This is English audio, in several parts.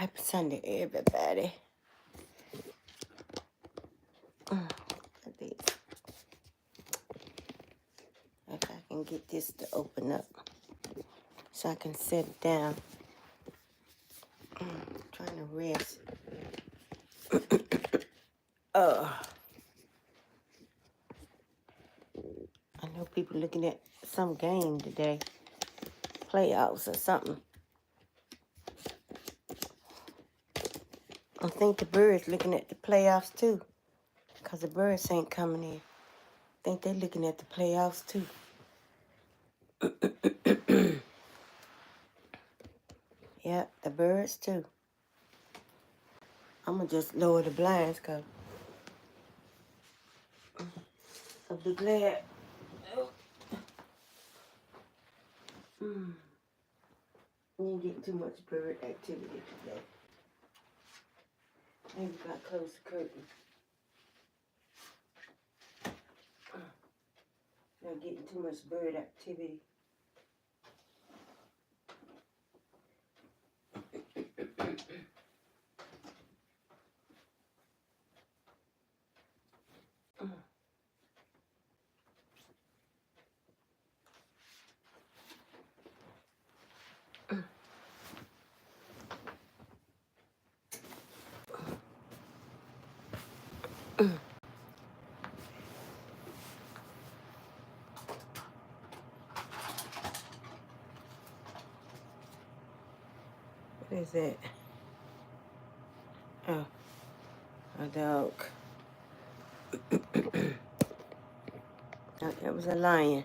Happy Sunday, everybody. If I can get this to open up so I can sit it down. Trying to rest. I know people looking at some game today, playoffs or something. I think the Birds looking at the playoffs too, because the Birds ain't coming in. I think they're looking at the playoffs too. Yeah, the Birds too. I'm going to just lower the blinds because I'll be glad. We ain't getting too much bird activity today. Maybe if I close the curtain. Not getting too much bird activity. What is that? Oh, a dog. Oh, that was a lion.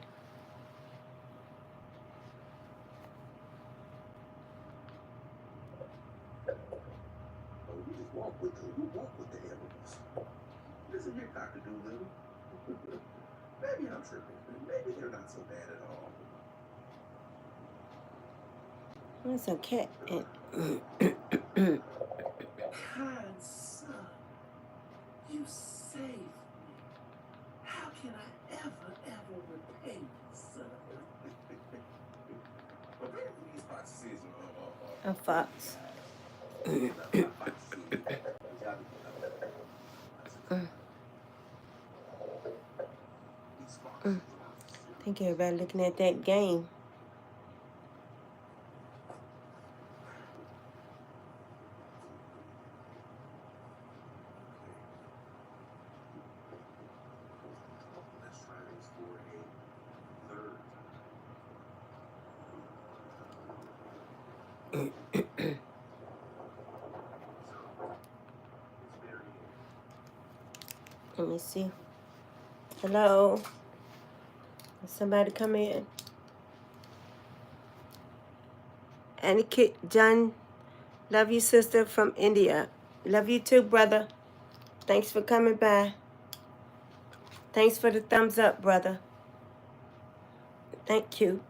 You just walk with them. You walk with the animals. Listen here, Dr. Doolittle. Maybe I'm tripping. Maybe they're not so bad at all. There's a cat. Kind son, you saved me. How can I ever repay you, son? Apparently these foxes A fox. not foxes. These foxes. I think everybody looking at that game. Let's try this for a third time. Let me see. Hello? Did somebody come in? Anikit John, love you, sister from India. Love you too, brother. Thanks for coming by. Thanks for the thumbs up, brother. Thank you.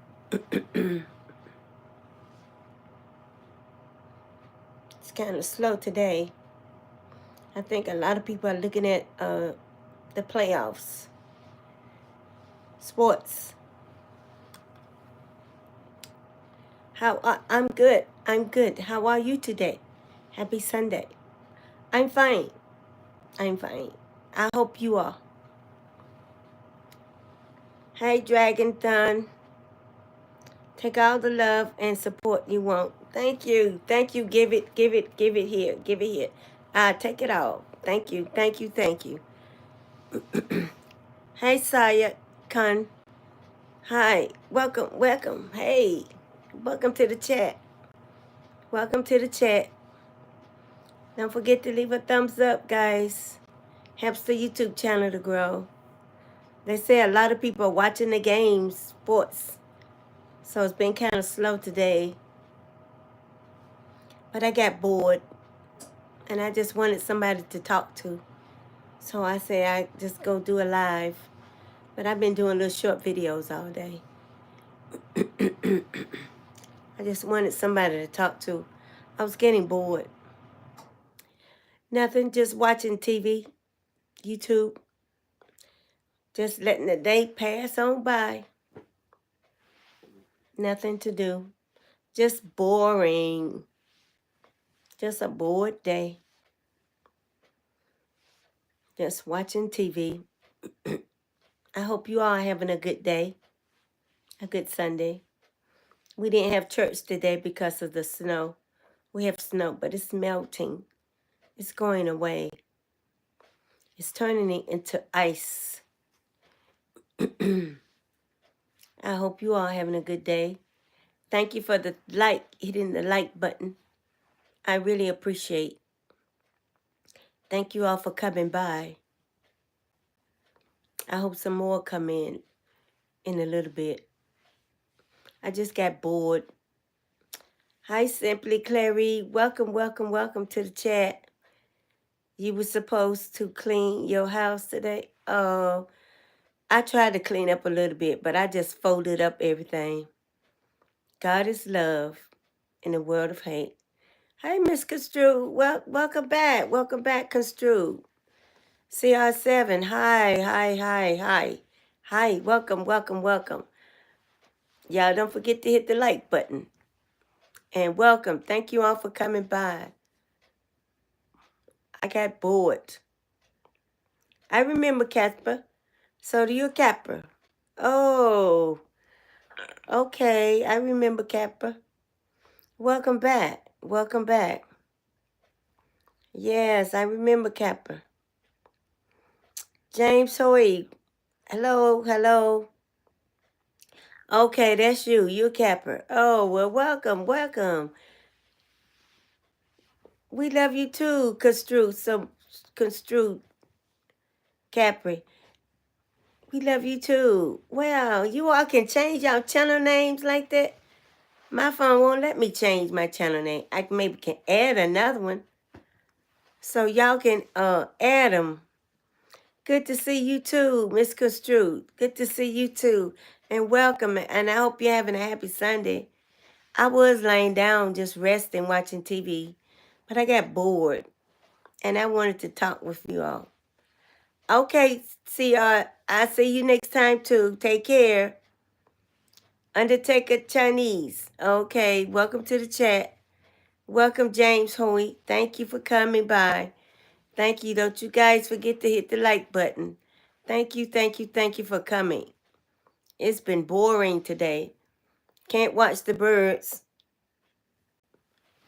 It's kind of slow today. I think a lot of people are looking at the playoffs. Sports. I'm good. I'm good. How are you today? Happy Sunday. I'm fine. I'm fine. I hope you are. Hey, Dragon Thun. Take all the love and support you want. Thank you. Thank you. Give it here. Give it here. Take it all. Thank you. Thank you. Thank you. Hey, Saya Khan. Hi. Welcome. Welcome. Hey. Welcome to the chat. Welcome to the chat. Don't forget to leave a thumbs up, guys. Helps the YouTube channel to grow. They say a lot of people are watching the games, sports. So it's been kind of slow today. But I got bored. And I just wanted somebody to talk to. So I say I just go do a live. But I've been doing little short videos all day. I just wanted somebody to talk to. I was getting bored. Nothing, just watching TV, YouTube. Just letting the day pass on by. Nothing to do. Just boring. Just a bored day. Just watching TV. I hope you all are having a good day, a good Sunday. We didn't have church today because of the snow. We have snow, but it's melting. It's going away. It's turning it into ice. I hope you all are having a good day. Thank you for the hitting the like button. I really appreciate. Thank you all for coming by. I hope some more come in a little bit. I just got bored. Hi, Simply Clary. Welcome, welcome, welcome to the chat. You were supposed to clean your house today. Oh, I tried to clean up a little bit, but I just folded up everything. God is love in a world of hate. Hey, Miss Construed. Welcome back. Welcome back, Construed. CR7. Hi, hi, hi, hi. Hi, welcome, welcome, welcome. Y'all don't forget to hit the like button. And welcome. Thank you all for coming by. I got bored. I remember Casper. So do you, Capper? Oh, okay. I remember Capper. Welcome back. Welcome back. Yes, I remember Capper. James Hoy. Hello, hello. Okay, that's you. You're Capper. Oh, well, welcome, welcome. We love you too, Construed Capri. We love you too. Wow, you all can change your channel names like that? My phone won't let me change my channel name. I maybe can add another one. So y'all can add them. Good to see you too, Miss Construed. Good to see you too. And welcome. And I hope you're having a happy Sunday. I was laying down just resting, watching TV. But I got bored. And I wanted to talk with you all. Okay, I see you next time too. Take care. Undertaker Chinese. Okay, welcome to the chat. Welcome, James Hoy. Thank you for coming by. Thank you. Don't you guys forget to hit the like button. Thank you, thank you, thank you for coming. It's been boring today. Can't watch the birds.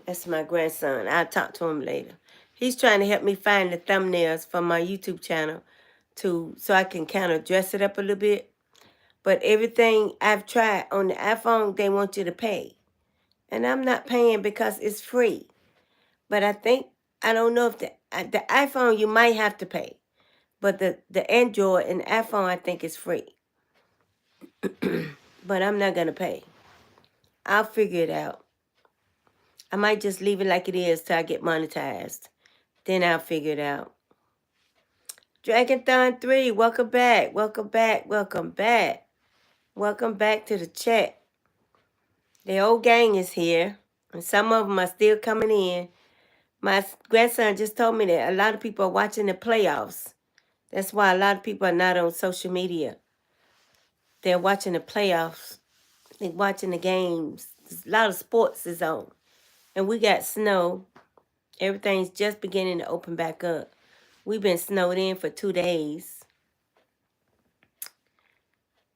That's my grandson. I'll talk to him later. He's trying to help me find the thumbnails for my YouTube channel so I can kind of dress it up a little bit. But everything I've tried on the iPhone, they want you to pay. And I'm not paying because it's free. But I don't know if the iPhone, you might have to pay. But the Android and the iPhone, I think is free. But I'm not going to pay. I'll figure it out. I might just leave it like it is till I get monetized. Then I'll figure it out. Dragonthon 3, welcome back. Welcome back. Welcome back. Welcome back to the chat. The old gang is here. And some of them are still coming in. My grandson just told me that a lot of people are watching the playoffs. That's why a lot of people are not on social media. They're watching the playoffs. They're watching the games. A lot of sports is on. And we got snow. Everything's just beginning to open back up. We've been snowed in for 2 days.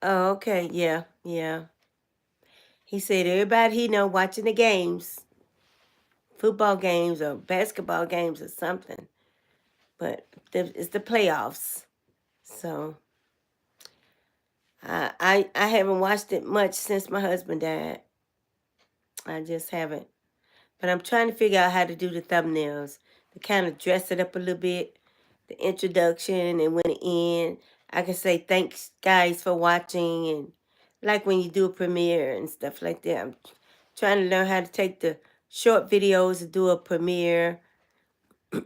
Oh, okay. Yeah, yeah. He said everybody he know watching the games. Football games or basketball games or something. But it's the playoffs. So I haven't watched it much since my husband died. I just haven't. But I'm trying to figure out how to do the thumbnails. To kind of dress it up a little bit. The introduction and when it ends. I can say thanks guys for watching and like when you do a premiere and stuff like that. I'm trying to learn how to take the short videos and do a premiere. But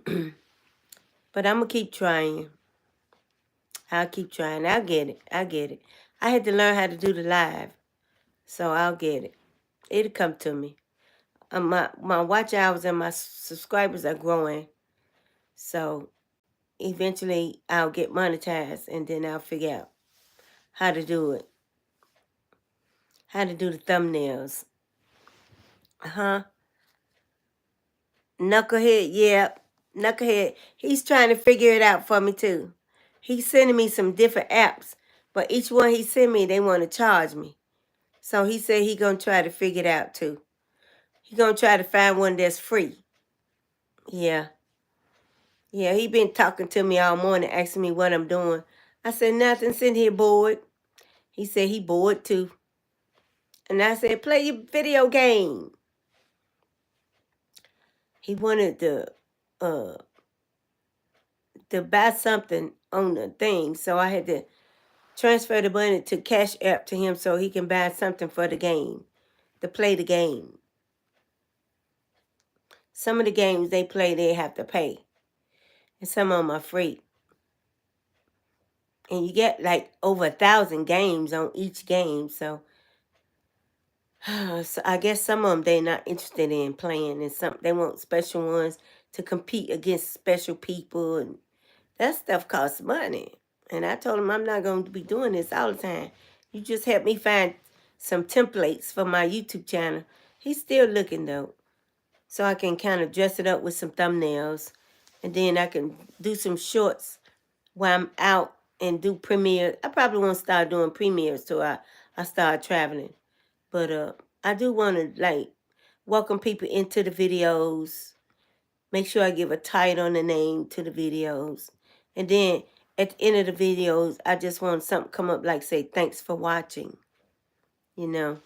I'm going to keep trying. I'll keep trying. I'll get it. I'll get it. I had to learn how to do the live. So I'll get it. It'll come to me. My watch hours and my subscribers are growing. So eventually I'll get monetized and then I'll figure out how to do it. How to do the thumbnails. Uh-huh. Knucklehead, yeah. Knucklehead. He's trying to figure it out for me too. He's sending me some different apps, but each one he sent me, they want to charge me. So he said he gonna try to figure it out too. He gonna try to find one that's free. Yeah. Yeah, he been talking to me all morning, asking me what I'm doing. I said, nothing, sitting here bored. He said he bored too. And I said, play your video game. He wanted uh to buy something on the thing, so I had to transfer the money to Cash App to him so he can buy something for the game, to play the game. Some of the games they play, they have to pay. And some of them are free. And you get like over 1,000 games on each game, so so I guess some of them they're not interested in playing, and some they want special ones to compete against special people, and that stuff costs money. And I told him I'm not going to be doing this all the time. You just help me find some templates for my YouTube channel. He's still looking though, so I can kind of dress it up with some thumbnails, and then I can do some shorts while I'm out and do premiere. I probably won't start doing premieres till I start traveling. But I do want to like welcome people into the videos. Make sure I give a title on the name to the videos. And then at the end of the videos, I just want something come up like say, thanks for watching. You know.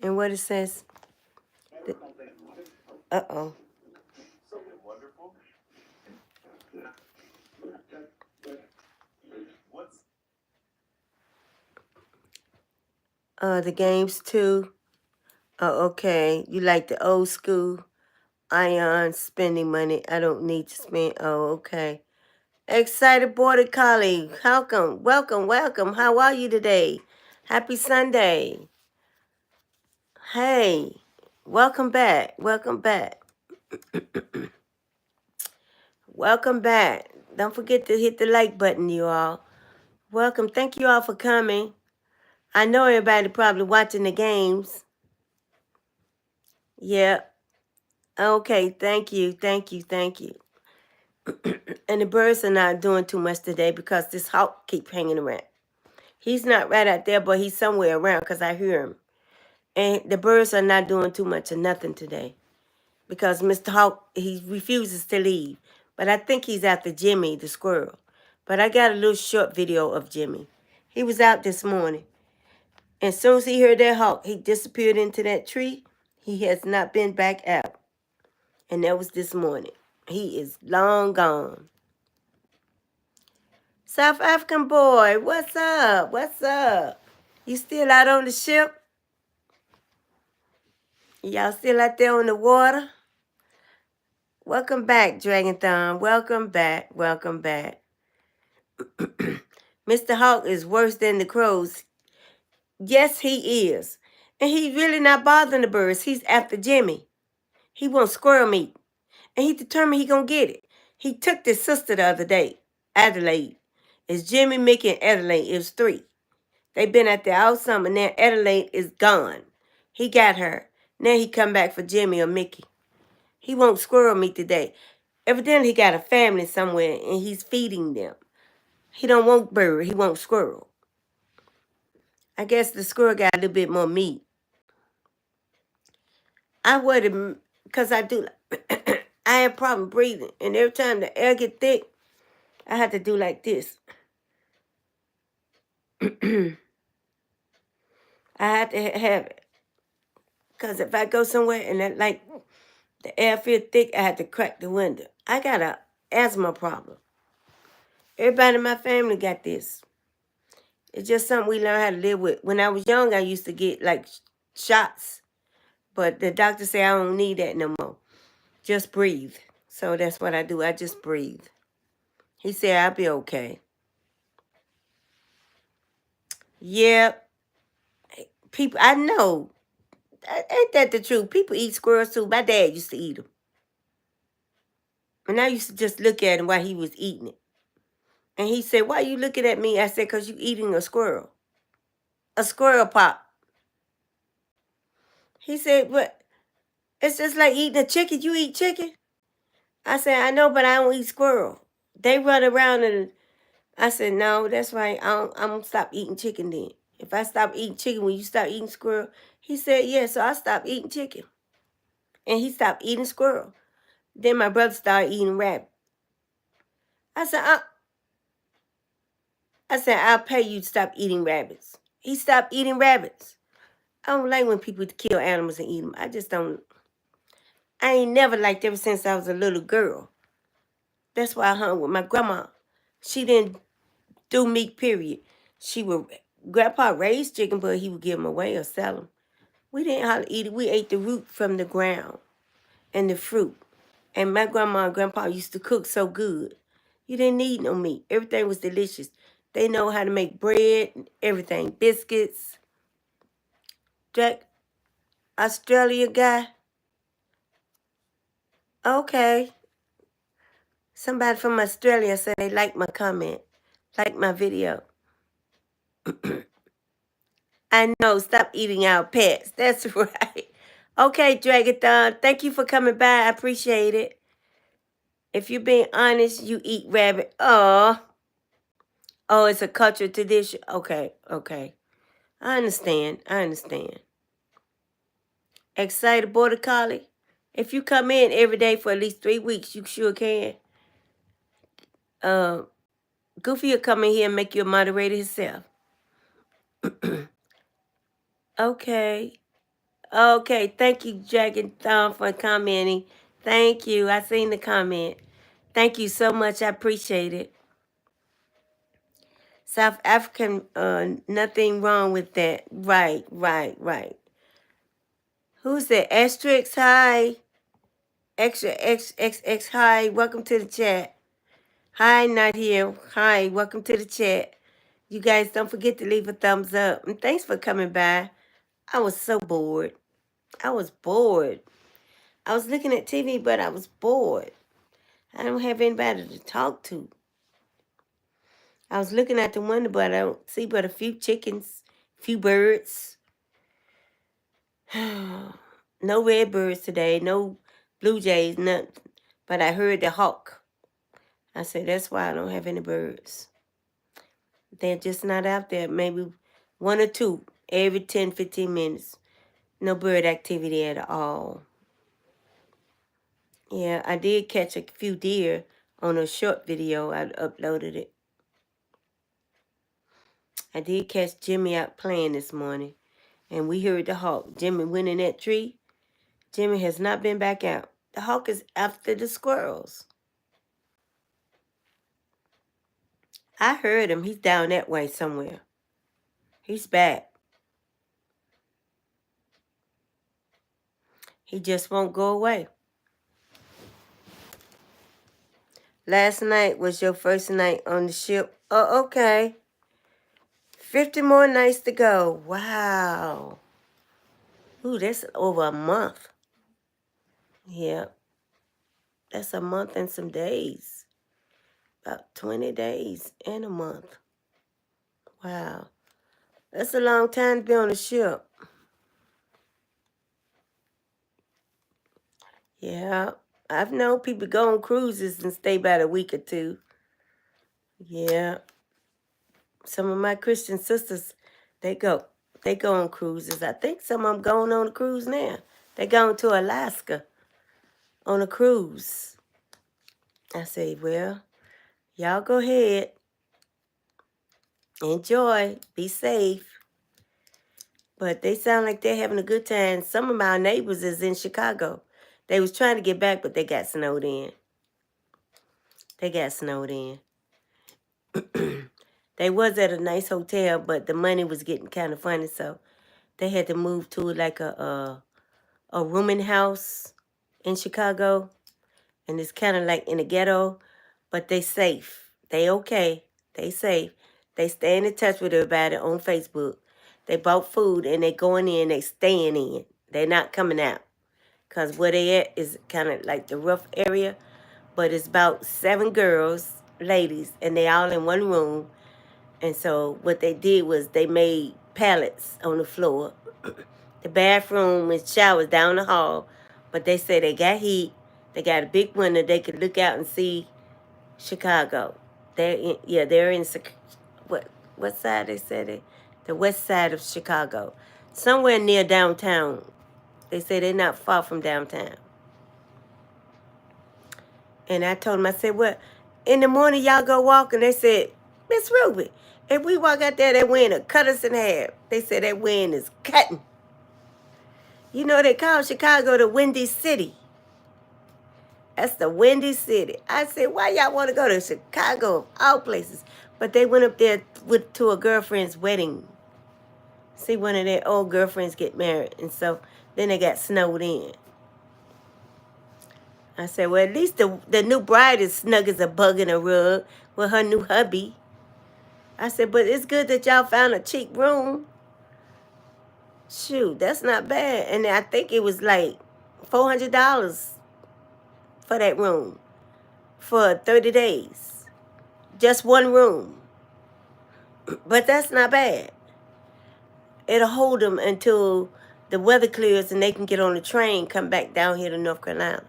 And what it says. Uh-oh. Something wonderful. What's The games too. Oh, okay. You like the old school Ion spending money. I don't need to spend. Oh, okay. Excited Border Collie. Welcome, welcome, welcome. How are you today? Happy Sunday. Hey, welcome back. Welcome back. Welcome back. Don't forget to hit the like button, you all. Welcome. Thank you all for coming. I know everybody probably watching the games. Yeah. Okay. Thank you. Thank you. Thank you. And the birds are not doing too much today because this hawk keep hanging around. He's not right out there, but he's somewhere around because I hear him. And the birds are not doing too much of nothing today because Mr. Hawk, he refuses to leave. But I think he's after Jimmy, the squirrel. But I got a little short video of Jimmy. He was out this morning. And as soon as he heard that hawk, he disappeared into that tree. He has not been back out. And that was this morning. He is long gone. South African boy, what's up? What's up? You still out on the ship? Y'all still out there on the water? Welcome back, Dragon Thumb. Welcome back. Welcome back. Mr. Hawk is worse than the crows. Yes, he is. And he's really not bothering the birds. He's after Jimmy. He wants squirrel meat. And he determined he gonna get it. He took this sister the other day, Adelaide. It's Jimmy, Mickey, and Adelaide. It was 3. They've been out there all summer. Now Adelaide is gone. He got her. Now he come back for Jimmy or Mickey. He wants squirrel meat today. Evidently he got a family somewhere and he's feeding them. He don't want bird. He wants squirrel. I guess the squirrel got a little bit more meat. I would, because I do, I have problem breathing. And every time the air get thick, I have to do like this. I have to have it. Because if I go somewhere and that, like the air feel thick, I have to crack the window. I got a asthma problem. Everybody in my family got this. It's just something we learn how to live with. When I was young, I used to get like shots. But the doctor said I don't need that no more. Just breathe. So that's what I do. I just breathe. He said I'll be okay. Yeah. People, I know. Ain't that the truth? People eat squirrels too. My dad used to eat them. And I used to just look at him while he was eating it. And he said, why are you looking at me? I said, because you eating a squirrel. A squirrel pop. He said, what? It's just like eating a chicken. You eat chicken? I said, I know, but I don't eat squirrel. They run around and I said, no, that's right. I'm going to stop eating chicken then. If I stop eating chicken, will you stop eating squirrel? He said, yeah, so I stopped eating chicken. And he stopped eating squirrel. Then my brother started eating rabbit. I said, I'll pay you to stop eating rabbits. He stopped eating rabbits. I don't like when people kill animals and eat them. I just don't. I ain't never liked ever since I was a little girl. That's why I hung with my grandma. She didn't do meat, period. Grandpa raised chicken, but he would give them away or sell them. We didn't hardly eat it. We ate the root from the ground and the fruit. And my grandma and grandpa used to cook so good. You didn't need no meat. Everything was delicious. They know how to make bread and everything. Biscuits. Jack, Australia guy. Okay. Somebody from Australia said they liked my comment. Like my video. I know. Stop eating our pets. That's right. Okay, Dragathon. Thank you for coming by. I appreciate it. If you're being honest, you eat rabbit. Oh, it's a cultural tradition. Okay. I understand. Excited Border Collie. If you come in every day for at least 3 weeks, you sure can. Goofy will come in here and make you a moderator himself. Okay. Thank you, Dragon Thumb, for commenting. Thank you. I seen the comment. Thank you so much. I appreciate it. South African, nothing wrong with that. Right. Who's that? Asterix, hi. Extra XXX, hi. Welcome to the chat. Hi, not here. Hi, welcome to the chat. You guys don't forget to leave a thumbs up. And thanks for coming by. I was so bored. I was looking at TV, but I was bored. I don't have anybody to talk to. I was looking at the window, but I don't see but a few chickens, few birds. No red birds today, no blue jays, nothing. But I heard the hawk. I said, that's why I don't have any birds. They're just not out there. Maybe 1 or 2 every 10, 15 minutes. No bird activity at all. Yeah, I did catch a few deer on a short video. I uploaded it. I did catch Jimmy out playing this morning. And we heard the hawk. Jimmy went in that tree. Jimmy has not been back out. The hawk is after the squirrels. I heard him. He's down that way somewhere. He's back. He just won't go away. Last night was your first night on the ship. Oh, okay. 50 more nights to go. Wow. Ooh, that's over a month. Yeah. That's a month and some days. About 20 days and a month. Wow. That's a long time to be on the ship. Yeah. I've known people go on cruises and stay about a week or 2. Yeah. Some of my Christian sisters, they go on cruises. I think some of them going on a cruise now. They going to Alaska on a cruise. I say, well, y'all go ahead. Enjoy. Be safe. But they sound like they're having a good time. Some of my neighbors is in Chicago. They was trying to get back, but they got snowed in. They was at a nice hotel, but the money was getting kind of funny, so they had to move to like a rooming house in Chicago. And it's kind of like in the ghetto, but they safe. They okay. They safe. They stay in touch with everybody on Facebook. They bought food and they going in, they staying in. They're not coming out. Because where they at is kind of like the rough area. But it's about 7 girls, ladies, and they all in one room. And so what they did was they made pallets on the floor. The bathroom and showers down the hall. But they say they got heat. They got a big window. They could look out and see Chicago. They're in what side they said it? The west side of Chicago, somewhere near downtown. They say they're not far from downtown. And I told them, I said, well, in the morning y'all go walk, and they said, Miss Ruby, if we walk out there, that wind will cut us in half. They said that wind is cutting. You know, they call Chicago the Windy City. That's the Windy City. I said, why y'all want to go to Chicago of all places? But they went up there to a girlfriend's wedding. See, one of their old girlfriends get married. And so then they got snowed in. I said, well, at least the new bride is snug as a bug in a rug with her new hubby. I said, but it's good that y'all found a cheap room. Shoot, that's not bad. And I think it was like $400 for that room for 30 days. Just one room. But that's not bad. It'll hold them until the weather clears and they can get on the train, come back down here to North Carolina.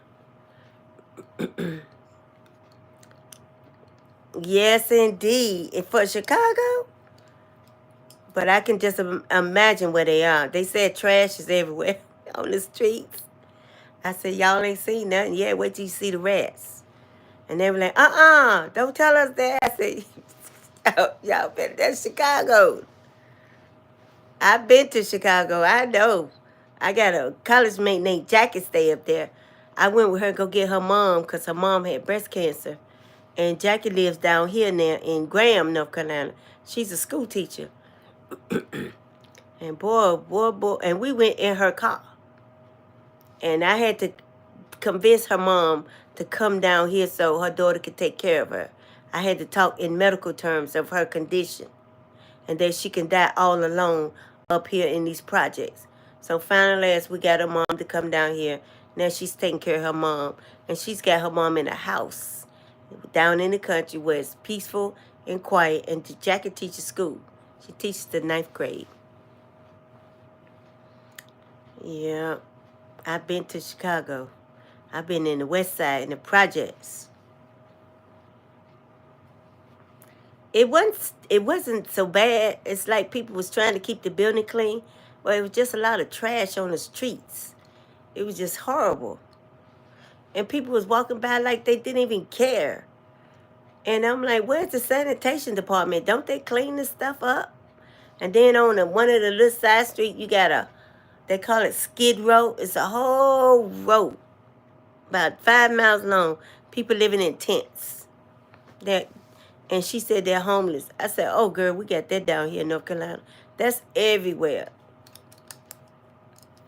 Yes, indeed. And for Chicago? But I can just imagine where they are. They said trash is everywhere on the streets. I said, y'all ain't seen nothing yet. Wait till you see the rats. And they were like, don't tell us that. I said, y'all better, that's Chicago. I've been to Chicago. I know. I got a college mate named Jackie stay up there. I went with her to go get her mom because her mom had breast cancer. And Jackie lives down here now in Graham, North Carolina. She's a school teacher. And boy, and we went in her car. And I had to convince her mom to come down here so her daughter could take care of her. I had to talk in medical terms of her condition and that she can die all alone up here in these projects. So finally, we got her mom to come down here. Now she's taking care of her mom. And she's got her mom in a house down in the country where it's peaceful and quiet. And Jackie teaches school. She teaches the 9th grade. Yeah, I've been to Chicago. I've been in the west side in the projects. It wasn't so bad. It's like people was trying to keep the building clean. Well, it was just a lot of trash on the streets. It was just horrible. And people was walking by like they didn't even care. And I'm like, where's the sanitation department? Don't they clean this stuff up? And then on one of the little side street, you got they call it Skid Row. It's a whole road, about 5 miles long. People living in tents. And she said they're homeless. I said, oh, girl, we got that down here in North Carolina. That's everywhere.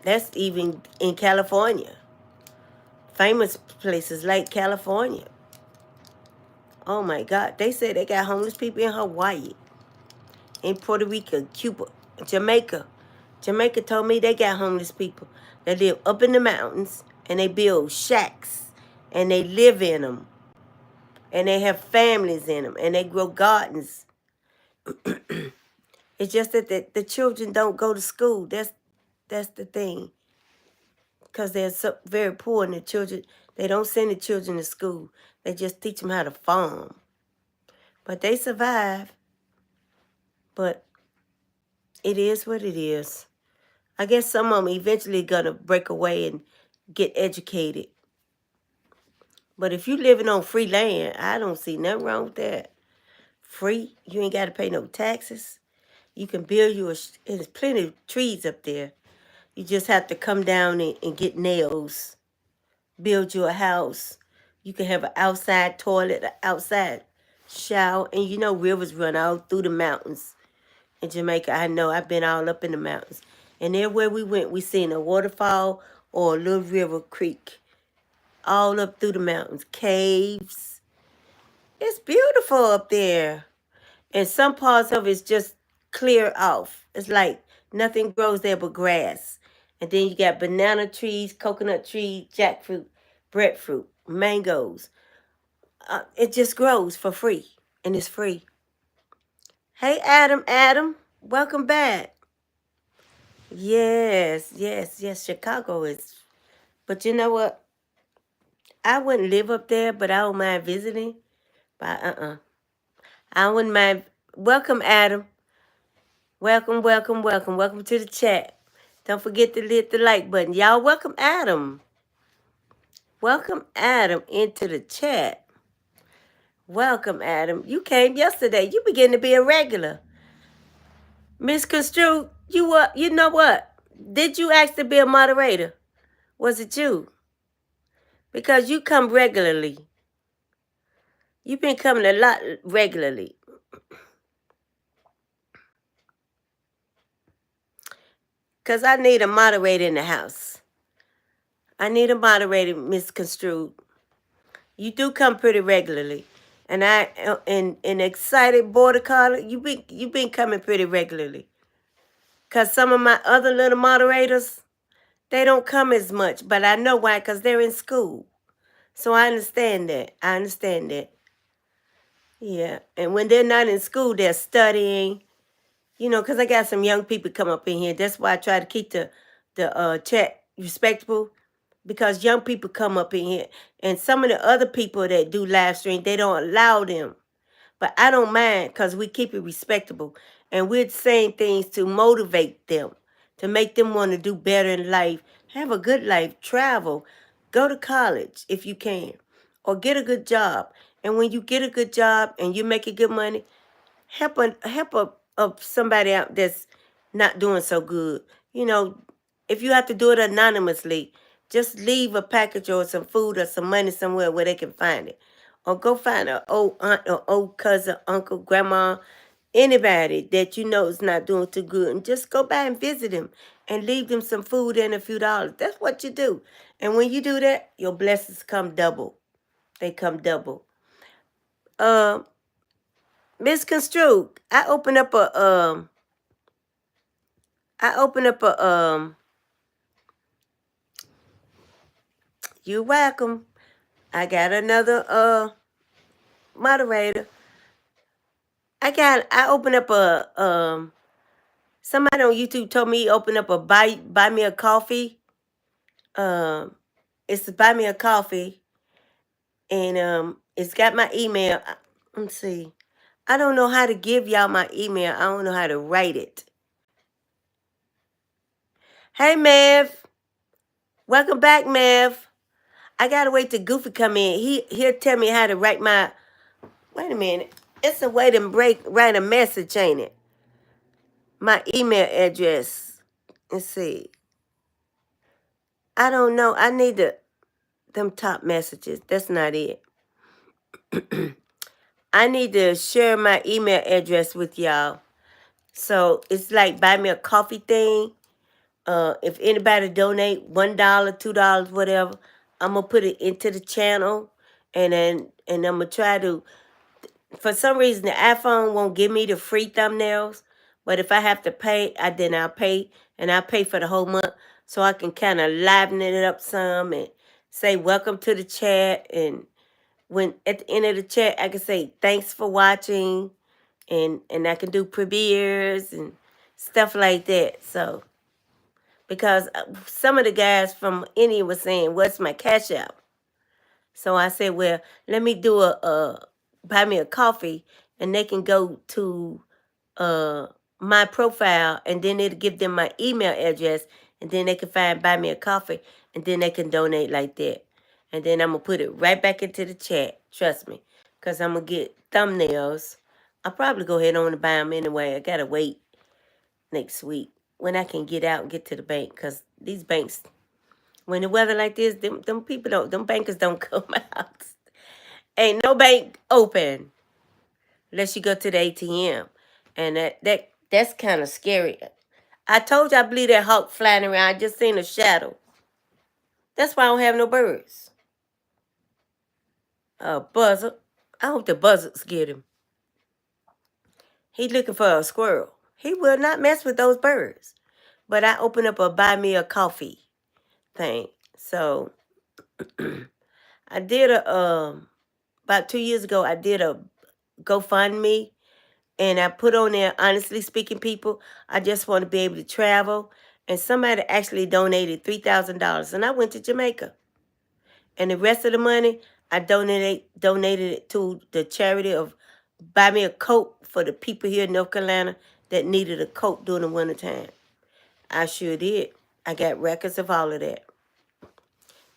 That's even in California. Famous places like California. Oh, my God. They said they got homeless people in Hawaii, in Puerto Rico, Cuba, Jamaica. Jamaica told me they got homeless people that live up in the mountains, and they build shacks, and they live in them. And they have families in them, and they grow gardens. It's just that the children don't go to school. That's the thing. Because they're so very poor, and the children, they don't send the children to school. They just teach them how to farm. But they survive. But it is what it is. I guess some of them eventually going to break away and get educated. But if you living on free land, I don't see nothing wrong with that. Free. You ain't got to pay no taxes. You can build there's plenty of trees up there. You just have to come down and get nails. Build you a house. You can have an outside toilet, an outside shower. And you know rivers run all through the mountains in Jamaica. I know. I've been all up in the mountains. And everywhere we went, we seen a waterfall or a little river creek. All up through the mountains. Caves. It's beautiful up there. And some parts of it's just clear off. It's like nothing grows there but grass. And then you got banana trees, coconut trees, jackfruit, breadfruit, mangoes. It just grows for free. And it's free. Hey, Adam. Welcome back. Yes. Chicago is But you know what? I wouldn't live up there, but I don't mind visiting. But I wouldn't mind. Welcome, Adam. Welcome, welcome, welcome. Welcome to the chat. Don't forget to hit the like button. Y'all, welcome Adam. Welcome Adam into the chat. Welcome, Adam. You came yesterday. You begin to be a regular. Miss Construe, you know what? Did you ask to be a moderator? Was it you? Because you come regularly. You've been coming a lot regularly. Because I need a moderator in the house. I need a moderator, Miss Construed. You do come pretty regularly. And in excited border collar, you been coming pretty regularly. Cause some of my other little moderators, they don't come as much. But I know why, because they're in school. So I understand that. I understand that. Yeah. And when they're not in school, they're studying. You know, because I got some young people come up in here. That's why I try to keep the chat respectable. Because young people come up in here. And some of the other people that do live stream, they don't allow them. But I don't mind because we keep it respectable. And we're saying things to motivate them, to make them want to do better in life, have a good life, travel, go to college if you can, or get a good job. And when you get a good job and you're making good money, help somebody out that's not doing so good. You know, if you have to do it anonymously, just leave a package or some food or some money somewhere where they can find it. Or go find an old aunt or old cousin, uncle, grandma, anybody that you know is not doing too good, and just go by and visit them and leave them some food and a few dollars. That's what you do. And when you do that, your blessings come double. They come double. Misconstrued. I open up a you're welcome. I got another moderator. I open up a somebody on YouTube told me open up a buy me a coffee. It's buy me a coffee, and it's got my email. Let's see. I don't know how to give y'all my email. I don't know how to write it. Hey, Mev. Welcome back, Mev. I gotta wait till Goofy come in. He'll tell me how to write my. Wait a minute. It's a way to write a message, ain't it? My email address. Let's see. I don't know. I need them top messages. That's not it. I need to share my email address with y'all. So it's like buy me a coffee thing. If anybody donate $1, $2, whatever, I'm gonna put it into the channel, and I'm gonna try to. For some reason, the iPhone won't give me the free thumbnails, but if I have to pay, then I'll pay, and I'll pay for the whole month, so I can kind of liven it up some and say welcome to the chat, and when at the end of the chat, I can say thanks for watching, and I can do premieres and stuff like that. So because some of the guys from India were saying, "What's my cash out?" So I said, "Well, let me do buy me a coffee, and they can go to my profile, and then it'll give them my email address, and then they can find buy me a coffee, and then they can donate like that. And then I'm gonna put it right back into the chat. Trust me, cause I'm gonna get thumbnails. I'll probably go ahead on and buy them anyway. I gotta wait next week when I can get out and get to the bank, cause these banks, when the weather like this, them bankers don't come out. Ain't no bank open unless you go to the ATM, and that's kind of scary. I told you I believe that hawk flying around. I just seen a shadow. That's why I don't have no birds. A buzzard. I hope the buzzards get him. He's looking for a squirrel. He will not mess with those birds. But I opened up a buy me a coffee thing. So I did about 2 years ago, I did a GoFundMe, and I put on there, honestly speaking, people, I just want to be able to travel. And somebody actually donated $3,000. And I went to Jamaica. And the rest of the money, I donated it to the charity of Buy Me a Coat for the people here in North Carolina that needed a coat during the wintertime. I sure did. I got records of all of that.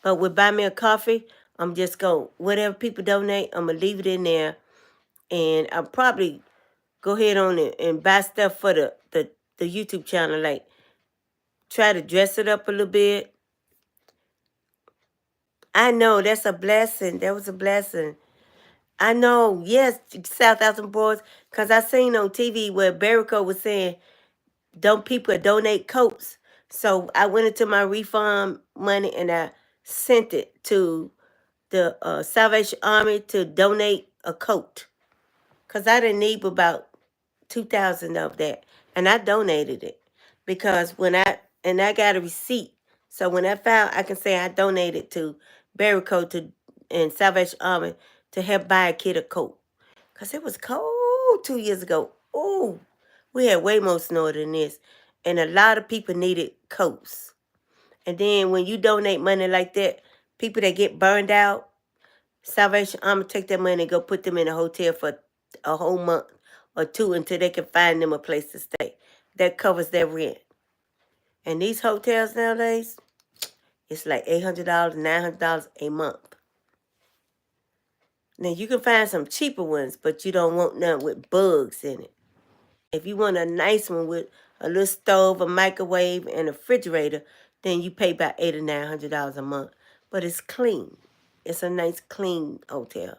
But with Buy Me a Coffee, I'm just going, whatever people donate, I'm going to leave it in there. And I'll probably go ahead on it and buy stuff for the YouTube channel. Like, try to dress it up a little bit. I know, that's a blessing. That was a blessing. I know, yes, South African boys, because I seen on TV where Barrico was saying, don't people donate coats? So I went into my refund money and I sent it to the Salvation Army to donate a coat. Because I didn't need about 2,000 of that. And I donated it. Because I got a receipt. So when I found, I can say I donated to Barrico and Salvation Army to help buy a kid a coat. Because it was cold 2 years ago. Oh, we had way more snow than this. And a lot of people needed coats. And then when you donate money like that, people that get burned out, Salvation Army take that money and go put them in a hotel for a whole month or two until they can find them a place to stay. That covers their rent. And these hotels nowadays, it's like $800, $900 a month. Now, you can find some cheaper ones, but you don't want none with bugs in it. If you want a nice one with a little stove, a microwave, and a refrigerator, then you pay about $800 or $900 a month. But it's clean. It's a nice, clean hotel.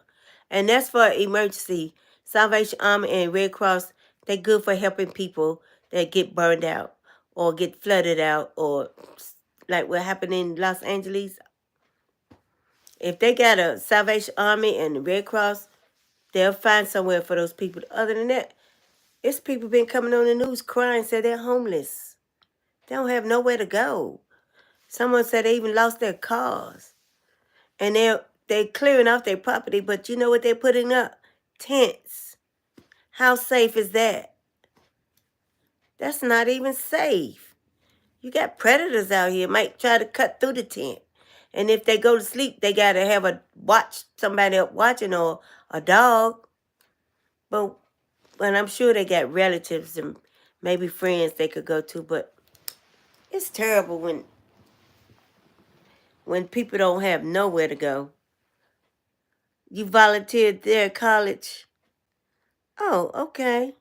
And that's for emergency. Salvation Army and Red Cross, they're good for helping people that get burned out or get flooded out or like what happened in Los Angeles. If they got a Salvation Army and the Red Cross, they'll find somewhere for those people. Other than that, it's people been coming on the news crying, said they're homeless. They don't have nowhere to go. Someone said they even lost their cars. And they're clearing off their property, but you know what they're putting up? Tents. How safe is that? That's not even safe. You got predators out here might try to cut through the tent. And if they go to sleep, they got to have somebody up watching or a dog. But I'm sure they got relatives and maybe friends they could go to. But it's terrible when people don't have nowhere to go. You volunteered there at college. Oh, okay.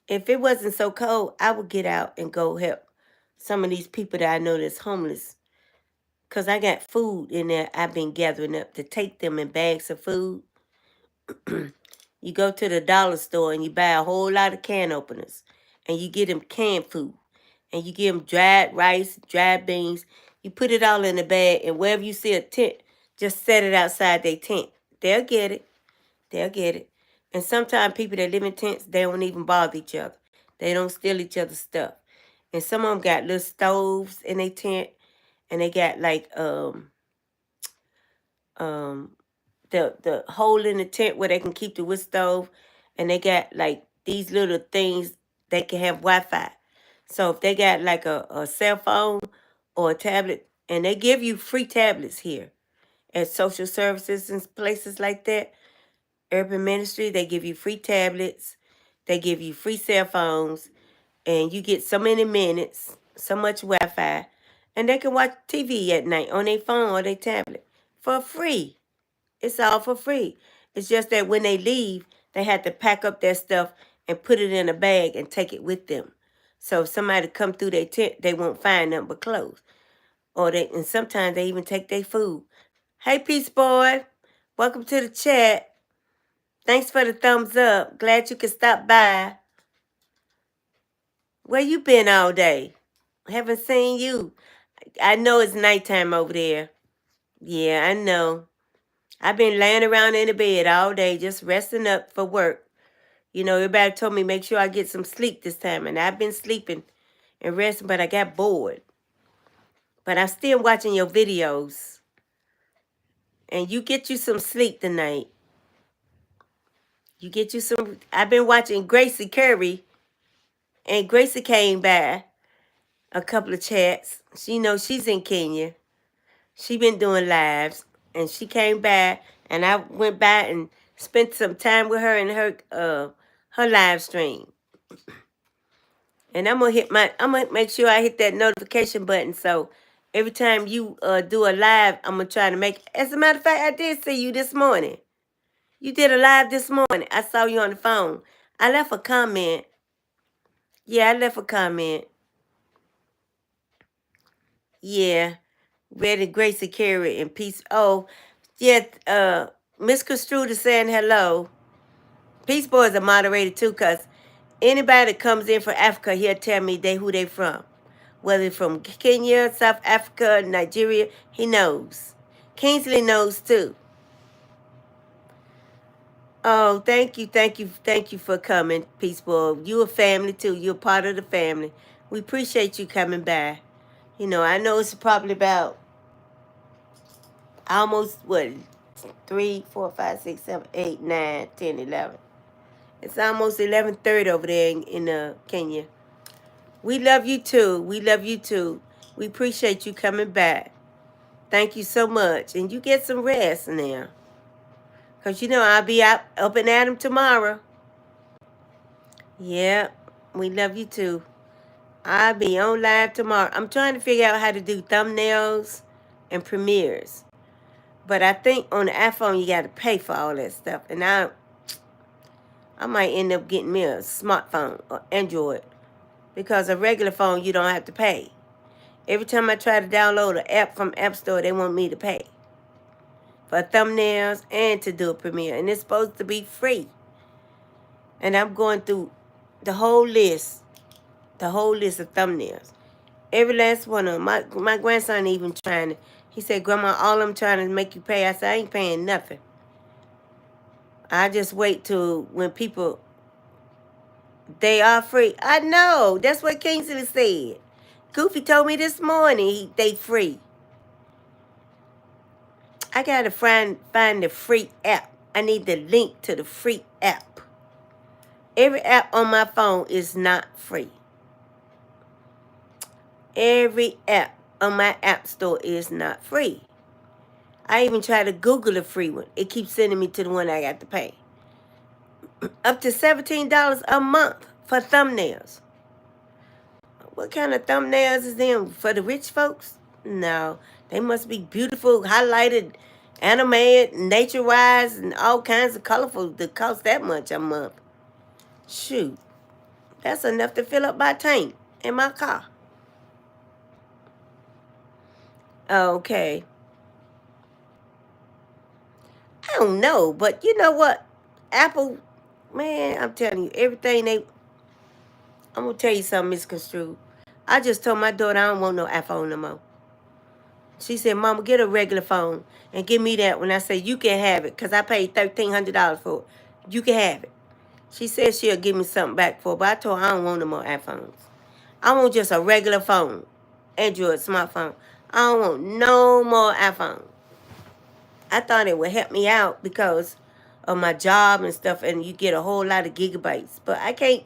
If it wasn't so cold, I would get out and go help some of these people that I know that's homeless. Because I got food in there I've been gathering up to take them in bags of food. You go to the dollar store and you buy a whole lot of can openers. And you get them canned food. And you give them dried rice, dried beans. You put it all in a bag. And wherever you see a tent, just set it outside their tent. They'll get it. They'll get it. And sometimes people that live in tents, they don't even bother each other. They don't steal each other's stuff. And some of them got little stoves in their tent. And they got like the hole in the tent where they can keep the wood stove. And they got like these little things they can have Wi-Fi. So if they got like a cell phone or a tablet, and they give you free tablets here at social services and places like that, Urban Ministry, they give you free tablets, they give you free cell phones, and you get so many minutes, so much Wi-Fi, and they can watch TV at night on their phone or their tablet for free. It's all for free. It's just that when they leave, they have to pack up their stuff and put it in a bag and take it with them. So if somebody come through their tent, they won't find nothing but clothes. And sometimes they even take their food. Hey, Peace Boy. Welcome to the chat. Thanks for the thumbs up. Glad you could stop by. Where you been all day? Haven't seen you. I know it's nighttime over there. Yeah, I know. I've been laying around in the bed all day just resting up for work. You know, everybody told me make sure I get some sleep this time. And I've been sleeping and resting, but I got bored. But I'm still watching your videos. And you get you some sleep tonight. You get you some. I've been watching Gracie Curry. And Gracie came by a couple of chats. She knows she's in Kenya. She been doing lives, and she came by, and I went by and spent some time with her in her live stream. And I'm gonna make sure I hit that notification button, so every time you do a live, I'm gonna try to make. As a matter of fact, I did see you this morning. You did a live this morning. I saw you on the phone. I left a comment. Yeah, I left a comment. Yeah. Ready, Gracie Carey and peace. Oh, yeah. Miss Construed is saying hello. Peace Boy is a moderator too, cause anybody that comes in from Africa, he'll tell me who they from. Whether from Kenya, South Africa, Nigeria, he knows. Kingsley knows too. Oh, thank you for coming, Peace Boy. You a family too. You're part of the family. We appreciate you coming by. You know, I know it's probably about almost what 3, 4, 5, 6, 7, 8, 9, 10, 11. It's almost 11:30 over there in Kenya. We love you too. We love you too. We appreciate you coming back. Thank you so much. And you get some rest now. Because you know I'll be up and at 'em tomorrow. Yeah, we love you too. I'll be on live tomorrow. I'm trying to figure out how to do thumbnails and premieres. But I think on the iPhone you got to pay for all that stuff. And I might end up getting me a smartphone or Android. Because a regular phone you don't have to pay. Every time I try to download an app from App Store, they want me to pay for thumbnails and to do a premiere. And it's supposed to be free. And I'm going through the whole list of thumbnails. Every last one of them. My grandson even trying to, he said, Grandma, all I'm trying to make you pay. I said, I ain't paying nothing. I just wait till when people, they are free. I know. That's what Kingsley said. Goofy told me this morning they free. I gotta find the free app. I need the link to the free app. Every app on my phone is not free. Every app on my app store is not free. I even try to Google a free one. It keeps sending me to the one I got to pay. Up to $17 a month for thumbnails. What kind of thumbnails is them? For the rich folks? No. They must be beautiful, highlighted, animated, nature-wise, and all kinds of colorful that cost that much a month. Shoot. That's enough to fill up my tank in my car. Okay. I don't know, but you know what? Apple, man, I'm telling you, everything I'm going to tell you something misconstrued. I just told my daughter I don't want no iPhone no more. She said, Mama, get a regular phone and give me that when I say you can have it because I paid $1,300 for it. You can have it. She said she'll give me something back for it, but I told her I don't want no more iPhones. I want just a regular phone, Android smartphone. I don't want no more iPhone. I thought it would help me out because of my job and stuff, and you get a whole lot of gigabytes. But I can't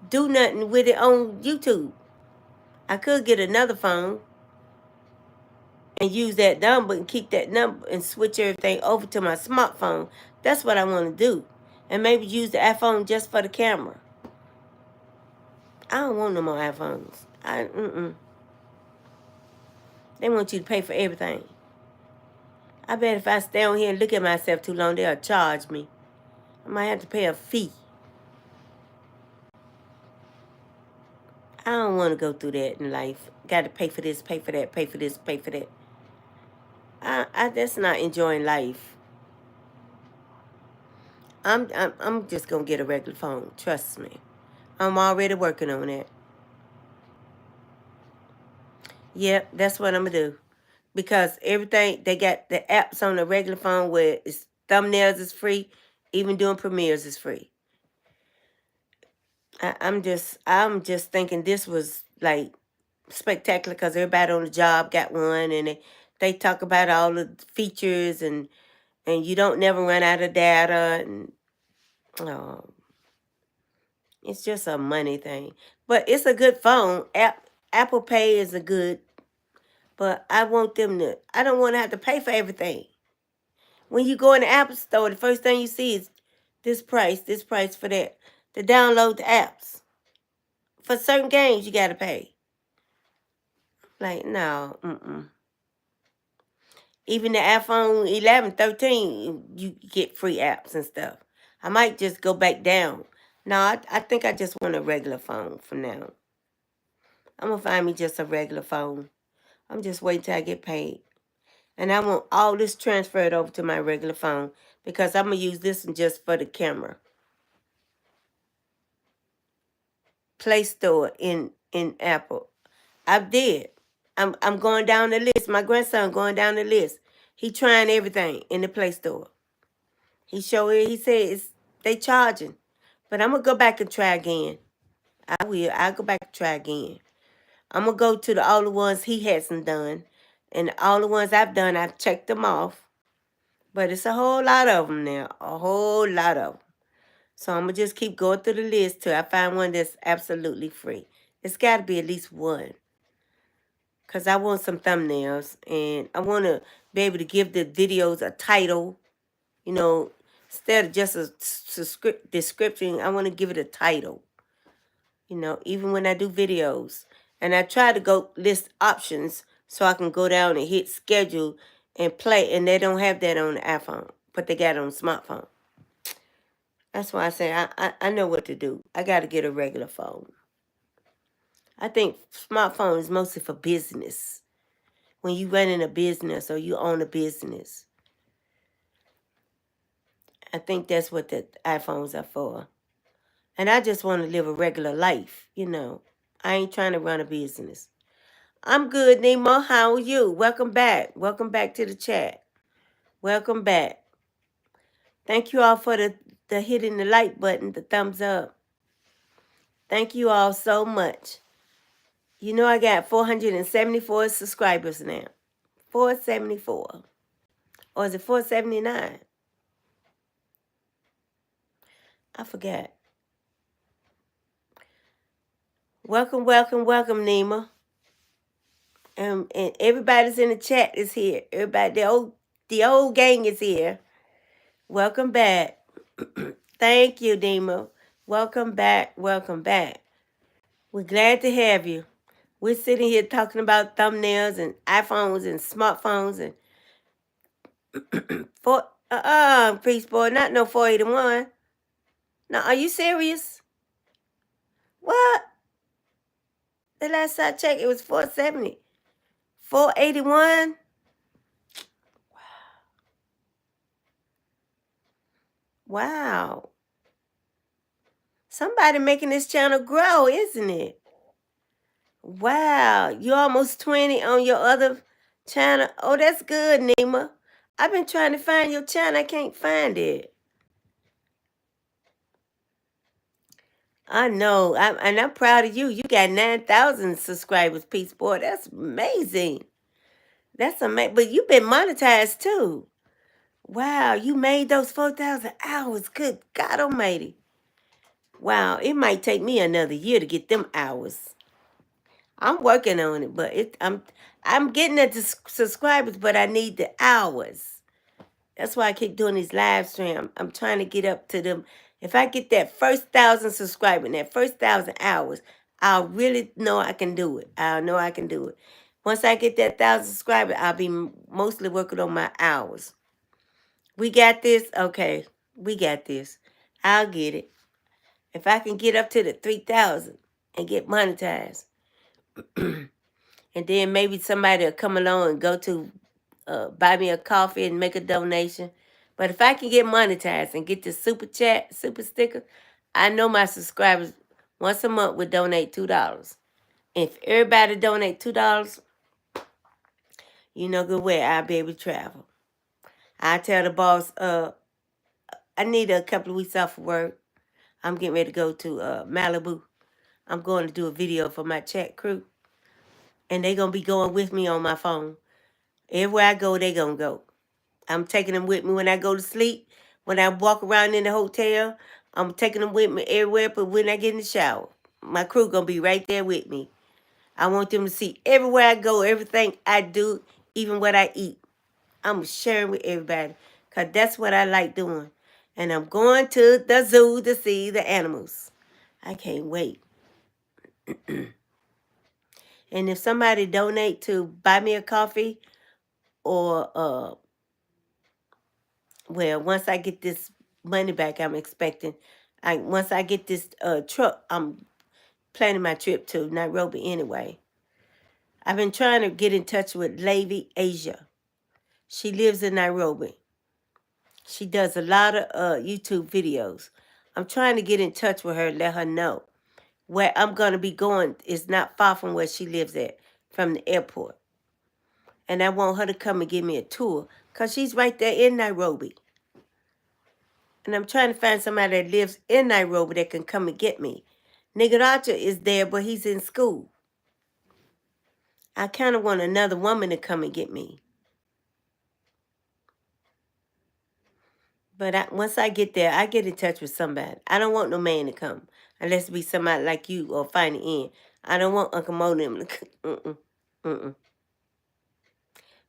do nothing with it on YouTube. I could get another phone and use that number and keep that number and switch everything over to my smartphone. That's what I want to do. And maybe use the iPhone just for the camera. I don't want no more iPhones. They want you to pay for everything. I bet if I stay on here and look at myself too long, they'll charge me. I might have to pay a fee. I don't want to go through that in life. Got to pay for this, pay for that, pay for this, pay for that. That's not enjoying life. I'm just gonna get a regular phone. Trust me. I'm already working on it. Yep, that's what I'm gonna do. Because everything, they got the apps on the regular phone where it's thumbnails is free, even doing premieres is free. I'm just thinking this was like spectacular because everybody on the job got one, and they talk about all the features, and you don't never run out of data, and It's just a money thing. But it's a good phone. Apple Pay is a good, but I want them to, I don't want to have to pay for everything. When you go in the Apple Store, the first thing you see is this price for that. To download the apps. For certain games, you got to pay. Like, no, Even the iPhone 11, 13, you get free apps and stuff. I might just go back down. No, I think I just want a regular phone for now. I'm going to find me just a regular phone. I'm just waiting till I get paid. And I want all this transferred over to my regular phone because I'm going to use this one just for the camera. Play Store in Apple. I did. I'm going down the list. My grandson going down the list. He trying everything in the Play Store. He said they charging. But I'm gonna go back and try again. I will. I'll go back and try again. I'm gonna go to all the ones he hasn't done. And all the ones I've done, I've checked them off. But it's a whole lot of them now. A whole lot of them. So I'm gonna just keep going through the list till I find one that's absolutely free. It's gotta be at least one. Because I want some thumbnails and I want to be able to give the videos a title, you know, instead of just a description. I want to give it a title, you know, even when I do videos. And I try to go list options so I can go down and hit schedule and play. And they don't have that on the iPhone, but they got it on the smartphone. That's why I say I know what to do. I got to get a regular phone. I think smartphone is mostly for business. When you running a business or you own a business. I think that's what the iPhones are for. And I just want to live a regular life, you know. I ain't trying to run a business. I'm good, Nemo. How are you? Welcome back. Welcome back to the chat. Welcome back. Thank you all for the hitting the like button, the thumbs up. Thank you all so much. You know I got 474 subscribers now. 474. Or is it 479? I forgot. Welcome, welcome, welcome, Nima. And everybody's in the chat is here. Everybody, the old gang is here. Welcome back. Thank you, Nima. Welcome back. Welcome back. We're glad to have you. We're sitting here talking about thumbnails and iPhones and smartphones and Priest Boy, not no 481. Now, are you serious? What? The last I checked, it was 470. 481? Wow. Somebody making this channel grow, isn't it? Wow. You're almost 20 on your other channel. Oh, that's good, Nima. I've been trying to find your channel. I can't find it. I know. I'm proud of you. You got 9,000 subscribers, Peace Boy. That's amazing. That's amazing. But you've been monetized too. Wow. You made those 4,000 hours. Good God almighty. Wow. It might take me another year to get them hours. I'm working on it, but I'm getting the subscribers, but I need the hours. That's why I keep doing these live streams. I'm trying to get up to them. If I get that first 1,000 subscribers, that first 1,000 hours, I'll really know I can do it. I'll know I can do it. Once I get that 1,000 subscribers, I'll be mostly working on my hours. We got this? Okay, we got this. I'll get it. If I can get up to the 3,000 and get monetized, and then maybe somebody will come along and go to buy me a coffee and make a donation. But if I can get monetized and get the super chat, super sticker, I know my subscribers once a month would donate $2. If everybody donate $2, you know good way I'll be able to travel. I tell the boss, I need a couple of weeks off of work. I'm getting ready to go to Malibu. I'm going to do a video for my chat crew. And they're going to be going with me on my phone. Everywhere I go, they're going to go. I'm taking them with me when I go to sleep. When I walk around in the hotel, I'm taking them with me everywhere, but when I get in the shower, my crew gonna be right there with me. I want them to see everywhere I go, everything I do, even what I eat. I'm sharing with everybody, cause that's what I like doing. And I'm going to the zoo to see the animals. I can't wait. And if somebody donate to buy me a coffee or well, once I get this money back, I'm expecting. Once I get this truck, I'm planning my trip to Nairobi anyway. I've been trying to get in touch with Lady Asia. She lives in Nairobi. She does a lot of YouTube videos. I'm trying to get in touch with her, let her know where I'm gonna be going is not far from where she lives at, from the airport. And I want her to come and give me a tour, cause she's right there in Nairobi. And I'm trying to find somebody that lives in Nairobi that can come and get me. Nigaracha is there, but he's in school. I kind of want another woman to come and get me. But once I get there, I get in touch with somebody. I don't want no man to come unless it be somebody like you or Find It In. I don't want Uncle Mo them to come.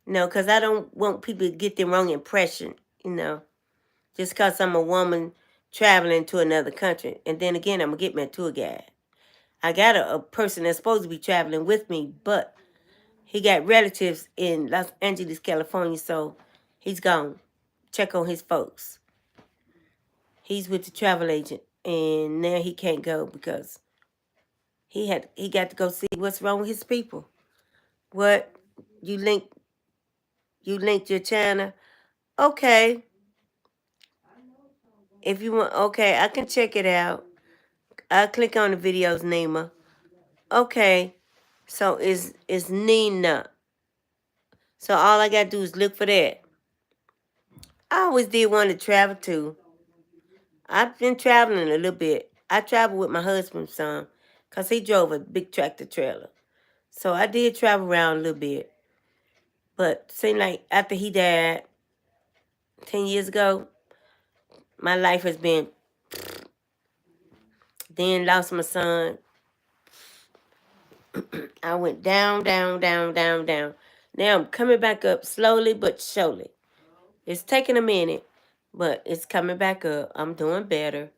No, because I don't want people to get the wrong impression, just because I'm a woman traveling to another country. And then again, I'm going to get me a tour guide. I got a person that's supposed to be traveling with me, but he got relatives in Los Angeles, California, so he's gone. Check on his folks. He's with the travel agent, and now he can't go because he got to go see what's wrong with his people. What? You linked your channel? Okay. If you want, okay, I can check it out. I'll click on the videos, Nima. Okay. So it's Nina. So all I gotta do is look for that. I always did want to travel too. I've been traveling a little bit. I traveled with my husband's son because he drove a big tractor trailer. So I did travel around a little bit. But seemed like after he died 10 years ago, my life has been, then lost my son. I went down, down, down, down, down. Now I'm coming back up slowly but surely. It's taking a minute, but it's coming back up. I'm doing better.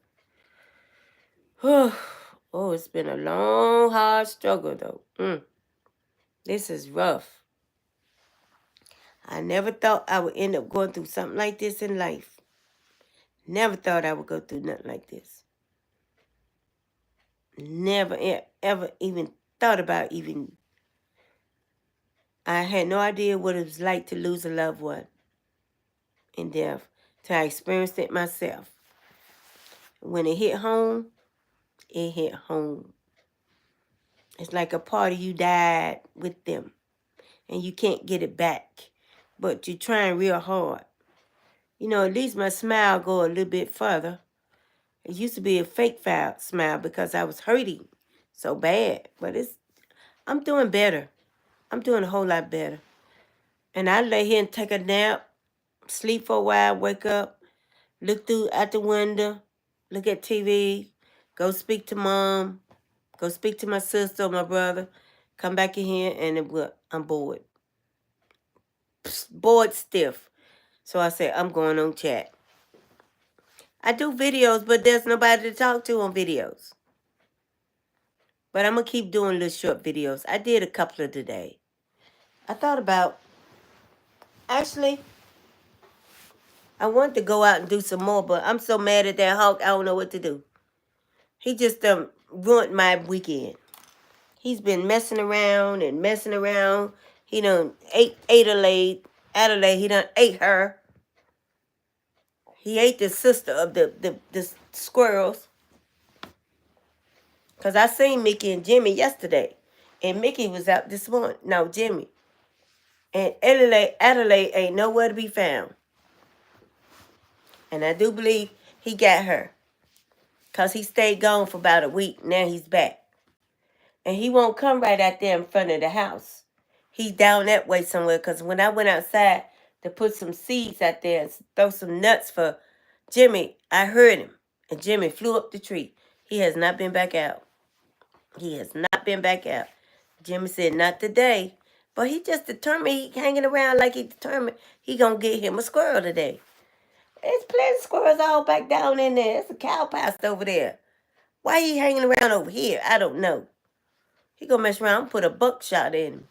Oh, it's been a long, hard struggle, though. This is rough. I never thought I would end up going through something like this in life. Never thought I would go through nothing like this. Never, ever even thought about even. I had no idea what it was like to lose a loved one in death till I experienced it myself. When it hit home, it hit home. It's like a part of you died with them, and you can't get it back, but you're trying real hard. At least my smile go a little bit further. It used to be a fake smile because I was hurting so bad, but I'm doing better. I'm doing a whole lot better. And I lay here and take a nap, sleep for a while, wake up, look through out the window, look at TV, go speak to mom, go speak to my sister or my brother, come back in here, and I'm bored. Bored stiff. So I said, I'm going on chat. I do videos, but there's nobody to talk to on videos. But I'm going to keep doing little short videos. I did a couple of today. I thought about, actually, I wanted to go out and do some more, but I'm so mad at that Hawk, I don't know what to do. He just ruined my weekend. He's been messing around and messing around. He done ate Adelaide. He done ate her. He ate the sister of the squirrels. Because I seen Mickey and Jimmy yesterday. And Mickey was out this morning. No, Jimmy. And Adelaide ain't nowhere to be found. And I do believe he got her. Because he stayed gone for about a week. Now he's back. And he won't come right out there in front of the house. He's down that way somewhere. Because when I went outside to put some seeds out there and throw some nuts for Jimmy, I heard him. And Jimmy flew up the tree. He has not been back out. He has not been back out. Jimmy said, not today. But he just determined, he hanging around like he determined he gonna get him a squirrel today. There's plenty of squirrels all back down in there. There's a cow pasture over there. Why he hanging around over here? I don't know. He gonna mess around and put a buckshot in him.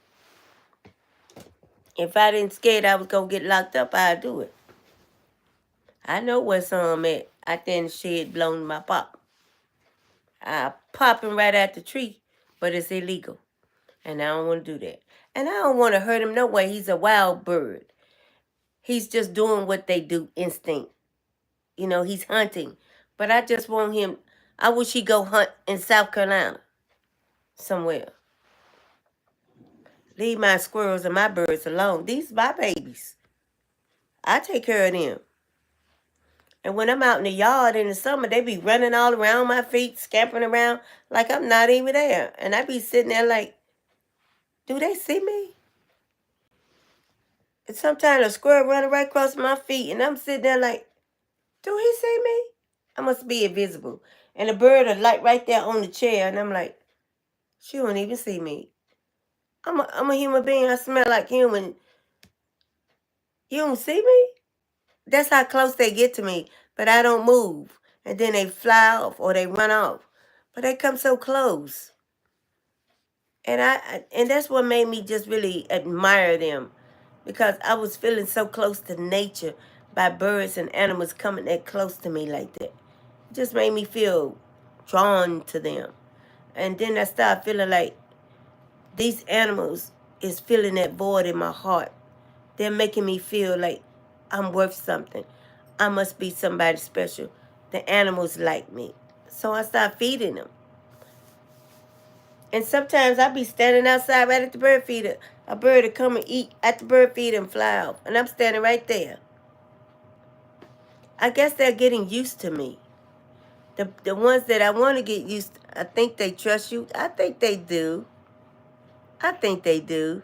If I didn't scared I was gonna get locked up, I'd do it. I know where some at out there in the shed blowing my pop. I pop him right at the tree, but it's illegal. And I don't want to do that. And I don't want to hurt him no way. He's a wild bird. He's just doing what they do, instinct. You know, he's hunting. But I just want him, I wish he'd go hunt in South Carolina somewhere. Leave my squirrels and my birds alone. These are my babies. I take care of them. And when I'm out in the yard in the summer, they be running all around my feet, scampering around like I'm not even there. And I be sitting there like, do they see me? And sometimes a squirrel running right across my feet, and I'm sitting there like, do he see me? I must be invisible. And the bird will light right there on the chair, and I'm like, she don't even see me. I'm a human being. I smell like human. You don't see me? That's how close they get to me. But I don't move. And then they fly off or they run off. But they come so close. And and that's what made me just really admire them. Because I was feeling so close to nature by birds and animals coming that close to me like that. It just made me feel drawn to them. And then I started feeling like these animals is filling that void in my heart. They're making me feel like I'm worth something. I must be somebody special. The animals like me. So I start feeding them. And sometimes I be standing outside right at the bird feeder. A bird will come and eat at the bird feeder and fly off. And I'm standing right there. I guess they're getting used to me. The ones that I want to get used to, I think they trust you. I think they do. I think they do.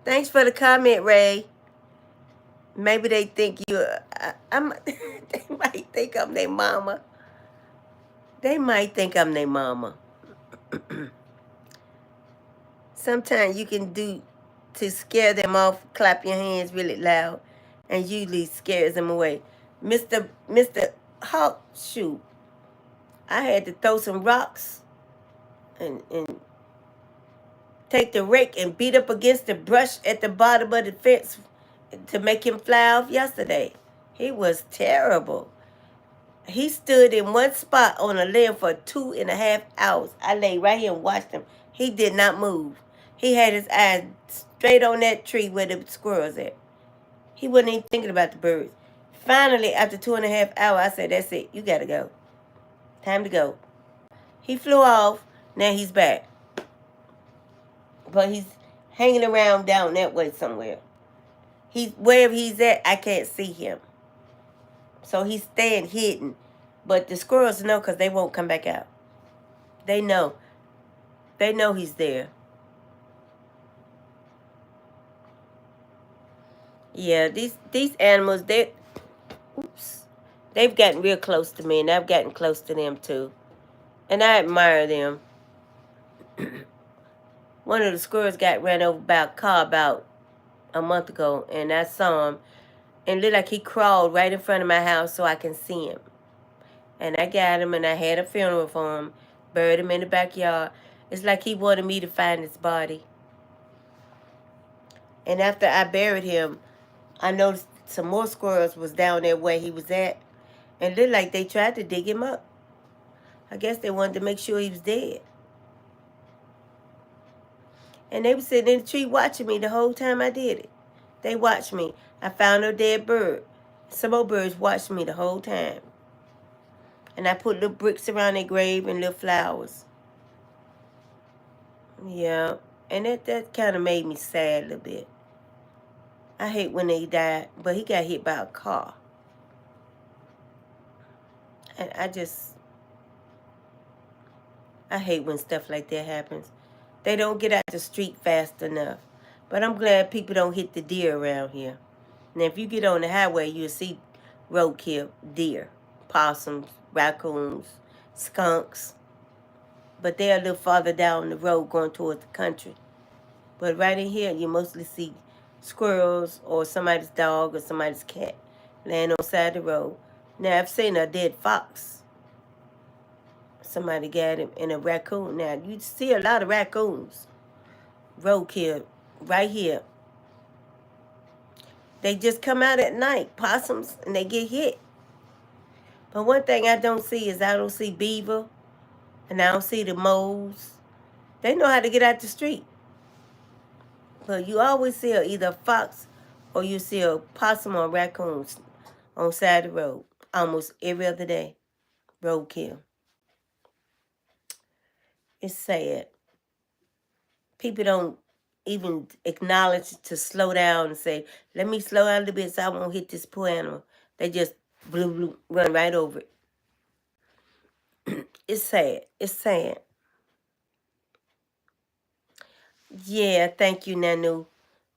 Thanks for the comment, Ray. Maybe they think you. They might think I'm their mama. They might think I'm their mama. Sometimes you can do to scare them off. Clap your hands really loud, and usually scares them away. Mr. Hawk, shoot, I had to throw some rocks and take the rake and beat up against the brush at the bottom of the fence to make him fly off yesterday. He was terrible. He stood in one spot on a limb for 2.5 hours. I lay right here and watched him. He did not move. He had his eyes straight on that tree where the squirrels at. He wasn't even thinking about the birds. Finally, after 2.5 hours, I said, that's it. You got to go. Time to go. He flew off. Now he's back. But he's hanging around down that way somewhere. Wherever he's at, I can't see him. So he's staying hidden. But the squirrels know because they won't come back out. They know. They know he's there. Yeah, these animals, they've gotten real close to me, and I've gotten close to them too. And I admire them. One of the squirrels got ran over by a car about a month ago, and I saw him, and it looked like he crawled right in front of my house so I can see him. And I got him, and I had a funeral for him, buried him in the backyard. It's like he wanted me to find his body. And after I buried him, I noticed some more squirrels was down there where he was at, and it looked like they tried to dig him up. I guess they wanted to make sure he was dead. And they were sitting in the tree watching me the whole time I did it. They watched me. I found a dead bird. Some more birds watched me the whole time. And I put little bricks around their grave and little flowers. Yeah. And that kind of made me sad a little bit. I hate when they died, but he got hit by a car. And I hate when stuff like that happens. They don't get out the street fast enough. But I'm glad people don't hit the deer around here. Now, if you get on the highway, you'll see roadkill, deer, possums, raccoons, skunks, but they're a little farther down the road going towards the country. But right in here, you mostly see squirrels or somebody's dog or somebody's cat laying on the side of the road. Now, I've seen a dead fox. Somebody got him, and a raccoon. Now, you see a lot of raccoons. Roadkill right here. They just come out at night, possums, and they get hit. But one thing I don't see is I don't see beaver, and I don't see the moles. They know how to get out the street. But you always see either a fox or you see a possum or raccoons on the side of the road almost every other day. Roadkill. It's sad. People don't even acknowledge to slow down and say, let me slow down a little bit so I won't hit this poor animal. They just run right over it. It's sad. It's sad. Yeah, thank you, Nanu.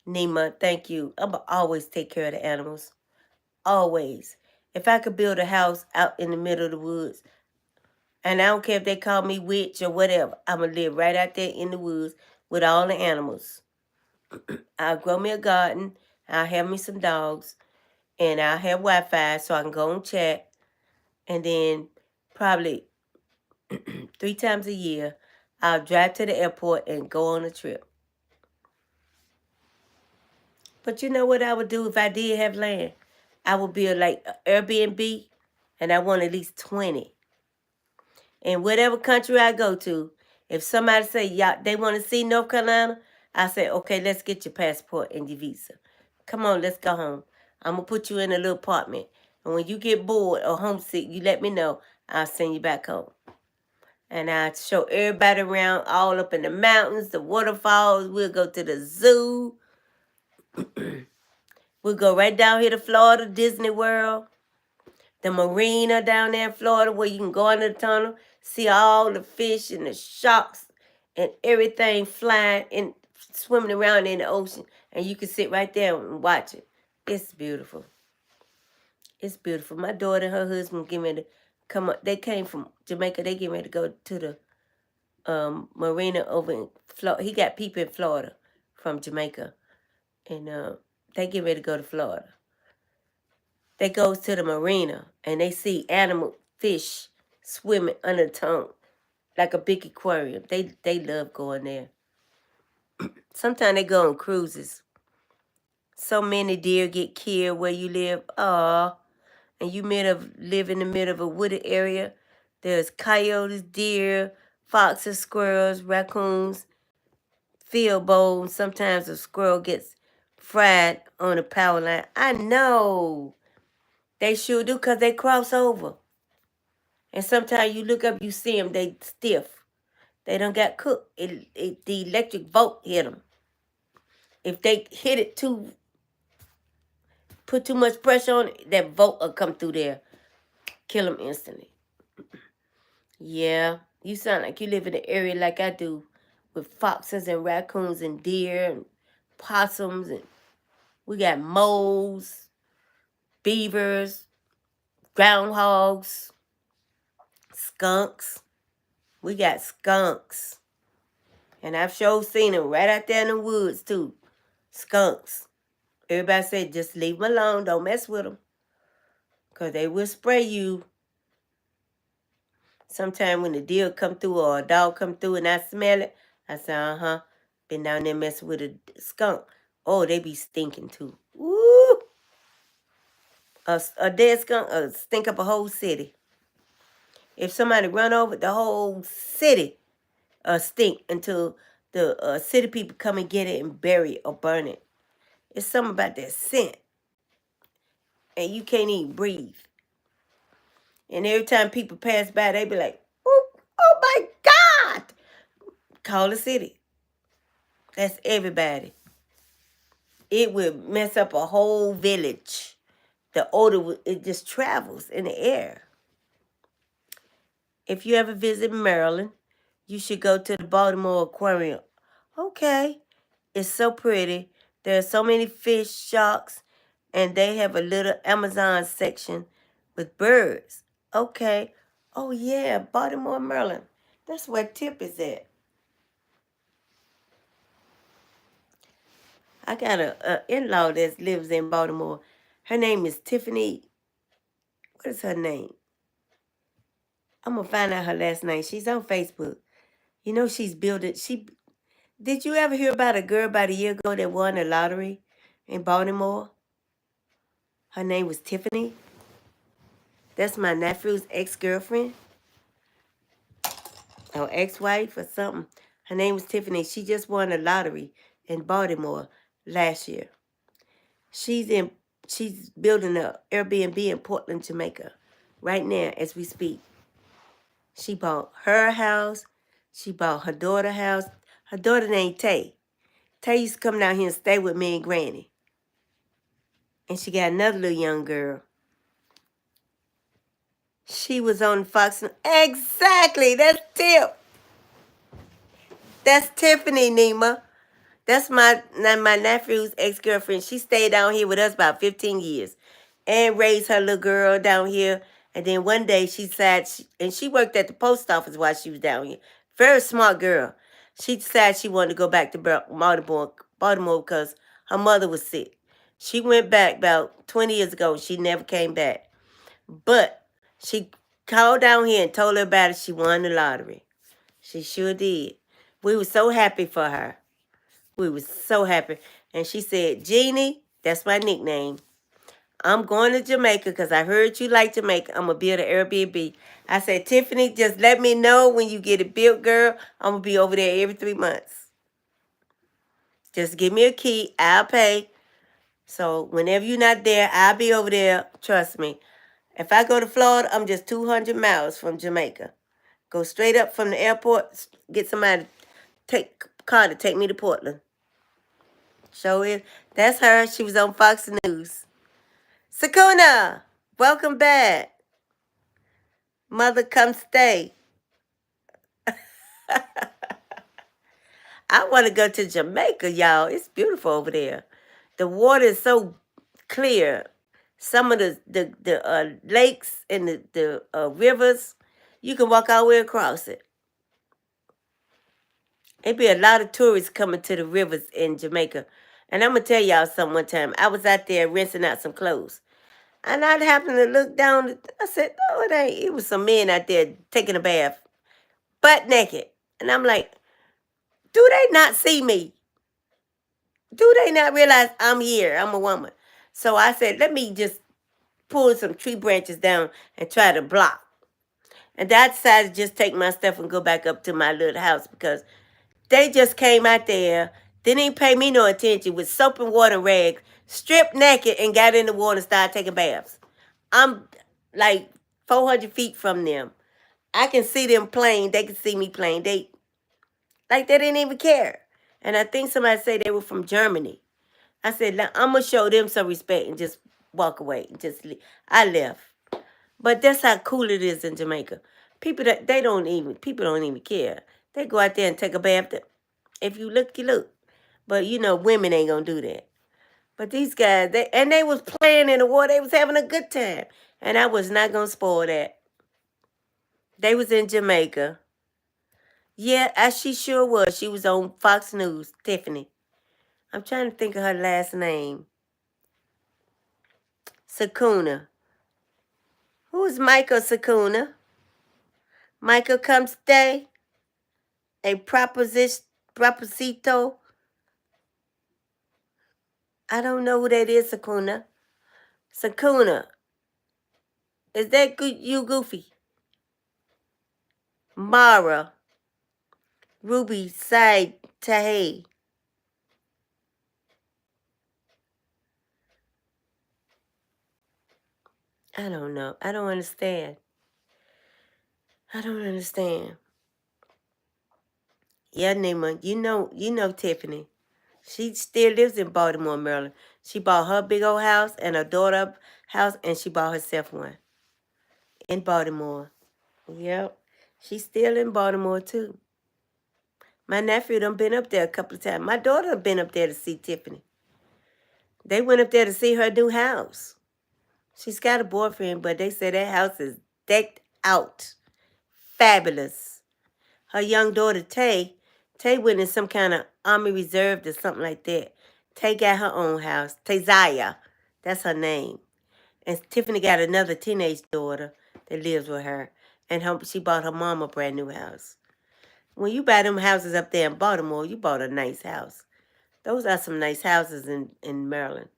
Nima, thank you. I'm going to always take care of the animals. Always. If I could build a house out in the middle of the woods, and I don't care if they call me witch or whatever, I'm going to live right out there in the woods with all the animals. I'll grow me a garden. I'll have me some dogs. And I'll have Wi-Fi so I can go and chat. And then probably 3 times a year, I'll drive to the airport and go on a trip. But you know what I would do if I did have land? I would build like an Airbnb, and I want at least 20. In whatever country I go to, if somebody say, yeah, they want to see North Carolina, I say, okay, let's get your passport and your visa. Come on, let's go home. I'm going to put you in a little apartment. And when you get bored or homesick, you let me know. I'll send you back home. And I'll show everybody around, all up in the mountains, the waterfalls. We'll go to the zoo. We'll go right down here to Florida, Disney World. The marina down there in Florida where you can go under the tunnel, see all the fish and the sharks and everything flying and swimming around in the ocean. And you can sit right there and watch it. It's beautiful. It's beautiful. My daughter and her husband get ready to come up. They came from Jamaica. They get ready to go to the marina over in Florida. He got people in Florida from Jamaica. And they get ready to go to Florida. They goes to the marina and they see animal fish swimming under the tunnel like a big aquarium. They love going there. Sometimes they go on cruises. So many deer get killed where you live. Aw. And you live in the middle of a wooded area. There's coyotes, deer, foxes, squirrels, raccoons, field bowls. Sometimes a squirrel gets fried on the power line. I know. They sure do because they cross over. And sometimes you look up, you see them, they stiff. They done got cooked. The electric volt hit them. If they hit it put too much pressure on it, that volt will come through there. Kill them instantly. Yeah, you sound like you live in an area like I do with foxes and raccoons and deer and possums. And we got moles, beavers, groundhogs, skunks. We got skunks. And I've sure seen them right out there in the woods, too. Skunks. Everybody said, just leave them alone. Don't mess with them. Because they will spray you. Sometime when the deer come through or a dog come through and I smell it, I say, been down there messing with a skunk. Oh, they be stinking, too. Woo! A dead skunk stink up a whole city. If somebody run over, the whole city stink until the city people come and get it and bury it or burn it. It's something about that scent. And you can't even breathe. And every time people pass by, they be like, oh my God! Call the city. That's everybody. It will mess up a whole village. The odor, it just travels in the air. If you ever visit Maryland, you should go to the Baltimore Aquarium. Okay. It's so pretty. There are so many fish, sharks, and they have a little Amazon section with birds. Okay. Oh, yeah, Baltimore, Maryland. That's where Tip is at. I got a in-law that lives in Baltimore. Her name is Tiffany. What is her name? I'm going to find out her last name. She's on Facebook. You know she's building. Did you ever hear about a girl about a year ago that won the lottery in Baltimore? Her name was Tiffany. That's my nephew's ex-girlfriend or ex-wife or something. Her name was Tiffany. She just won the lottery in Baltimore last year. She's building a Airbnb in Portland, Jamaica, right now as we speak. She bought her house. She bought her daughter's house. Her daughter named Tay. Tay used to come down here and stay with me and Granny. And she got another little young girl. She was on Fox. Exactly. That's Tip. That's Tiffany, Nima. That's my nephew's ex-girlfriend. She stayed down here with us about 15 years and raised her little girl down here. And then one day she decided, and she worked at the post office while she was down here. Very smart girl. She decided she wanted to go back to Baltimore because her mother was sick. She went back about 20 years ago. She never came back. But she called down here and told her about it. She won the lottery. She sure did. We were so happy for her. We were so happy. And she said, Jeannie, that's my nickname. I'm going to Jamaica because I heard you like Jamaica. I'm going to build an Airbnb. I said, Tiffany, just let me know when you get it built, girl. I'm going to be over there every 3 months. Just give me a key. I'll pay. So whenever you're not there, I'll be over there. Trust me. If I go to Florida, I'm just 200 miles from Jamaica. Go straight up from the airport, get somebody to take car to take me to Portland. Show is. That's her. She was on Fox News. Sakuna, welcome back. Mother, come stay. I want to go to Jamaica, y'all. It's beautiful over there. The water is so clear. Some of the lakes and the rivers, you can walk all the way across it. It'd be a lot of tourists coming to the rivers in Jamaica. And I'm going to tell y'all something one time. I was out there rinsing out some clothes. And I happened to look down. I said, no, it ain't. It was some men out there taking a bath, butt naked. And I'm like, do they not see me? Do they not realize I'm here? I'm a woman. So I said, let me just pull some tree branches down and try to block. And I decided to just take my stuff and go back up to my little house because they just came out there, didn't even pay me no attention, with soap and water rags, stripped naked and got in the water and started taking baths. I'm like 400 feet from them. I can see them playing. They can see me playing. They didn't even care. And I think somebody said they were from Germany. I said, I'm going to show them some respect and just walk away. And just leave. I left. But that's how cool it is in Jamaica. People don't even care. They go out there and take a bath. If you look, you look. But you know, women ain't gonna do that. But these guys, they was playing in the water. They was having a good time. And I was not gonna spoil that. They was in Jamaica. Yeah, she sure was. She was on Fox News, Tiffany. I'm trying to think of her last name. Sakuna. Who is Michael Sakuna? Michael, come stay. A proposito. I don't know who that is, Sakuna. Sakuna. Is that you, Goofy? Mara. Ruby Side Tahay. I don't know. I don't understand. I don't understand. Yeah, Nima, you know Tiffany. She still lives in Baltimore, Maryland. She bought her big old house and her daughter house, and she bought herself one in Baltimore. Yep. She's still in Baltimore, too. My nephew done been up there a couple of times. My daughter done been up there to see Tiffany. They went up there to see her new house. She's got a boyfriend, but they say that house is decked out. Fabulous. Her young daughter, Tay went in some kind of Army Reserve or something like that. Tay got her own house. Tayziah, that's her name. And Tiffany got another teenage daughter that lives with her. And she bought her mom a brand new house. When you buy them houses up there in Baltimore, you bought a nice house. Those are some nice houses in Maryland.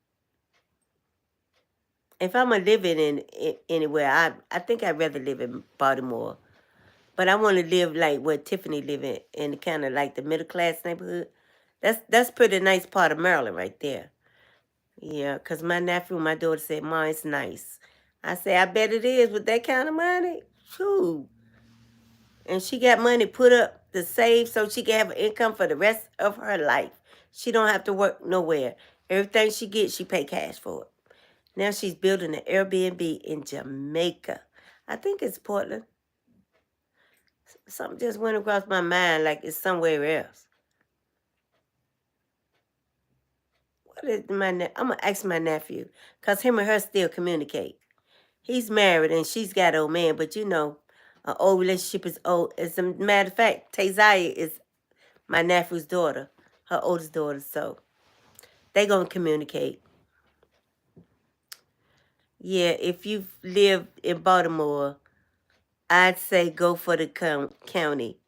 If I'm going to live in anywhere, I think I'd rather live in Baltimore. But I want to live like where Tiffany live in kind of like the middle class neighborhood. That's pretty nice part of Maryland right there. Yeah, because my nephew, my daughter said, "Ma, it's nice." I say, I bet it is with that kind of money. Whew. And she got money put up to save so she can have an income for the rest of her life. She don't have to work nowhere. Everything she gets, she pay cash for it. Now she's building an Airbnb in Jamaica. I think it's Portland. Something just went across my mind like it's somewhere else. What is I'm going to ask my nephew because him and her still communicate. He's married and she's got an old man, but you know, an old relationship is old. As a matter of fact, Tayziah is my nephew's daughter, her oldest daughter, so they going to communicate. Yeah, if you live in Baltimore, I'd say go for the county.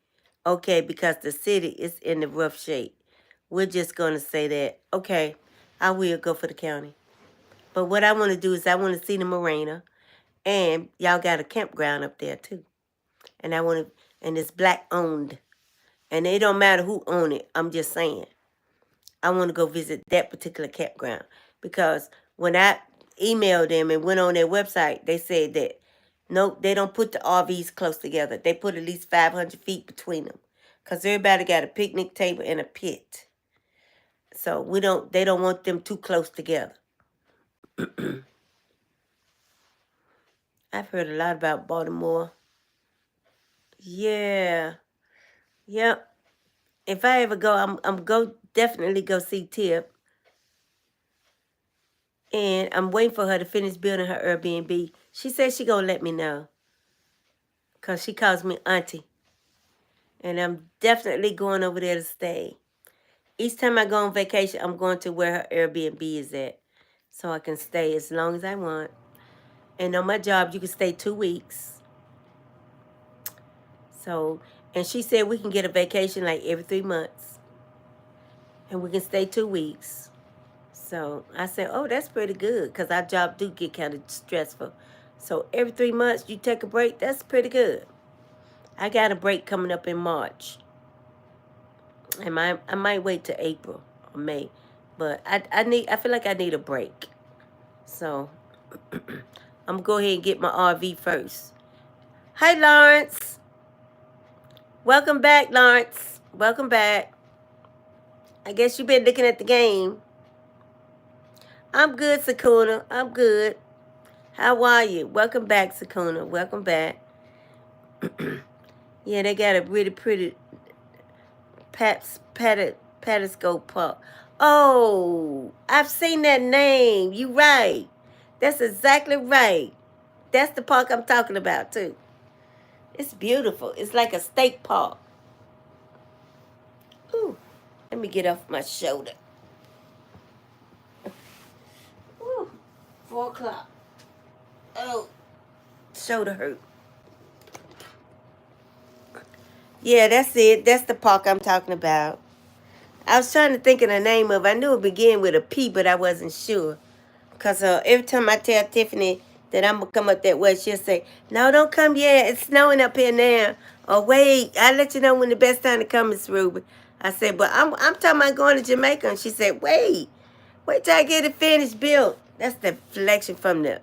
Okay, because the city is in the rough shape. We're just going to say that, okay, I will go for the county. But what I want to do is I want to see the marina. And y'all got a campground up there, too. And and it's black owned. And it don't matter who own it. I'm just saying. I want to go visit that particular campground. Because when I emailed them and went on their website, they said that, nope, they don't put the RVs close together. They put at least 500 feet between them. Because everybody got a picnic table and a pit. So they don't want them too close together. I've heard a lot about Baltimore. Yeah. Yep. If I ever go, I'm definitely go see Tip. And I'm waiting for her to finish building her Airbnb. She said she gonna let me know. Cause she calls me auntie. And I'm definitely going over there to stay. Each time I go on vacation, I'm going to where her Airbnb is at. So I can stay as long as I want. And on my job, you can stay 2 weeks. So, and she said we can get a vacation like every 3 months. And we can stay 2 weeks. So I said, oh, that's pretty good because our job do get kind of stressful. So every 3 months you take a break, that's pretty good. I got a break coming up in March. And I might wait till April or May. But I feel like I need a break. So I'm gonna go ahead and get my RV first. Hi, Lawrence. Welcome back, Lawrence. Welcome back. I guess you've been looking at the game. I'm good, Sakuna. I'm good. How are you? Welcome back, Sakuna. Welcome back. Yeah, they got a really pretty Patiscope Park. Oh, I've seen that name. You right. That's exactly right. That's the park I'm talking about, too. It's beautiful. It's like a state park. Ooh, let me get off my shoulder. Ooh, 4 o'clock. Oh, shoulder hurt. Yeah, that's it. That's the park I'm talking about. I was trying to think of the name of it. I knew it began with a P, but I wasn't sure. Because every time I tell Tiffany that I'm going to come up that way, she'll say, no, don't come yet. It's snowing up here now. Or wait, I'll let you know when the best time to come is, Ruby. I said, but I'm talking about going to Jamaica. And she said, wait till I get it finished built. That's the reflection from the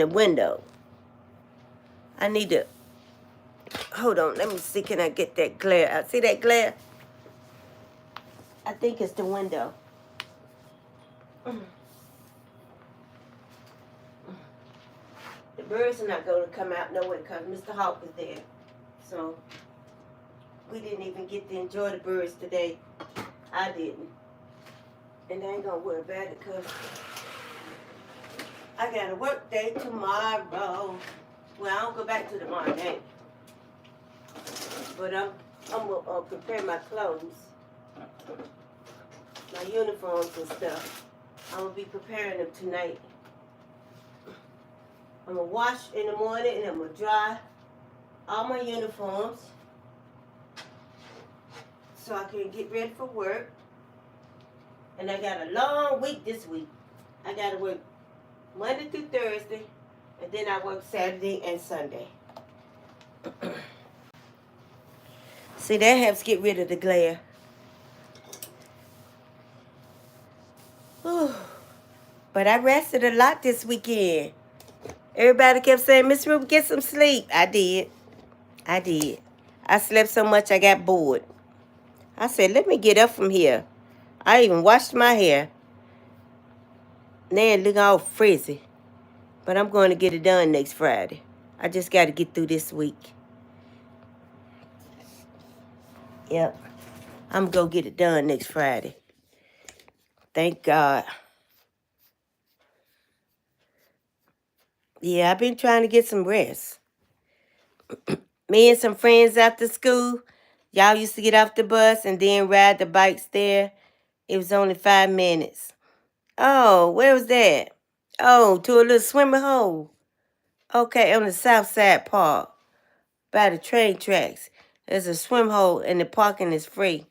window. I need to, hold on, let me see, can I get that glare out? See that glare? I think it's the window. The birds are not going to come out nowhere because Mr. Hawk is there. So, we didn't even get to enjoy the birds today. I didn't. And I ain't going to worry about it because I got a work day tomorrow. Well, I don't go back to tomorrow night. But I'm gonna prepare my clothes, my uniforms and stuff. I'm gonna be preparing them tonight. I'm gonna wash in the morning and I'm gonna dry all my uniforms so I can get ready for work. And I got a long week this week. I gotta work Monday through Thursday, and then I work Saturday and Sunday. See, that helps get rid of the glare. Whew. But I rested a lot this weekend. Everybody kept saying, Miss Ruby, get some sleep. I did. I slept so much I got bored. I said, let me get up from here. I even washed my hair. Now it look all frizzy. But I'm going to get it done next Friday. I just got to get through this week. Yep. I'm going to get it done next Friday. Thank God. Yeah, I've been trying to get some rest. Me and some friends after school, y'all used to get off the bus and then ride the bikes there. It was only 5 minutes. Oh, where was that? Oh, to a little swimming hole. Okay, on the south side park, by the train tracks. There's a swim hole and the parking is free.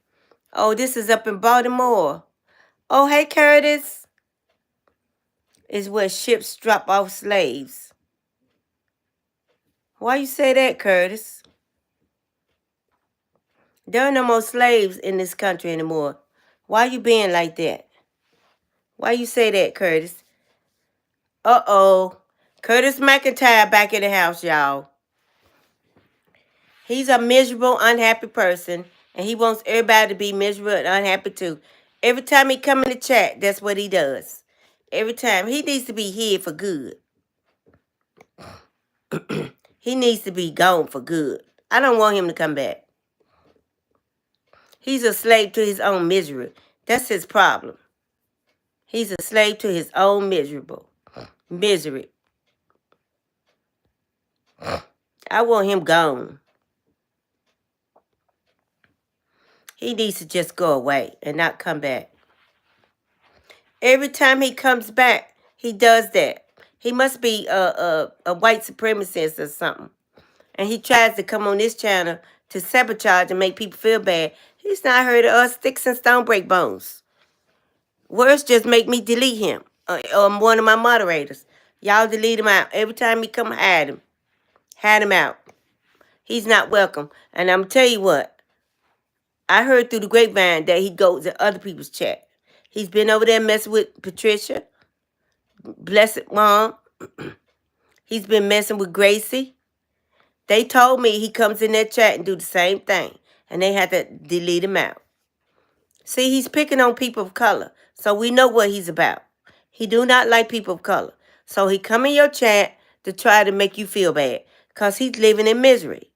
Oh, this is up in Baltimore. Oh, hey, Curtis. Is where ships drop off slaves. Why you say that, Curtis? There are no more slaves in this country anymore. Why you being like that? Why you say that, Curtis? Uh-oh. Curtis McIntyre back in the house, y'all. He's a miserable, unhappy person, and he wants everybody to be miserable and unhappy too. Every time he come in the chat, that's what he does. Every time. He needs to be hid for good. He needs to be gone for good. I don't want him to come back. He's a slave to his own misery. That's his problem. He's a slave to his own misery. I want him gone. He needs to just go away and not come back. Every time he comes back, he does that. He must be a white supremacist or something. And he tries to come on this channel to sabotage and make people feel bad. He's not heard of us. Sticks and stone break bones. Words just make me delete him. One of my moderators. Y'all delete him out. Every time he come, hide him. Hide him out. He's not welcome. And I'm going to tell you what. I heard through the grapevine that he goes to other people's chat. He's been over there messing with Patricia. Blessed Mom. He's been messing with Gracie. They told me he comes in that chat and do the same thing. And they had to delete him out. See, he's picking on people of color. So we know what he's about. He do not like people of color. So he come in your chat to try to make you feel bad. Because he's living in misery.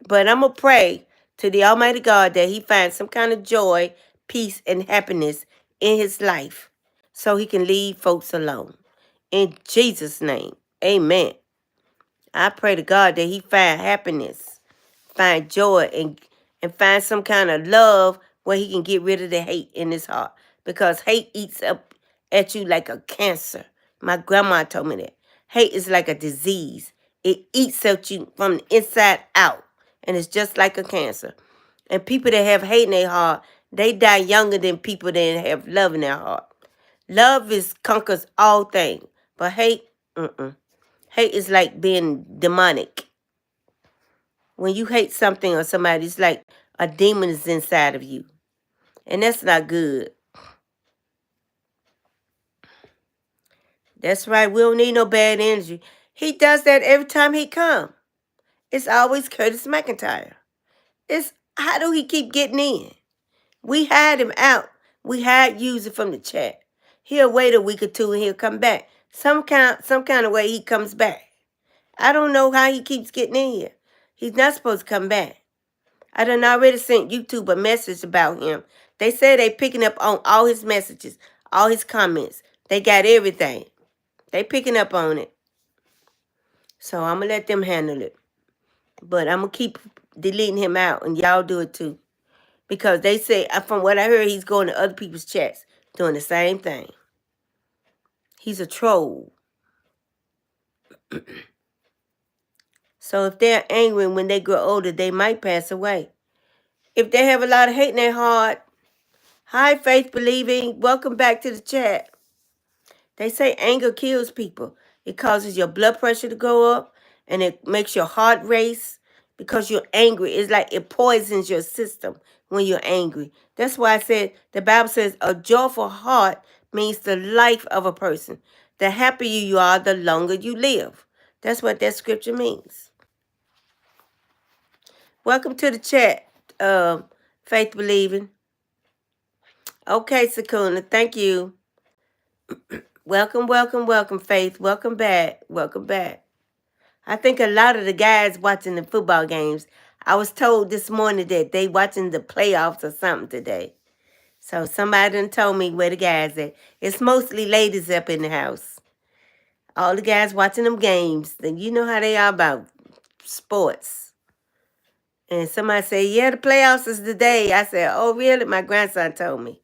But I'm going to pray to the Almighty God that he finds some kind of joy, peace, and happiness in his life. So he can leave folks alone. In Jesus' name, amen. I pray to God that he find happiness, find joy, and find some kind of love where he can get rid of the hate in his heart. Because hate eats up at you like a cancer. My grandma told me that. Hate is like a disease. It eats at you from the inside out. And it's just like a cancer. And people that have hate in their heart, they die younger than people that have love in their heart. Love conquers all things. But hate, hate is like being demonic. When you hate something or somebody, it's like a demon is inside of you. And that's not good. That's right. We don't need no bad energy. He does that every time he come. It's always Curtis McIntyre. How do he keep getting in? We hide him out. We hide user from the chat. He'll wait a week or two and he'll come back. Some kind of way he comes back. I don't know how he keeps getting in here. He's not supposed to come back. I done already sent YouTube a message about him. They say they picking up on all his messages, all his comments. They got everything. They picking up on it. So I'm going to let them handle it. But I'm going to keep deleting him out, and y'all do it too. Because they say, from what I heard, he's going to other people's chats doing the same thing. He's a troll. So if they're angry when they grow older, they might pass away. If they have a lot of hate in their heart, hi, faith believing, welcome back to the chat. They say anger kills people. It causes your blood pressure to go up, and it makes your heart race because you're angry. It's like it poisons your system when you're angry. That's why I said the Bible says a joyful heart means the life of a person. The happier you are, the longer you live. That's what that scripture means. Welcome to the chat, faith believing. Okay, Sakuna, thank you. Welcome, welcome, welcome, Faith. Welcome back. Welcome back. I think a lot of the guys watching the football games, I was told this morning that they watching the playoffs or something today. So somebody done told me where the guys at. It's mostly ladies up in the house. All the guys watching them games. Then you know how they are about sports. And somebody said, yeah, the playoffs is today. I said, oh, really? My grandson told me.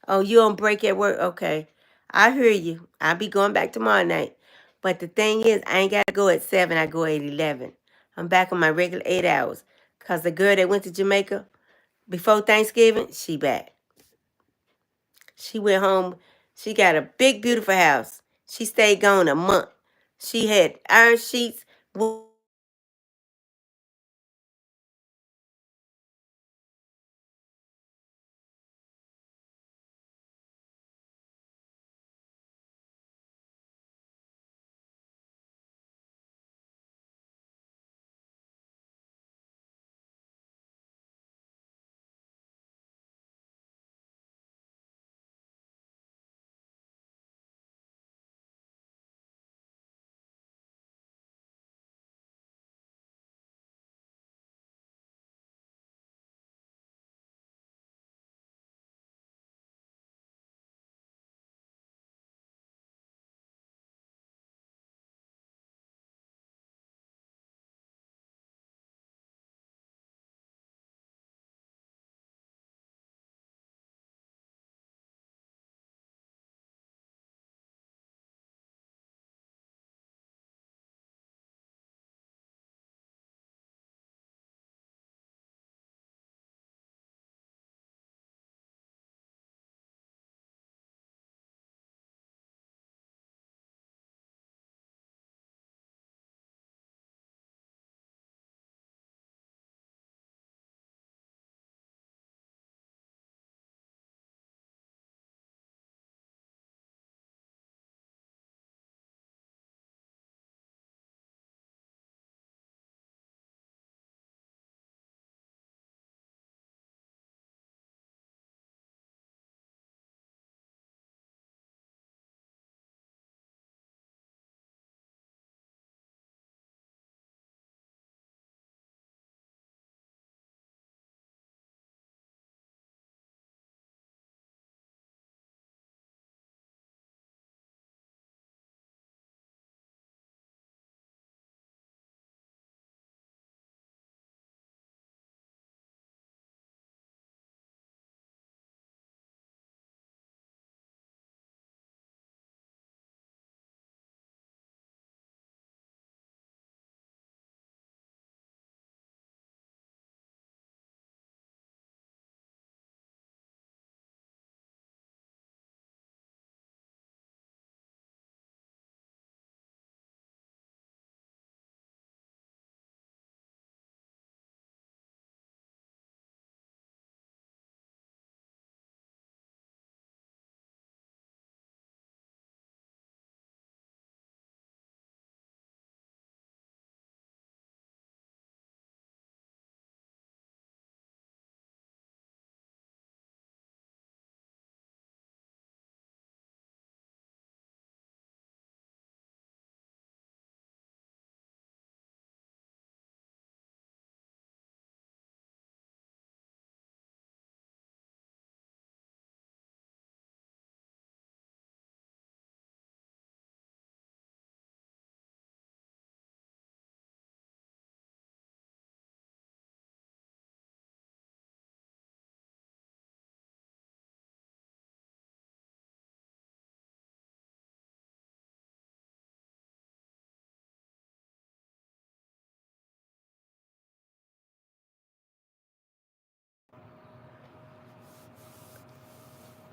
Oh, you on break at work? Okay. I hear you. I'll be going back tomorrow night. But the thing is, I ain't got to go at 7. I go at 11. I'm back on my regular 8 hours. Because the girl that went to Jamaica before Thanksgiving, she back. She went home. She got a big, beautiful house. She stayed gone a month. She had iron sheets.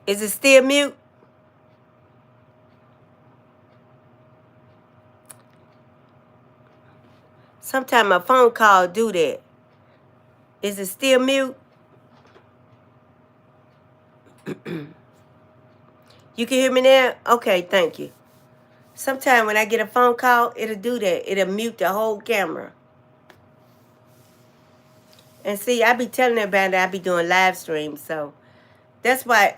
Is it still mute? Sometimes my phone call do that. Is it still mute? You can hear me now? Okay, thank you. Sometimes when I get a phone call, it'll do that. It'll mute the whole camera. And see, I be telling everybody that I be doing live streams, so that's why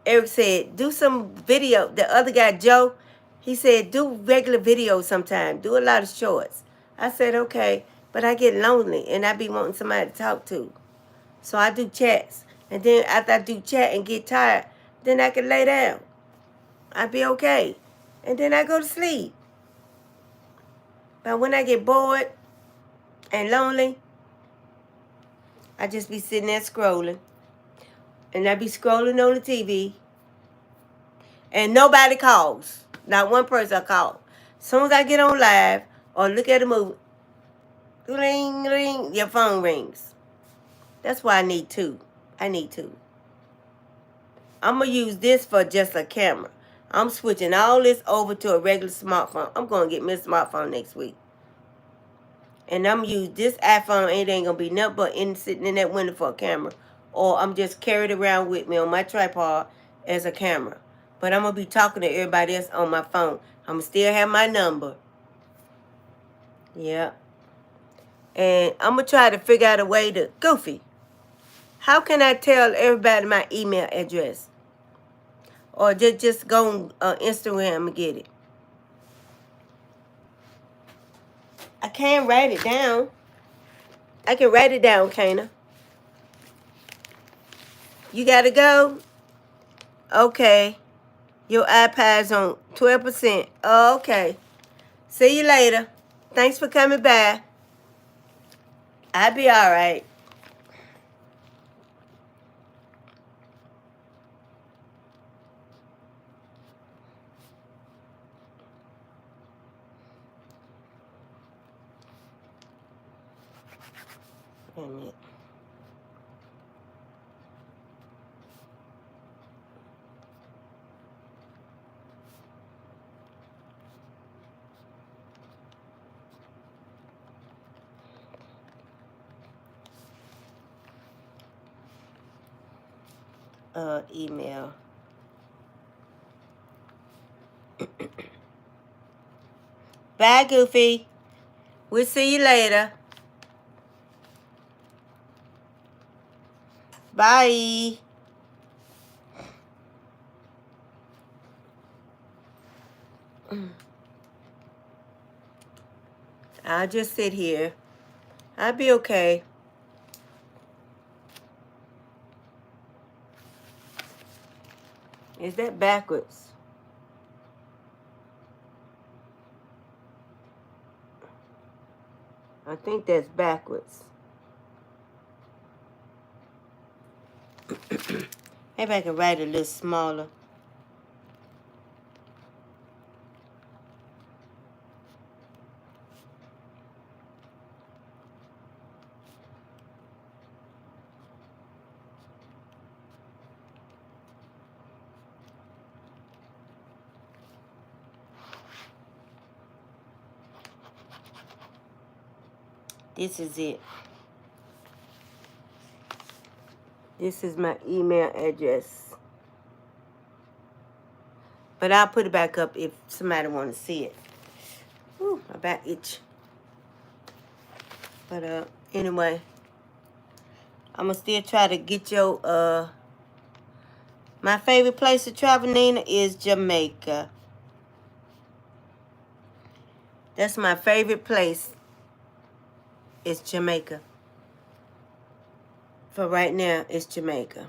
Eric said, do some video. The other guy, Joe, he said, do regular videos sometime. Do a lot of shorts. I said, okay, but I get lonely and I be wanting somebody to talk to. So I do chats. And then after I do chat and get tired, then I can lay down. I be okay. And then I go to sleep. But when I get bored and lonely, I just be sitting there scrolling. And I be scrolling on the TV. And nobody calls. Not one person call. As soon as I get on live or look at a movie, ring, ring, your phone rings. That's why I need two. I need two. I'm going to use this for just a camera. I'm switching all this over to a regular smartphone. I'm going to get me a smartphone next week. And I'm going to use this iPhone. It ain't going to be nothing but sitting in that window for a camera. Or I'm just carried around with me on my tripod as a camera. But I'm going to be talking to everybody else on my phone. I'm going to still have my number. Yeah. And I'm going to try to figure out a way to... Goofy, how can I tell everybody my email address? Or just go on Instagram and get it? I can't write it down. I can write it down, can't I? You got to go? Okay. Your iPad's on 12%. Oh, okay. See you later. Thanks for coming by. I'll be all right. Wait a minute. Email. Bye, Goofy. We'll see you later. Bye. I'll just sit here. I'll be okay. Is that backwards? I think that's backwards. Maybe I can write a little smaller. This is it. This is my email address. But I'll put it back up if somebody want to see it. Ooh, my back itch. But anyway, I'm going to still try to get your... My favorite place to travel, Nina, is Jamaica. That's my favorite place. It's Jamaica. For right now, it's Jamaica.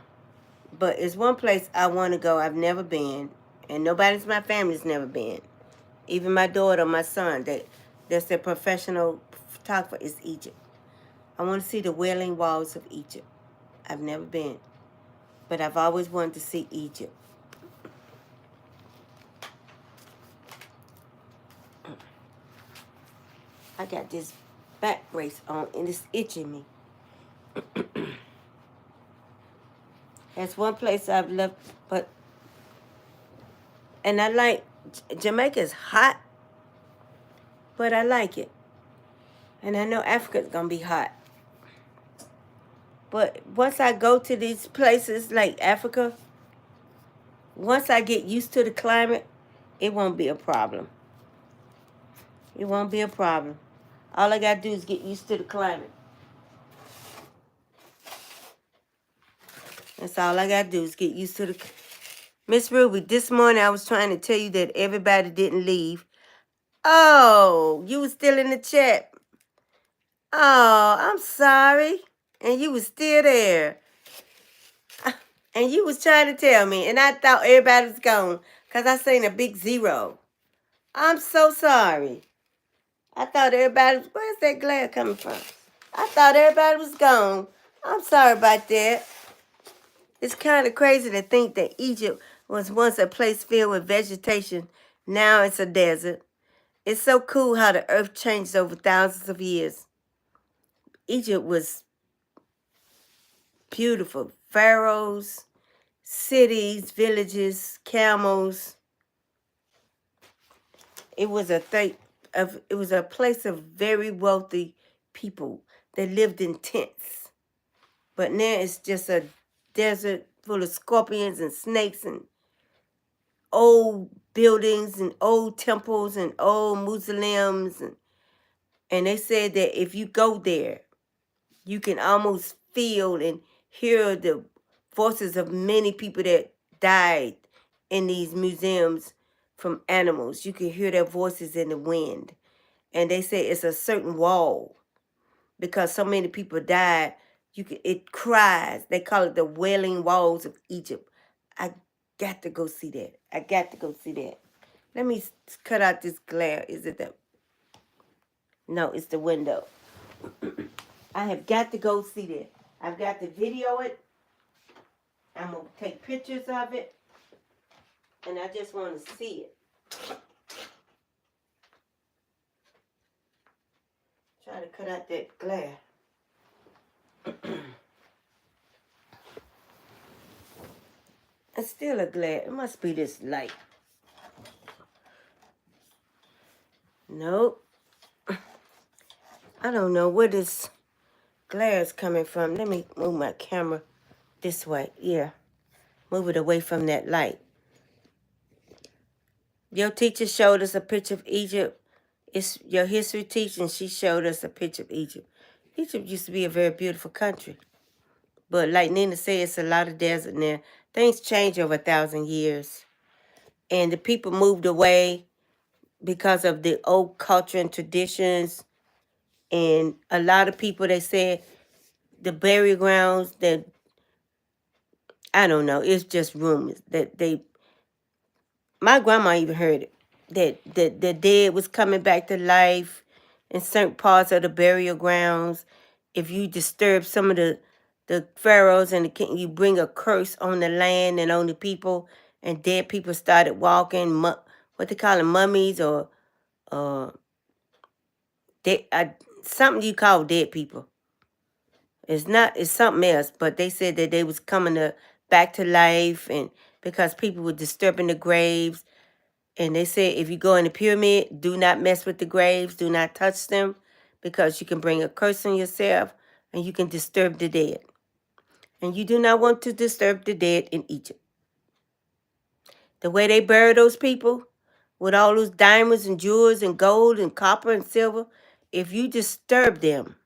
But it's one place I want to go. I've never been. And nobody's my family's never been. Even my daughter, my son, that's their professional photographer, is Egypt. I want to see the Wailing Walls of Egypt. I've never been. But I've always wanted to see Egypt. I got this back brace on and it's itching me. That's one place I've loved, and I like, Jamaica's hot, but I like it. And I know Africa's gonna be hot. But once I go to these places like Africa, once I get used to the climate, it won't be a problem. It won't be a problem. All I gotta do is get used to the climate. That's all I gotta do is get used to the. Miss Ruby, this morning I was trying to tell you that everybody didn't leave. Oh, you was still in the chat. Oh, I'm sorry. And you was still there. And you was trying to tell me, and I thought everybody was gone because I seen a big 0. I'm so sorry. I thought everybody was, where's that glare coming from? I thought everybody was gone. I'm sorry about that. It's kind of crazy to think that Egypt was once a place filled with vegetation. Now it's a desert. It's so cool how the earth changed over thousands of years. Egypt was beautiful. Pharaohs, cities, villages, camels. It was a place of very wealthy people that lived in tents. But now it's just a desert full of scorpions and snakes and old buildings and old temples and old mausoleums. And they said that if you go there, you can almost feel and hear the voices of many people that died in these museums from animals. You can hear their voices in the wind. And they say it's a certain wall because so many people died. It cries. They call it the Wailing Walls of Egypt. I got to go see that. I got to go see that. Let me cut out this glare. Is it the... No, it's the window. I have got to go see that. I've got to video it. I'm going to take pictures of it. And I just want to see it. Try to cut out that glare. It's still a glare. It must be this light. Nope. I don't know where this glare is coming from. Let me move my camera this way. Yeah. Move it away from that light. Your teacher showed us a picture of Egypt. It's your history teacher, and she showed us a picture of Egypt. Egypt used to be a very beautiful country. But like Nina said, it's a lot of desert there. Things change over 1,000 years. And the people moved away because of the old culture and traditions. And a lot of people, they said, the burial grounds, that, I don't know, it's just rumors that my grandma even heard it, that the dead was coming back to life in certain parts of the burial grounds. If you disturb some of the pharaohs and the king, you bring a curse on the land and on the people, and dead people started walking, what they call them, mummies, or something you call dead people. It's something else, but they said that they was coming back to life, and because people were disturbing the graves. And they said if you go in the pyramid, do not mess with the graves, do not touch them, because you can bring a curse on yourself and you can disturb the dead. And you do not want to disturb the dead in Egypt. The way they bury those people, with all those diamonds and jewels and gold and copper and silver, if you disturb them,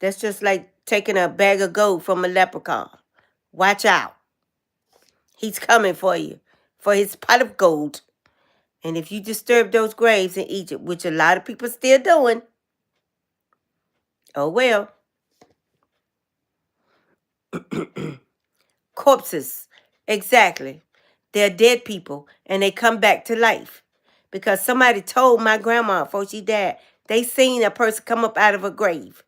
that's just like taking a bag of gold from a leprechaun. Watch out. He's coming for you, for his pot of gold. And if you disturb those graves in Egypt, which a lot of people still doing, oh well. Corpses, exactly. They're dead people, and they come back to life. Because somebody told my grandma before she died, they seen a person come up out of a grave.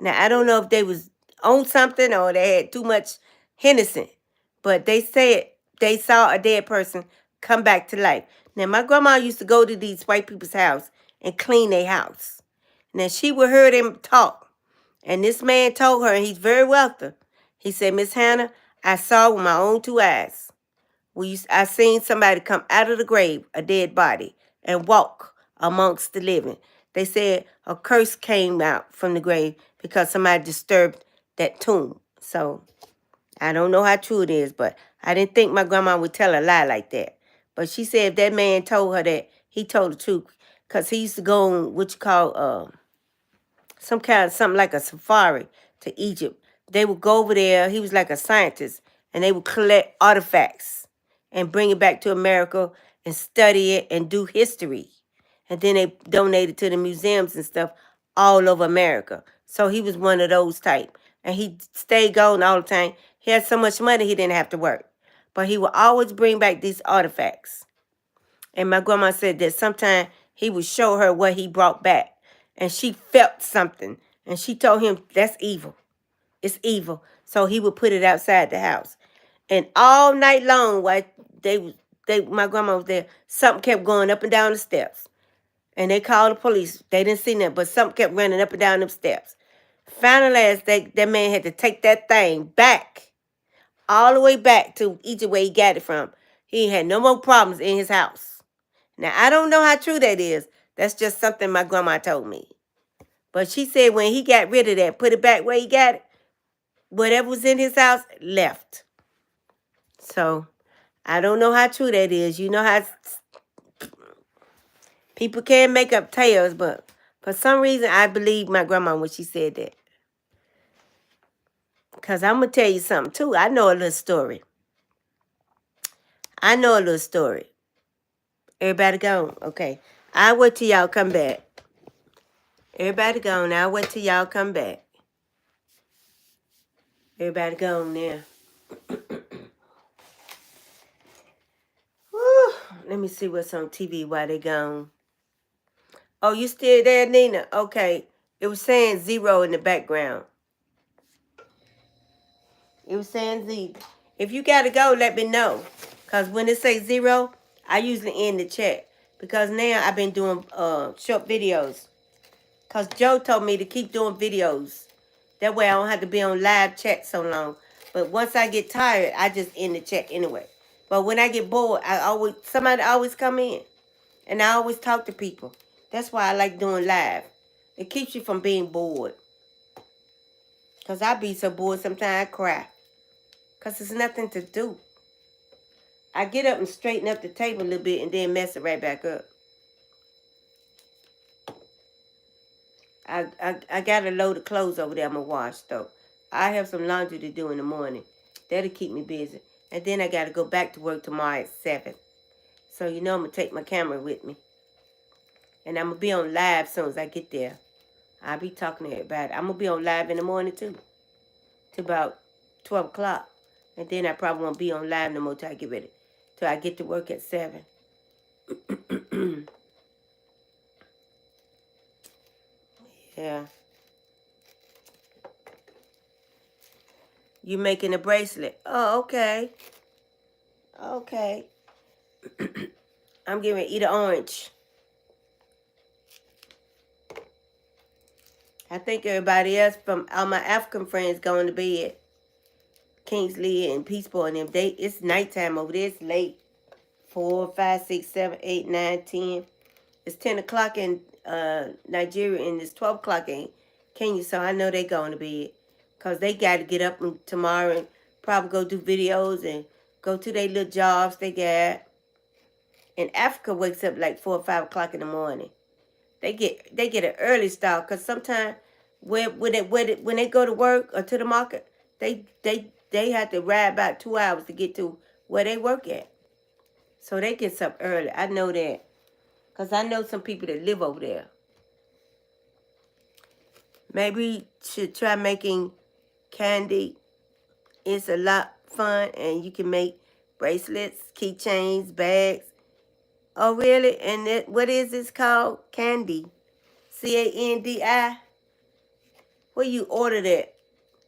Now, I don't know if they was on something or they had too much Hennessy, but they said they saw a dead person come back to life. Now, my grandma used to go to these white people's house and clean their house. Now, she would hear them talk. And this man told her, and he's very wealthy. He said, Miss Hannah, I saw with my own two eyes. I seen somebody come out of the grave, a dead body, and walk amongst the living. They said a curse came out from the grave because somebody disturbed that tomb. So I don't know how true it is, but I didn't think my grandma would tell a lie like that. But she said if that man told her that, he told the truth. Because he used to go on what you call something like a safari to Egypt. They would go over there. He was like a scientist, and they would collect artifacts and bring it back to America and study it and do history. And then they donated to the museums and stuff all over America. So he was one of those type. And he stayed gone all the time. He had so much money he didn't have to work. But he would always bring back these artifacts. And my grandma said that sometimes he would show her what he brought back. And she felt something. And she told him, that's evil. It's evil. So he would put it outside the house. And all night long, while my grandma was there, something kept going up and down the steps. And they called the police. They didn't see nothing, but something kept running up and down them steps. Finally, that man had to take that thing back, all the way back to Egypt where he got it from. He had no more problems in his house. Now, I don't know how true that is. That's just something my grandma told me. But she said when he got rid of that, put it back where he got it, whatever was in his house left. So, I don't know how true that is. You know how people can make up tales, but for some reason, I believe my grandma when she said that. Because I'm going to tell you something, too. I know a little story. Everybody gone? Okay. I'll wait till y'all come back. Everybody gone. I'll wait till y'all come back. Everybody gone now. Whew. Let me see what's on TV while they gone. Oh, you still there, Nina? Okay. It was saying 0 in the background. It was saying 0. If you got to go, let me know. Because when it says 0, I usually end the chat. Because now I've been doing short videos. Because Joe told me to keep doing videos. That way I don't have to be on live chat so long. But once I get tired, I just end the chat anyway. But when I get bored, somebody always come in. And I always talk to people. That's why I like doing live. It keeps you from being bored. Because I be so bored sometimes I cry. Because there's nothing to do. I get up and straighten up the table a little bit and then mess it right back up. I got a load of clothes over there I'm going to wash, though. I have some laundry to do in the morning. That'll keep me busy. And then I got to go back to work tomorrow at 7. So, you know, I'm going to take my camera with me. And I'm going to be on live as soon as I get there. I'll be talking to everybody. I'm going to be on live in the morning, too. To about 12 o'clock. And then I probably won't be on live no more till I get ready. Till I get to work at 7. Yeah. You making a bracelet? Oh, okay. Okay. I'm getting ready to eat an orange. I think everybody else from all my African friends going to bed. Kingsley and Peaceful and them. It's nighttime over there. It's late. 4, 5, 6, 7, 8, 9, 10. It's 10 o'clock in Nigeria and it's 12 o'clock in Kenya. So I know they going to bed. Because they got to get up tomorrow and probably go do videos and go to their little jobs they got. And Africa wakes up like 4 or 5 o'clock in the morning. They get an early start because sometimes when they go to work or to the market, they have to ride about 2 hours to get to where they work at. So they get up early. I know that because I know some people that live over there. Maybe you should try making candy. It's a lot fun and you can make bracelets, keychains, bags. Oh, really? And what is this called? Candy. C-A-N-D-I. Where you order that?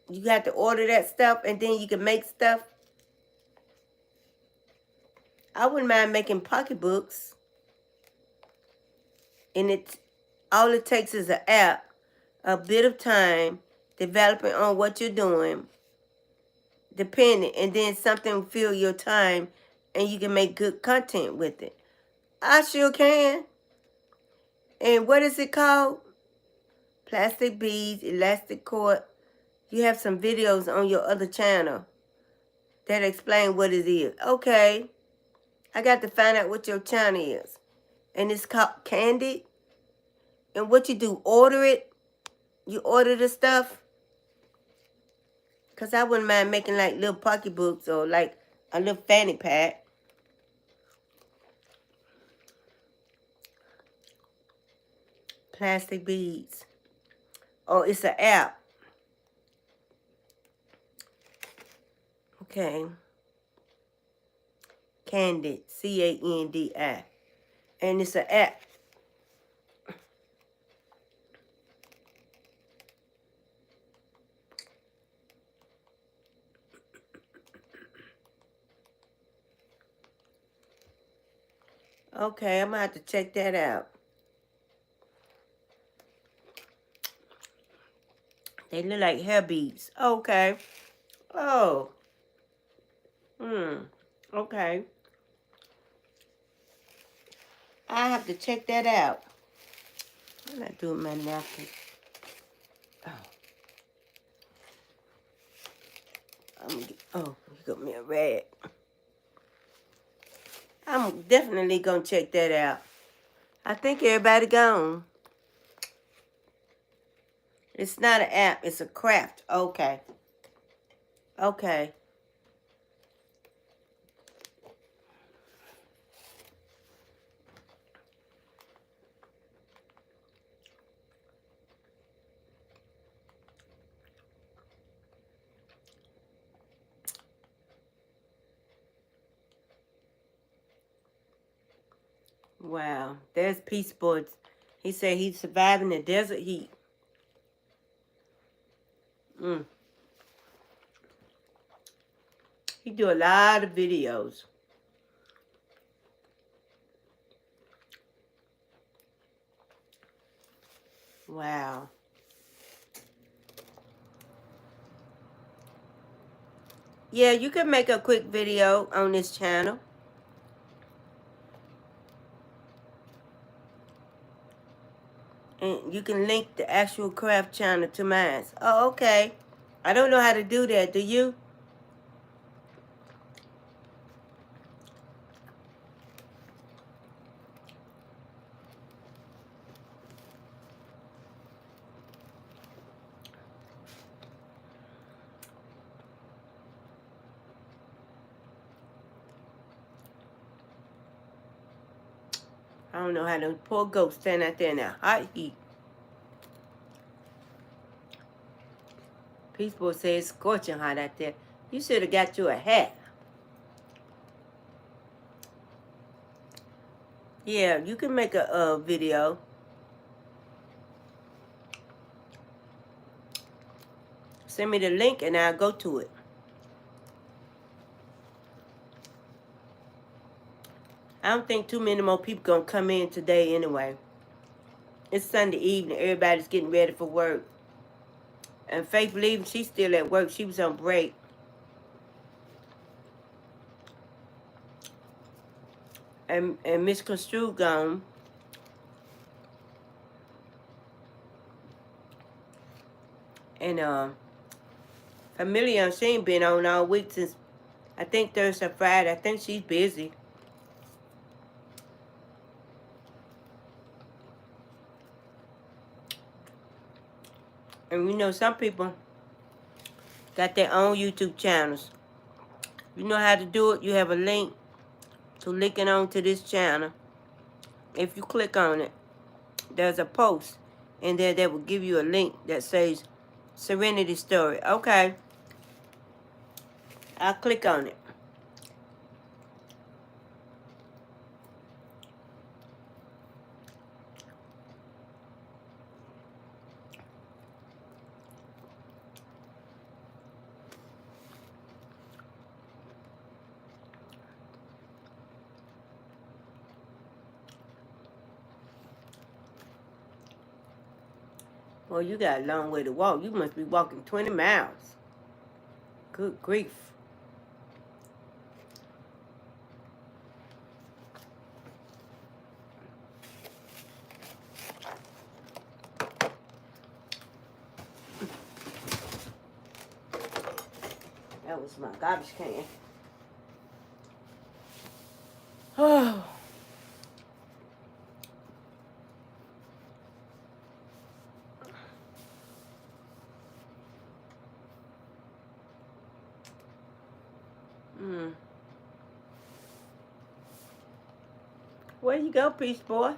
You got to order that stuff and then you can make stuff. I wouldn't mind making pocketbooks. And all it takes is an app, a bit of time, developing on what you're doing. depending, and then something will fill your time and you can make good content with it. I sure can. And what is it called? Plastic beads, elastic cord. You have some videos on your other channel that explain what it is. Okay, I got to find out what your channel is. And it's called Candid. And what you do, order it? You order the stuff? Because I wouldn't mind making like little pocketbooks or like a little fanny pack. Plastic beads. Oh, it's an app. Okay. Candid. C-A-N-D-I. And it's an app. Okay, I'm going to have to check that out. They look like hair beads. Okay. Oh. Okay. I have to check that out. I'm not doing my napkin. Oh. You got me a rag. I'm definitely going to check that out. I think everybody gone. It's not an app. It's a craft. Okay. Okay. Wow. There's Peace Sports. He said he's surviving the desert heat. He do a lot of videos. Wow. Yeah, you can make a quick video on this channel. And you can link the actual craft channel to mine. Oh, okay. I don't know how to do that. Do you? I don't know how to. Poor goat stand out there in that hot heat. Peace Boy says it's scorching hot out there. You should have got you a hat. Yeah, you can make a video. Send me the link and I'll go to it. I don't think too many more people gonna come in today anyway. It's Sunday evening. Everybody's getting ready for work. And Faith leaving, she's still at work. She was on break. And Miss Construe gone. And Familia, she ain't been on all week since I think Thursday, Friday. I think she's busy. And you know, some people got their own YouTube channels. You know how to do it. You have a link to linking on to this channel. If you click on it, there's a post in there that will give you a link that says Serenity Story. Okay. I'll click on it. Well, you got a long way to walk. You must be walking 20 miles. Good grief. That was my garbage can. Oh. Where you go, Peace Boy?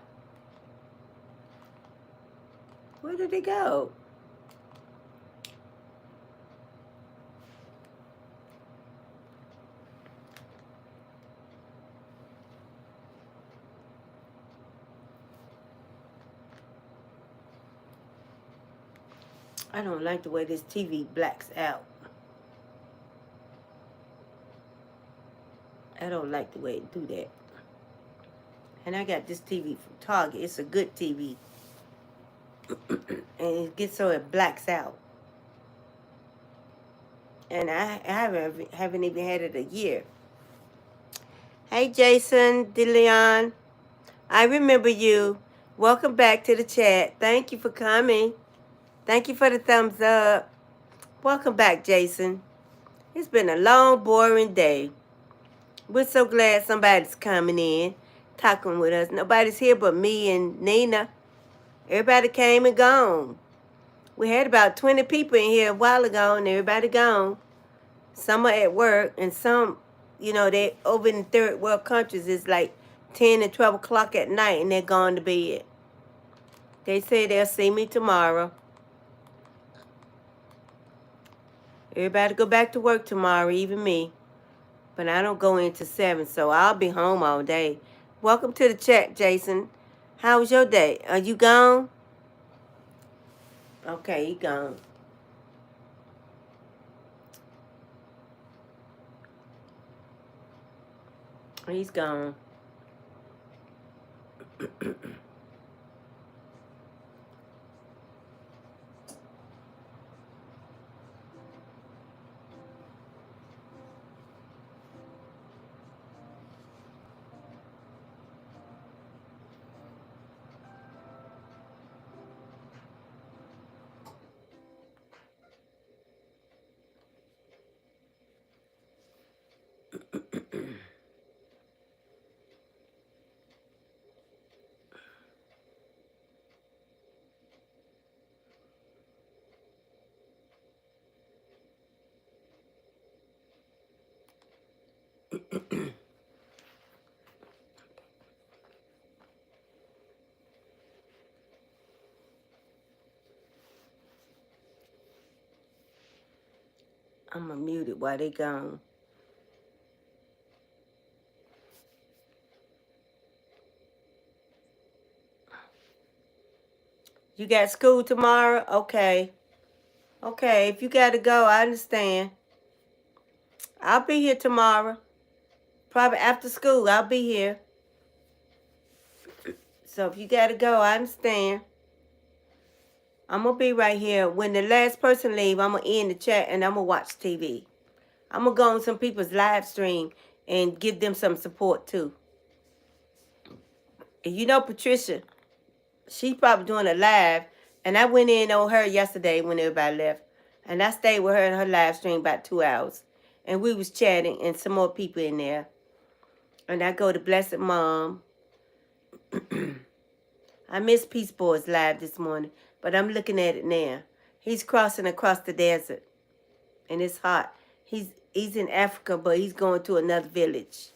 Where did he go? I don't like the way this TV blacks out. I don't like the way it do that. And I got this TV from Target. It's a good TV. And it gets so it blacks out. And I haven't even had it a year. Hey, Jason DeLeon. I remember you. Welcome back to the chat. Thank you for coming. Thank you for the thumbs up. Welcome back, Jason. It's been a long, boring day. We're so glad somebody's coming in, talking with us. Nobody's here but me and Nina. Everybody came and gone. We had about 20 people in here a while ago, and everybody gone. Some are at work, and some, they over in third world countries, it's like 10 and 12 o'clock at night, and they're gone to bed. They say they'll see me tomorrow. Everybody go back to work tomorrow, even me. But I don't go into 7, so I'll be home all day. Welcome to the chat, Jason. How was your day? Are you gone? Okay, he gone. He's gone. I'm going to mute it while they gone. You got school tomorrow? Okay. Okay, if you got to go, I understand. I'll be here tomorrow. Probably after school, I'll be here. So if you got to go, I understand. I'm going to be right here. When the last person leave, I'm going to end the chat and I'm going to watch TV. I'm going to go on some people's live stream and give them some support too. And you know Patricia, she's probably doing a live. And I went in on her yesterday when everybody left. And I stayed with her in her live stream about 2 hours. And we was chatting and some more people in there. And I go to Blessed Mom. I missed Peace Boy's live this morning, but I'm looking at it now. He's crossing across the desert, and it's hot. He's in Africa, but he's going to another village.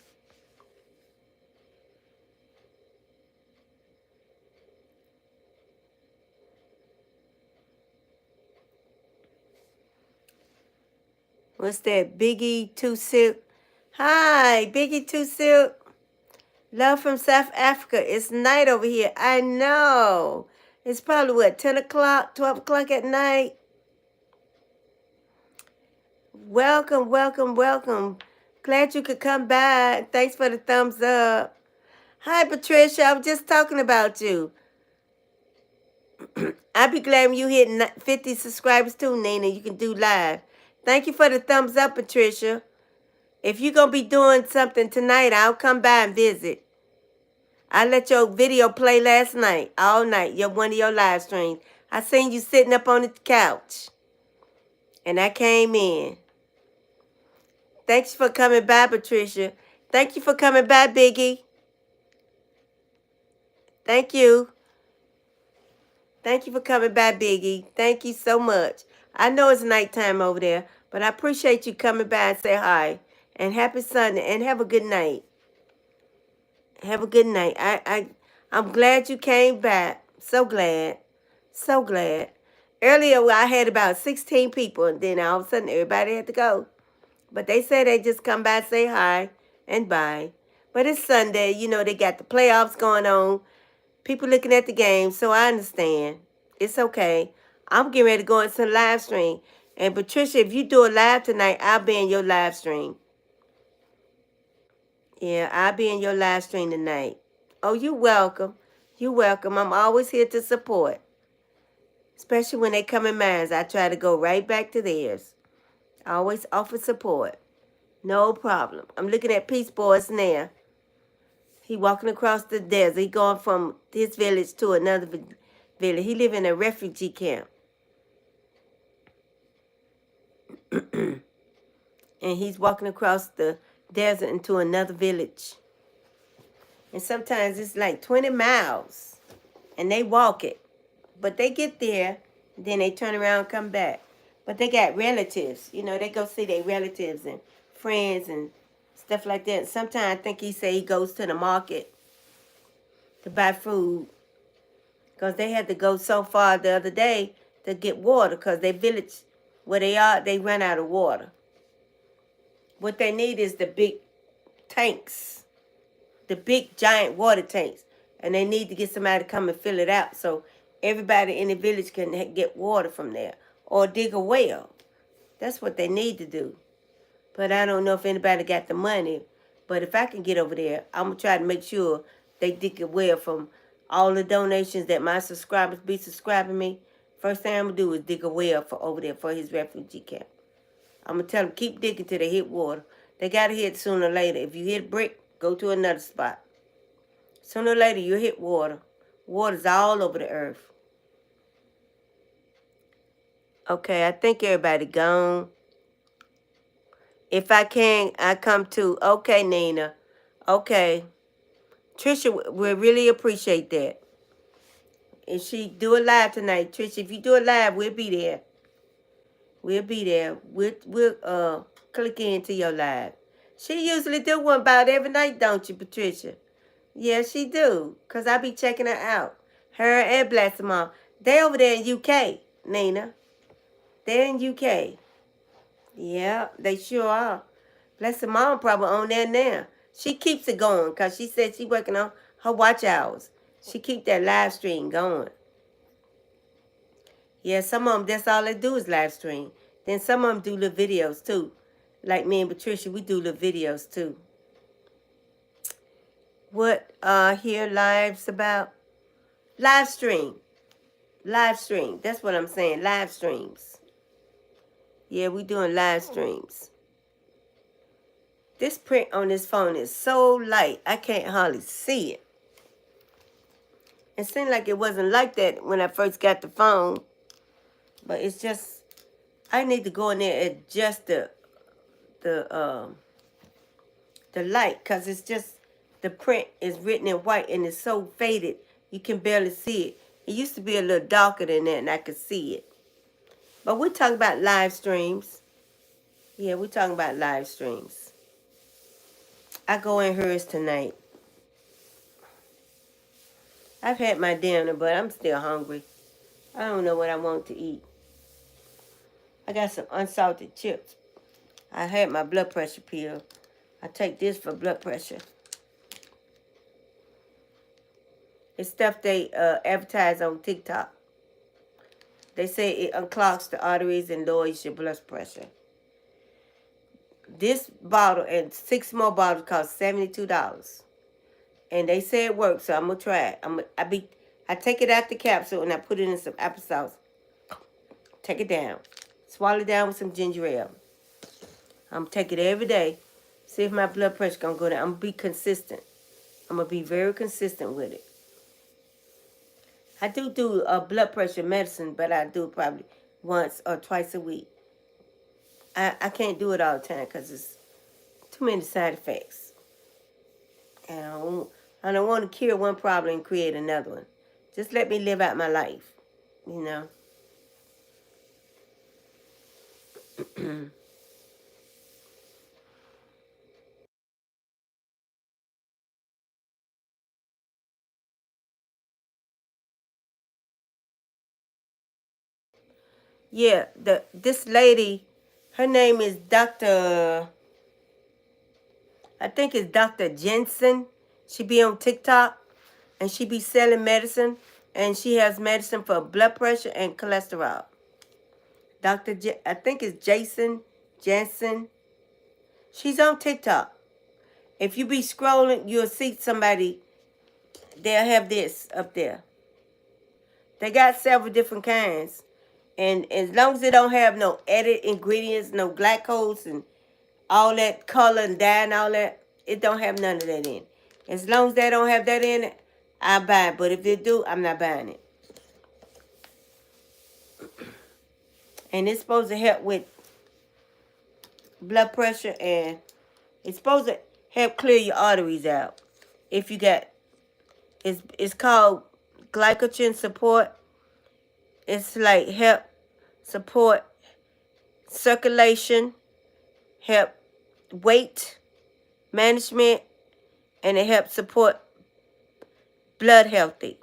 What's that? Biggie Two Silk. Hi, Biggie Two Silk. Love from South Africa. It's night over here. I know. It's probably, what, 10 o'clock, 12 o'clock at night? Welcome, welcome, welcome. Glad you could come by. Thanks for the thumbs up. Hi, Patricia. I was just talking about you. I'd be glad when you hit 50 subscribers too, Nina. You can do live. Thank you for the thumbs up, Patricia. If you're going to be doing something tonight, I'll come by and visit. I let your video play last night, all night, one of your live streams. I seen you sitting up on the couch, and I came in. Thanks for coming by, Patricia. Thank you for coming by, Biggie. Thank you. Thank you for coming by, Biggie. Thank you so much. I know it's nighttime over there, but I appreciate you coming by and say hi. And happy Sunday, and have a good night. Have a good night. I'm glad you came back. So glad. So glad. Earlier, I had about 16 people, and then all of a sudden, everybody had to go. But they said they just come by, say hi, and bye. But it's Sunday. You know, they got the playoffs going on. People looking at the game, so I understand. It's okay. I'm getting ready to go into the live stream. And Patricia, if you do a live tonight, I'll be in your live stream. Yeah, I'll be in your live stream tonight. Oh, you're welcome. You're welcome. I'm always here to support. Especially when they come in mine. I try to go right back to theirs. I always offer support. No problem. I'm looking at Peace Boys now. He walking across the desert. He going from this village to another village. He live in a refugee camp. And he's walking across the desert into another village. And sometimes it's like 20 miles. And they walk it. But they get there. Then they turn around and come back. But they got relatives. You know, they go see their relatives and friends and stuff like that. Sometimes I think he say he goes to the market to buy food. Because they had to go so far the other day to get water. Because their village, where they are, they run out of water. What they need is the big tanks. The big giant water tanks. And they need to get somebody to come and fill it out. So everybody in the village can get water from there. Or dig a well. That's what they need to do. But I don't know if anybody got the money. But if I can get over there, I'm going to try to make sure they dig a well from all the donations that my subscribers be subscribing me. First thing I'm going to do is dig a well for over there for his refugee camp. I'm going to tell them, keep digging till they hit water. They got to hit sooner or later. If you hit brick, go to another spot. Sooner or later, you hit water. Water's all over the earth. Okay, I think everybody gone. If I can, I come too. Okay, Nina. Okay. Trisha, we really appreciate that. If she do a live tonight, Trisha, if you do a live, we'll be there. We'll be there. We'll click into your live. She usually do one about every night, don't you, Patricia? Yeah, she do. Because I be checking her out. Her and Bless Them All. They over there in UK, Nina. They're in UK. Yeah, they sure are. Bless Them All probably on there now. She keeps it going because she said she working on her watch hours. She keep that live stream going. Yeah, some of them, that's all they do is live stream. Then some of them do little videos too. Like me and Patricia, we do little videos too. What here live's about? Live stream. Live stream. That's what I'm saying. Live streams. Yeah, we doing live streams. This print on this phone is so light, I can't hardly see it. It seemed like it wasn't like that when I first got the phone. But it's just, I need to go in there and adjust the light. Because it's just, the print is written in white and it's so faded, you can barely see it. It used to be a little darker than that and I could see it. But we're talking about live streams. Yeah, we're talking about live streams. I go in hers tonight. I've had my dinner, but I'm still hungry. I don't know what I want to eat. I got some unsalted chips. I had my blood pressure pill. I take this for blood pressure. It's stuff they advertise on TikTok. They say it unclogs the arteries and lowers your blood pressure. This bottle and 6 more bottles cost $72. And they say it works, so I'm going to try it. I take it out the capsule and I put it in some applesauce. Take it down. Swallow it down with some ginger ale. I'm taking it every day. See if my blood pressure gonna go down. I'm gonna be consistent. I'm gonna be very consistent with it. I do a blood pressure medicine, but I do it probably once or twice a week. I can't do it all the time because it's too many side effects. And I don't want to cure one problem and create another one. Just let me live out my life, you know. Yeah, this lady, her name is Dr. I think it's Dr. Jensen. She be on TikTok and she be selling medicine, and she has medicine for blood pressure and cholesterol. I think it's Jason Jensen. She's on TikTok. If you be scrolling, you'll see somebody. They'll have this up there. They got several different kinds, and as long as it don't have no added ingredients, no glycose and all that color and dye and all that, it don't have none of that in. As long as they don't have that in it, I buy it. But if they do, I'm not buying it. And it's supposed to help with blood pressure, and it's supposed to help clear your arteries out. If you got, it's called glycogen support. It's like help support circulation, help weight management, and it helps support blood healthy.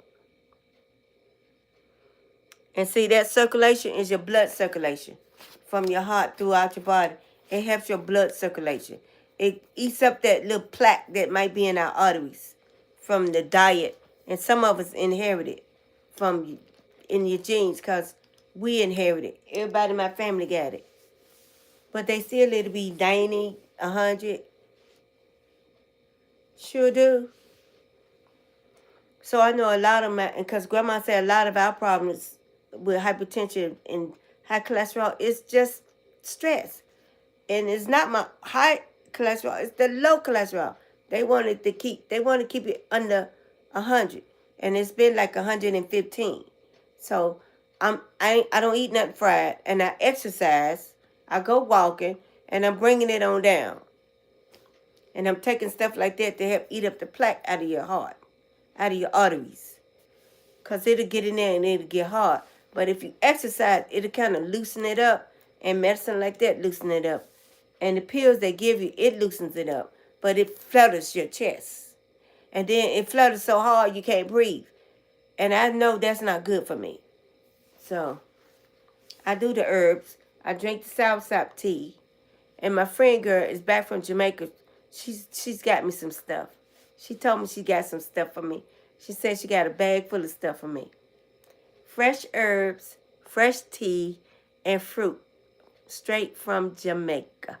And see, that circulation is your blood circulation from your heart throughout your body. It helps your blood circulation. It eats up that little plaque that might be in our arteries from the diet. And some of us inherit it from in your genes because we inherit it. Everybody in my family got it. But they still live to be 90, 100. Sure do. So I know a lot of my, because Grandma said a lot of our problems with hypertension and high cholesterol is just stress. And it's not my high cholesterol, it's the low cholesterol. They want to keep it under 100. And it's been like 115. So I don't eat nothing fried, and I exercise. I go walking, and I'm bringing it on down. And I'm taking stuff like that to help eat up the plaque out of your heart, out of your arteries. Because it'll get in there and it'll get hard. But if you exercise, it'll kind of loosen it up. And medicine like that loosen it up. And the pills they give you, it loosens it up. But it flutters your chest. And then it flutters so hard you can't breathe. And I know that's not good for me. So I do the herbs. I drink the soursop tea. And my friend girl is back from Jamaica. She's got me some stuff. She told me she got some stuff for me. She said she got a bag full of stuff for me. Fresh herbs, fresh tea, and fruit. Straight from Jamaica.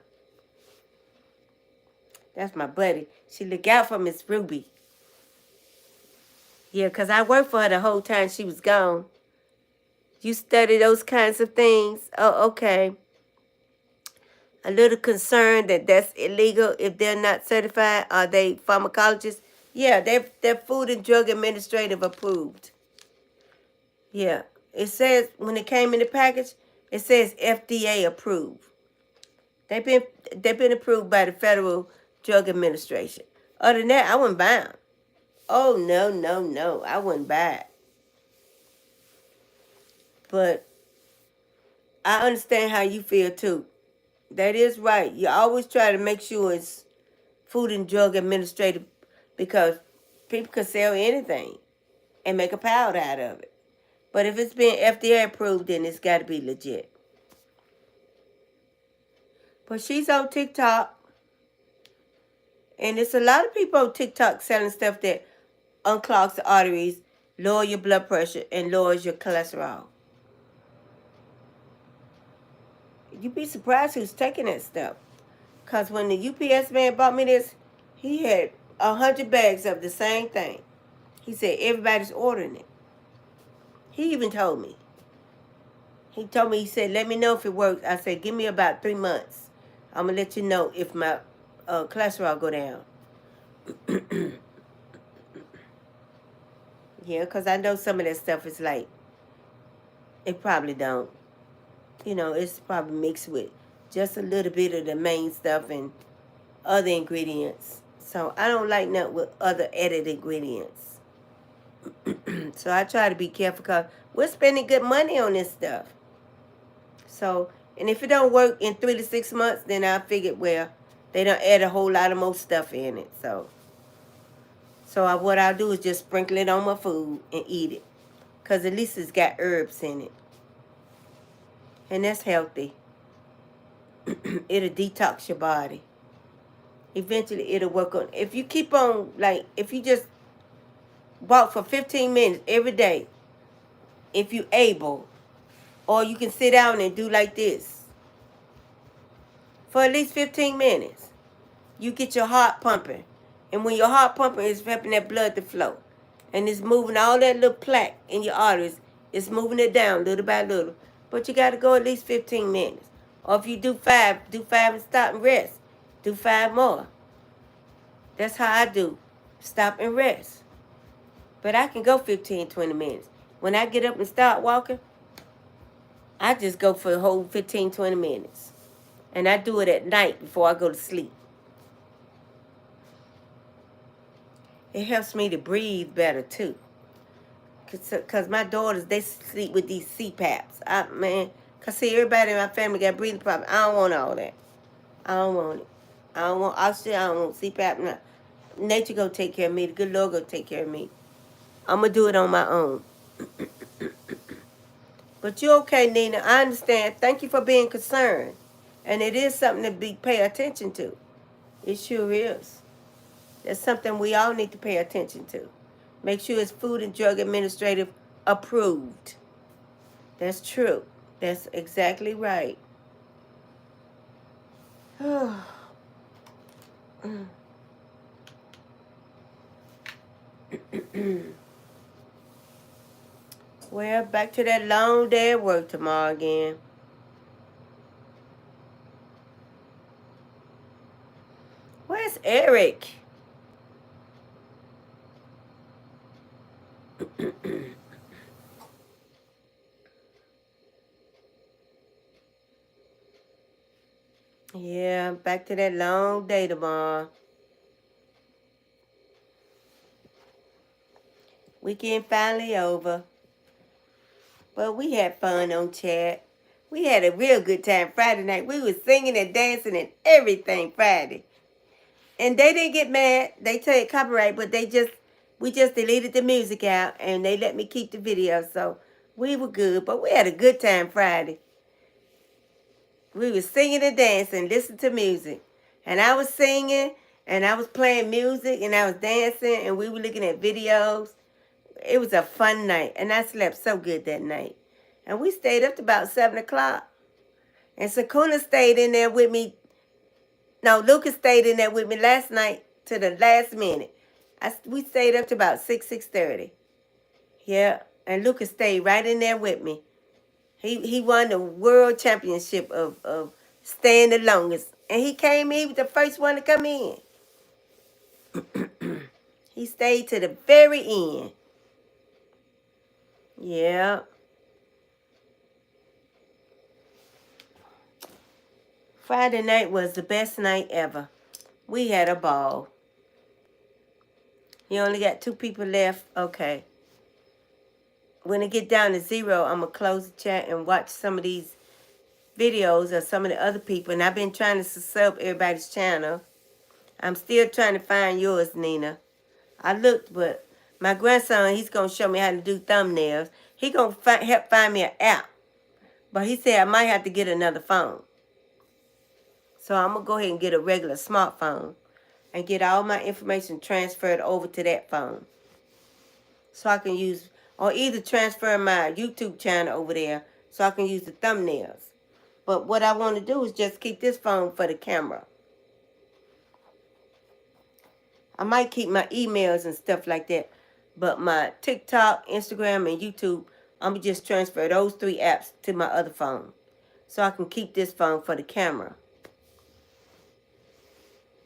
That's my buddy. She look out for Miss Ruby. Yeah, because I worked for her the whole time she was gone. You study those kinds of things? Oh, okay. A little concerned that that's illegal if they're not certified. Are they pharmacologists? Yeah, they're Food and Drug Administrative approved. Yeah. It says, when it came in the package, it says FDA approved. They've been approved by the Federal Drug Administration. Other than that, I wouldn't buy them. Oh, no. I wouldn't buy it. But I understand how you feel, too. That is right. You always try to make sure it's Food and Drug Administrative because people can sell anything and make a powder out of it. But if it's been FDA approved, then it's got to be legit. But she's on TikTok. And there's a lot of people on TikTok selling stuff that unclogs the arteries, lower your blood pressure, and lowers your cholesterol. You'd be surprised who's taking that stuff. Because when the UPS man bought me this, he had 100 bags of the same thing. He said everybody's ordering it. He even told me. He told me, he said, let me know if it works. I said, give me about 3 months. I'm going to let you know if my cholesterol go down. Yeah, because I know some of that stuff is like, it probably don't. You know, it's probably mixed with just a little bit of the main stuff and other ingredients. So I don't like nothing with other added ingredients. So I try to be careful because we're spending good money on this stuff. So, and if it don't work in 3 to 6 months, then I figured, well, they don't add a whole lot of more stuff in it. So what I'll do is just sprinkle it on my food and eat it. Because at least it's got herbs in it. And that's healthy. It'll detox your body. Eventually it'll work on, if you keep on, like, if you just walk for 15 minutes every day, if you able, or you can sit down and do like this for at least 15 minutes, you get your heart pumping. And when your heart pumping, it's helping that blood to flow. And it's moving all that little plaque in your arteries. It's moving it down little by little. But you got to go at least 15 minutes. Or if you do 5 and stop and rest. Do 5 more. That's how I do. Stop and rest. But I can go 15, 20 minutes. When I get up and start walking, I just go for the whole 15, 20 minutes. And I do it at night before I go to sleep. It helps me to breathe better, too. Because my daughters, they sleep with these CPAPs. Because see, everybody in my family got breathing problems. I don't want all that. I don't want it. I don't want CPAP. No. Nature go take care of me. The good Lord go take care of me. I'm going to do it on my own. But you okay, Nina. I understand. Thank you for being concerned. And it is something to pay attention to. It sure is. That's something we all need to pay attention to. Make sure it's Food and Drug Administrative approved. That's true. That's exactly right. Well, back to that long day at work tomorrow again. Where's Eric? Yeah, back to that long day tomorrow. Weekend finally over. But we had fun on chat. We had a real good time Friday night. We was singing and dancing and everything Friday. And they didn't get mad. They take copyright, but we just deleted the music out and they let me keep the video. So we were good, but we had a good time Friday. We was singing and dancing, listening to music. And I was singing and I was playing music and I was dancing and we were looking at videos. It was a fun night and I slept so good that night. And we stayed up to about 7 o'clock. And Sakuna stayed in there with me. No, Lucas stayed in there with me last night to the last minute. We stayed up to about 6:30. Yeah, and Lucas stayed right in there with me. He won the world championship of staying the longest. And he was the first one to come in. He stayed to the very end. Yeah. Friday night was the best night ever. We had a ball. You only got 2 people left? Okay. When it get down to 0, I'm going to close the chat and watch some of these videos of some of the other people. And I've been trying to sub everybody's channel. I'm still trying to find yours, Nina. I looked, but my grandson, he's going to show me how to do thumbnails. He going to help find me an app. But he said I might have to get another phone. So I'm going to go ahead and get a regular smartphone and get all my information transferred over to that phone. So I can use, or either transfer my YouTube channel over there so I can use the thumbnails. But what I want to do is just keep this phone for the camera. I might keep my emails and stuff like that. But my TikTok, Instagram, and YouTube, I'm going to just transfer those 3 apps to my other phone. So I can keep this phone for the camera.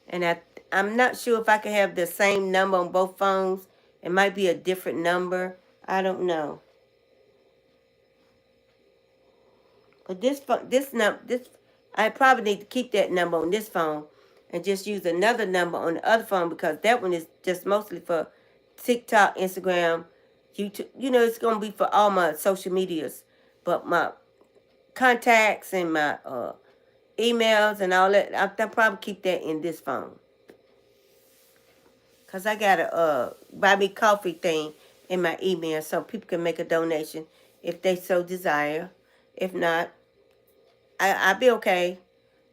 And I'm not sure if I can have the same number on both phones. It might be a different number. I don't know. But I probably need to keep that number on this phone and just use another number on the other phone, because that one is just mostly for TikTok, Instagram, YouTube. You know, it's going to be for all my social medias. But my contacts and my emails and all that, I'll probably keep that in this phone. Because I got a buy me coffee thing in my email so people can make a donation if they so desire. If not, I'll be okay.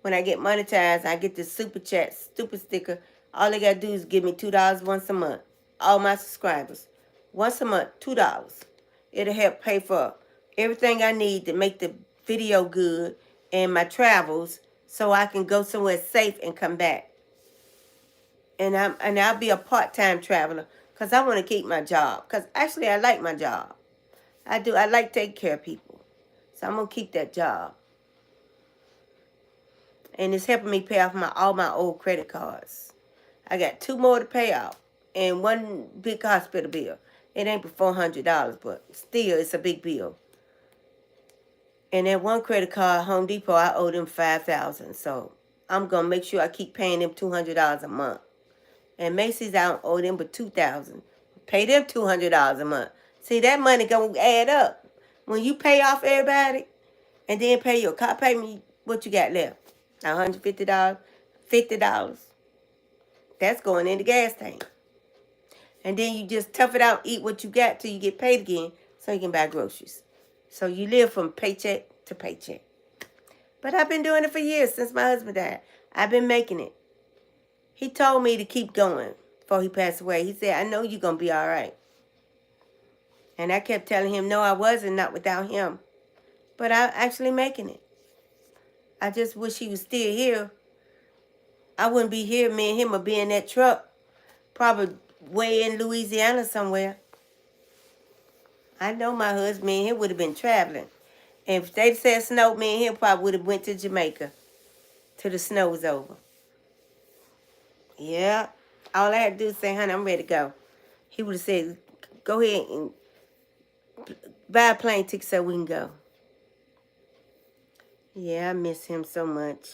When I get monetized, I get this super chat, stupid sticker. All they got to do is give me $2 once a month. All my subscribers. Once a month, $2. It'll help pay for everything I need to make the video good and my travels so I can go somewhere safe and come back. And I'll be a part-time traveler because I want to keep my job. Because actually, I like my job. I do. I like taking care of people. So I'm going to keep that job. And it's helping me pay off all my old credit cards. I got 2 more to pay off. And 1 big hospital bill. It ain't but $400, but still, it's a big bill. And that 1 credit card, Home Depot, I owe them $5,000. So I'm going to make sure I keep paying them $200 a month. And Macy's, I don't owe them but $2,000. Pay them $200 a month. See, that money gonna add up. When you pay off everybody, and then pay your car payment, what you got left? $150, $50. That's going in the gas tank. And then you just tough it out, eat what you got till you get paid again, so you can buy groceries. So you live from paycheck to paycheck. But I've been doing it for years, since my husband died. I've been making it. He told me to keep going before he passed away. He said, I know you're going to be all right. And I kept telling him, no, I wasn't, not without him. But I'm actually making it. I just wish he was still here. I wouldn't be here. Me and him would be in that truck, probably way in Louisiana somewhere. I know my husband and him would have been traveling. And if they said snow, me and him probably would have went to Jamaica till the snow was over. Yeah. All I had to do is say, honey, I'm ready to go. He would have said, go ahead and buy a plane ticket so we can go. Yeah, I miss him so much.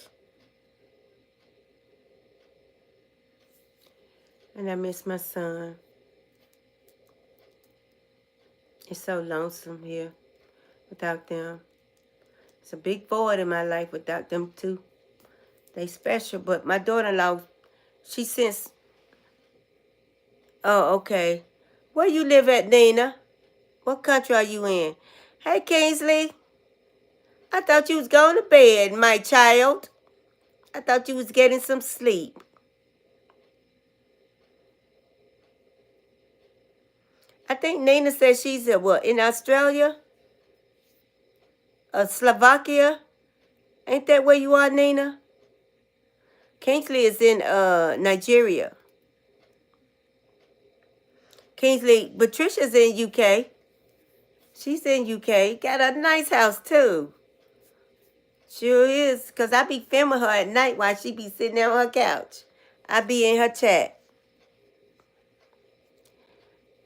And I miss my son. It's so lonesome here without them. It's a big void in my life without them too. They special, but my daughter-in-law, she since... Oh, okay. Where you live at, Nina? What country are you in? Hey, Kingsley. I thought you was going to bed, my child. I thought you was getting some sleep. I think Nina said she's at what, in Australia? Slovakia? Ain't that where you are, Nina? Kingsley is in Nigeria. Kingsley, Patricia's in UK. She's in UK. Got a nice house, too. Sure is, because I be filming her at night while she be sitting there on her couch. I be in her chat.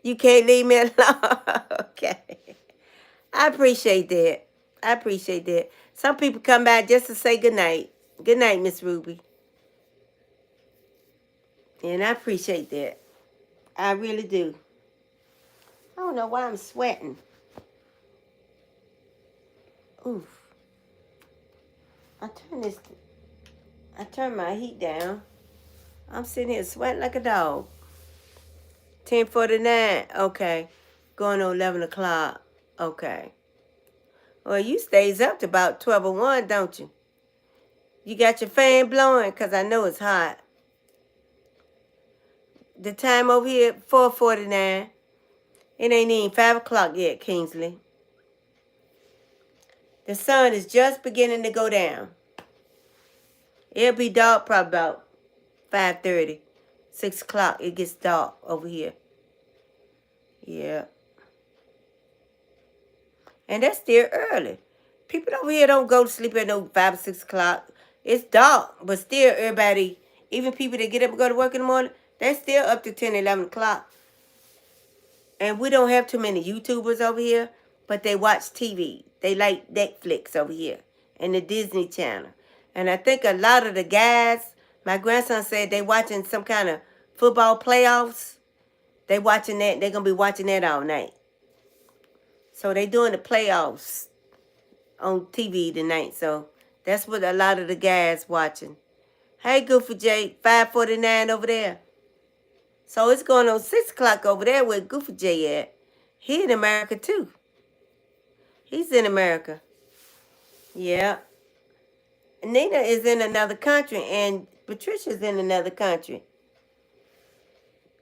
You can't leave me alone. Okay. I appreciate that. I appreciate that. Some people come by just to say goodnight. Good night, Miss Ruby. And I appreciate that. I really do. I don't know why I'm sweating. Oof. I turned my heat down. I'm sitting here sweating like a dog. 10:49. Okay. Going on 11 o'clock. Okay. Well, you stays up to about 12 or 1, don't you? You got your fan blowing? Because I know it's hot. The time over here, 4:49. It ain't even 5 o'clock yet, Kingsley. The sun is just beginning to go down. It'll be dark probably about 5:30, 6 o'clock. It gets dark over here. Yeah. And that's still early. People over here don't go to sleep at no 5 or 6 o'clock. It's dark, but still everybody, even people that get up and go to work in the morning, they're still up to 10, 11 o'clock. And we don't have too many YouTubers over here, but they watch TV. They like Netflix over here and the Disney Channel. And I think a lot of the guys, my grandson said they watching some kind of football playoffs. They watching that. They're going to be watching that all night. So they doing the playoffs on TV tonight. So that's what a lot of the guys watching. Hey, Goofy J, 549 over there. So it's going on 6 o'clock over there where Goofy J at. He in America too. He's in America. Yeah. Nina is in another country and Patricia's in another country.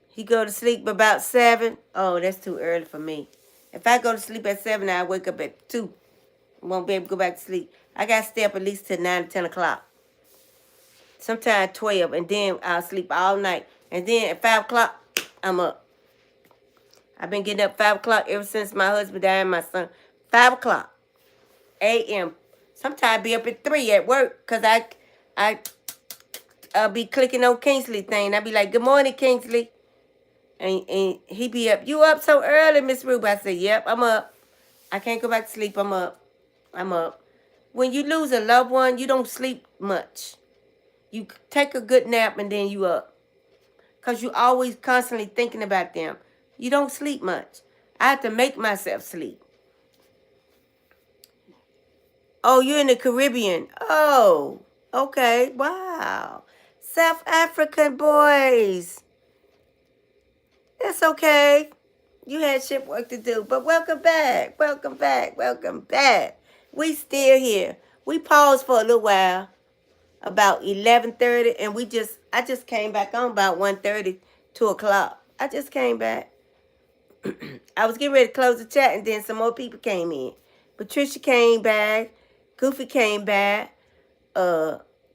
He go to sleep about 7. Oh, that's too early for me. If I go to sleep at 7, I wake up at 2. Won't be able to go back to sleep. I got to stay up at least till 9 or 10 o'clock. Sometimes 12, and then I'll sleep all night. And then at 5 o'clock, I'm up. I've been getting up 5 o'clock ever since my husband died and my son. 5 o'clock a.m. Sometimes I be up at 3 at work because I'll be clicking on Kingsley thing. I be like, good morning, Kingsley. And he be up. You up so early, Miss Ruby? I said, yep, I'm up. I can't go back to sleep. I'm up. I'm up. When you lose a loved one, you don't sleep much. You take a good nap and then you up. Because you always constantly thinking about them. You don't sleep much. I have to make myself sleep. Oh, you're in the Caribbean. Oh, okay. Wow. South African boys. That's okay. You had ship work to do. But welcome back. Welcome back. Welcome back. We still here. We paused for a little while. About 11:30. And I just came back on about 1:30, 2 o'clock. I just came back. I was getting ready to close the chat and then some more people came in. Patricia came back. Goofy came back.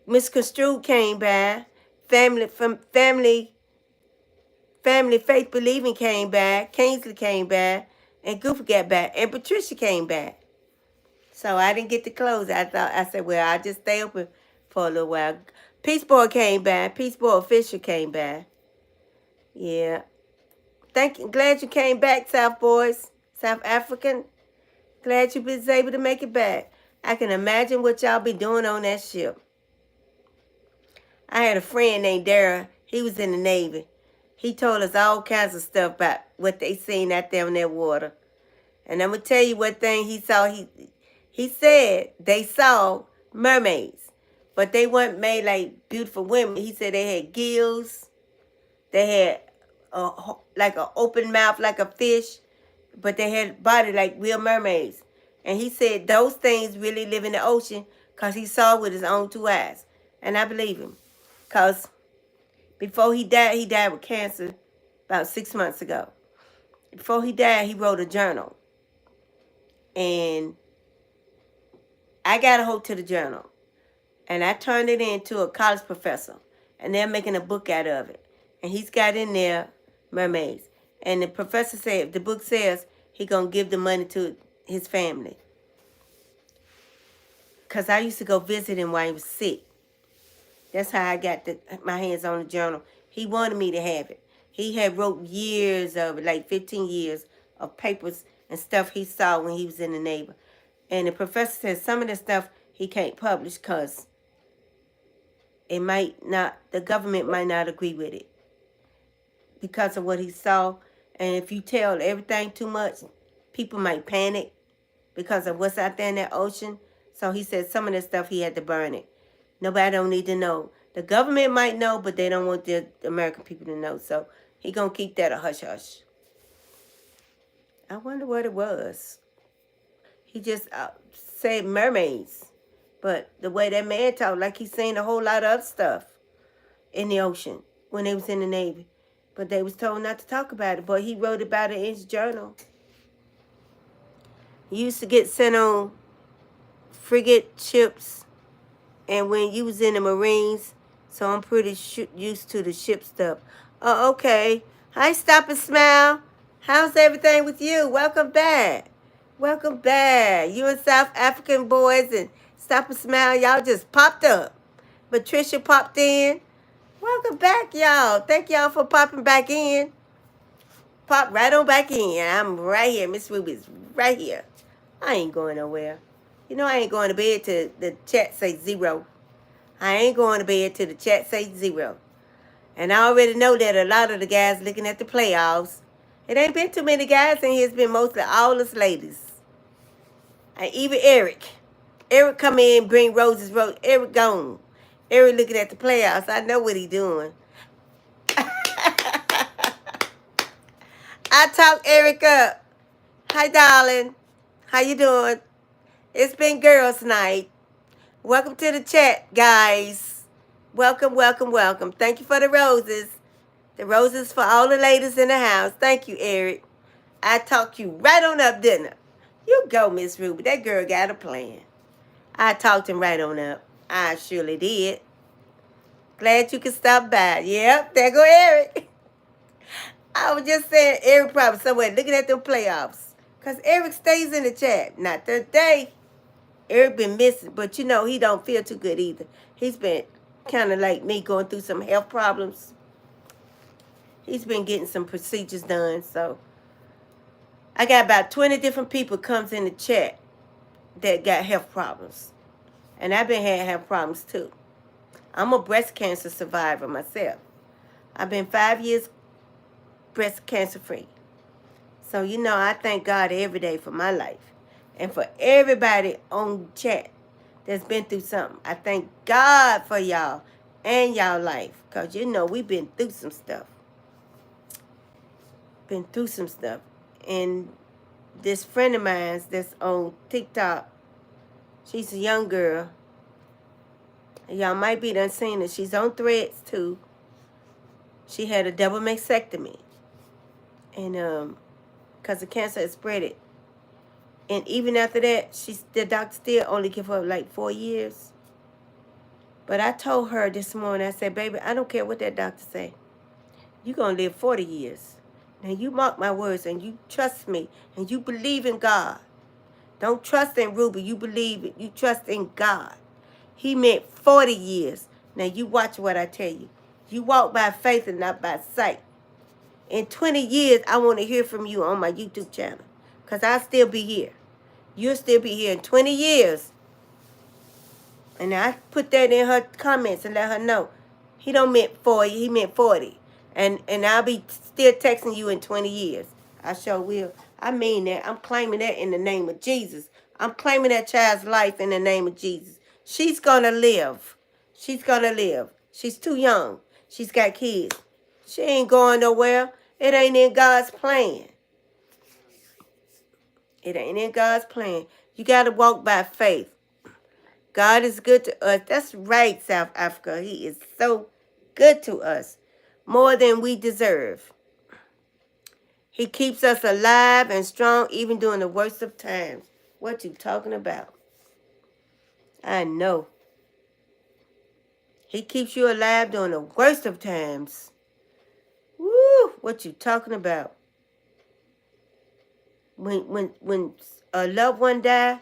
Miss Construed came back. Family Faith Believing came back. Kingsley came back. And Goofy got back. And Patricia came back. So I didn't get to close. I said, well, I'll just stay open for a little while. Peace Boy came back. Peace Boy Official came back. Yeah. Glad you came back, South Boys. South African. Glad you was able to make it back. I can imagine what y'all be doing on that ship. I had a friend named Dara. He was in the Navy. He told us all kinds of stuff about what they seen out there in that water. And I'm going to tell you what thing he saw. He said they saw mermaids, but they weren't made like beautiful women. He said they had gills. They had like an open mouth like a fish, but they had body like real mermaids. And he said those things really live in the ocean because he saw with his own 2 eyes. And I believe him. Because before he died with cancer about 6 months ago. Before he died, he wrote a journal. And I got a hold to the journal. And I turned it in to a college professor. And they're making a book out of it. And he's got in there mermaids. And the professor said, if the book says, he going to give the money to his family. Because I used to go visit him while he was sick. That's how I got my hands on the journal. He wanted me to have it. He had wrote years of it, like 15 years of papers and stuff he saw when he was in the Navy. And the professor said some of the stuff he can't publish because the government might not agree with it because of what he saw. And if you tell everything too much, people might panic because of what's out there in that ocean. So he said some of the stuff he had to burn it. Nobody don't need to know. The government might know, but they don't want the American people to know. So he gonna keep that a hush-hush. I wonder what it was. He just said mermaids. But the way that man talked, like he's seen a whole lot of other stuff in the ocean when they was in the Navy. But they was told not to talk about it. But he wrote about it in his journal. He used to get sent on frigate ships. And when you was in the Marines, so I'm pretty used to the ship stuff. Oh, okay. Hi, Stop and Smile. How's everything with you? Welcome back. Welcome back. You and South African boys and Stop and Smile, y'all just popped up. Patricia popped in. Welcome back, y'all. Thank y'all for popping back in. Pop right on back in. I'm right here. Miss Ruby's right here. I ain't going nowhere. You know I ain't going to bed till the chat say 0. I ain't going to bed till the chat say 0. And I already know that a lot of the guys looking at the playoffs, it ain't been too many guys in here. It's been mostly all us ladies. And even Eric. Eric come in, bring roses, rose. Eric gone. Eric looking at the playoffs. I know what he doing. I talk Eric up. Hi, darling. How you doing? It's been girls' night. Welcome to the chat, guys. Welcome, welcome, welcome. Thank you for the roses. The roses for all the ladies in the house. Thank you, Eric. I talked you right on up, didn't I? You go, Miss Ruby. That girl got a plan. I talked him right on up. I surely did. Glad you could stop by. Yep, there go Eric. I was just saying Eric probably somewhere looking at them playoffs. Because Eric stays in the chat. Not today. Eric been missing, but you know he don't feel too good either. He's been kind of like me, going through some health problems. He's been getting some procedures done, so I got about 20 different people comes in the chat that got health problems. And I've been having health problems too. I'm a breast cancer survivor myself. I've been 5 years breast cancer free. So, you know, I thank God every day for my life. And for everybody on chat that's been through something. I thank God for y'all and y'all life. Because, you know, we've been through some stuff. Been through some stuff. And this friend of mine that's on TikTok, she's a young girl. Y'all might be done seen her. She's on Threads too. She had a double mastectomy. And because the cancer had spread it. And even after that, the doctor still only give her like 4 years. But I told her this morning, I said, baby, I don't care what that doctor say. You're going to live 40 years. Now you mark my words and you trust me and you believe in God. Don't trust in Ruby. You believe it. You trust in God. He meant 40 years. Now you watch what I tell you. You walk by faith and not by sight. In 20 years, I want to hear from you on my YouTube channel. Because I'll still be here. You'll still be here in 20 years. And I put that in her comments and let her know. He don't meant 40, he meant 40. And I'll be still texting you in 20 years. I sure will. I mean that. I'm claiming that in the name of Jesus. I'm claiming that child's life in the name of Jesus. She's going to live. She's going to live. She's too young. She's got kids. She ain't going nowhere. It ain't in God's plan. It ain't in God's plan. You got to walk by faith. God is good to us. That's right, South Africa. He is so good to us. More than we deserve. He keeps us alive and strong even during the worst of times. What you talking about? I know. He keeps you alive during the worst of times. Woo! What you talking about? When a loved one die,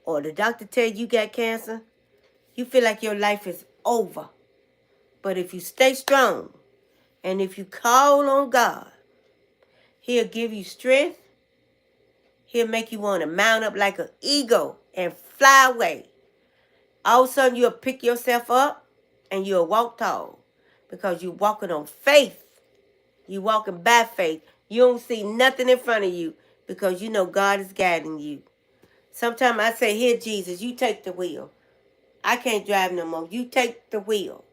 or the doctor tell you got cancer, you feel like your life is over. But if you stay strong, and if you call on God, He'll give you strength. He'll make you want to mount up like an eagle and fly away. All of a sudden, you'll pick yourself up and you'll walk tall because you're walking on faith. You're walking by faith. You don't see nothing in front of you because you know God is guiding you. Sometimes I say, here, Jesus, you take the wheel. I can't drive no more. You take the wheel.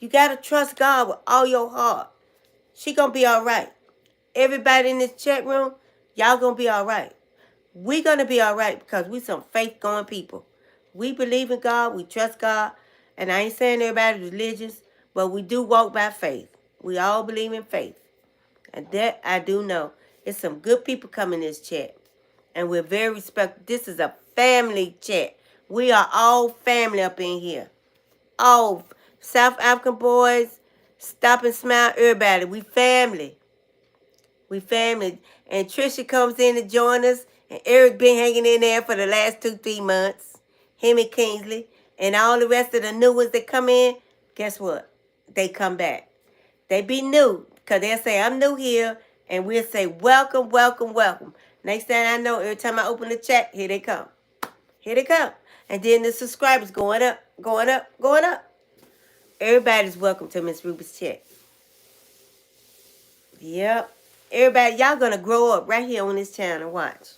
You got to trust God with all your heart. She going to be all right. Everybody in this chat room, y'all going to be all right. We going to be all right because we some faith-going people. We believe in God. We trust God. And I ain't saying everybody's religious, but we do walk by faith. We all believe in faith. And that I do know. It's some good people coming in this chat. And we're very respectful. This is a family chat. We are all family up in here. All South African boys, Stop and Smile, everybody. We family. We family. And Trisha comes in to join us. And Eric been hanging in there for the last 2-3 months. Him and Kingsley. And all the rest of the new ones that come in, guess what? They come back. They be new. Because they'll say, I'm new here. And we'll say, welcome, welcome, welcome. Next thing I know, every time I open the chat, here they come. Here they come. And then the subscribers going up, going up, going up. Everybody's welcome to Miss Ruby's chat. Yep. Everybody, y'all gonna grow up right here on this channel. Watch.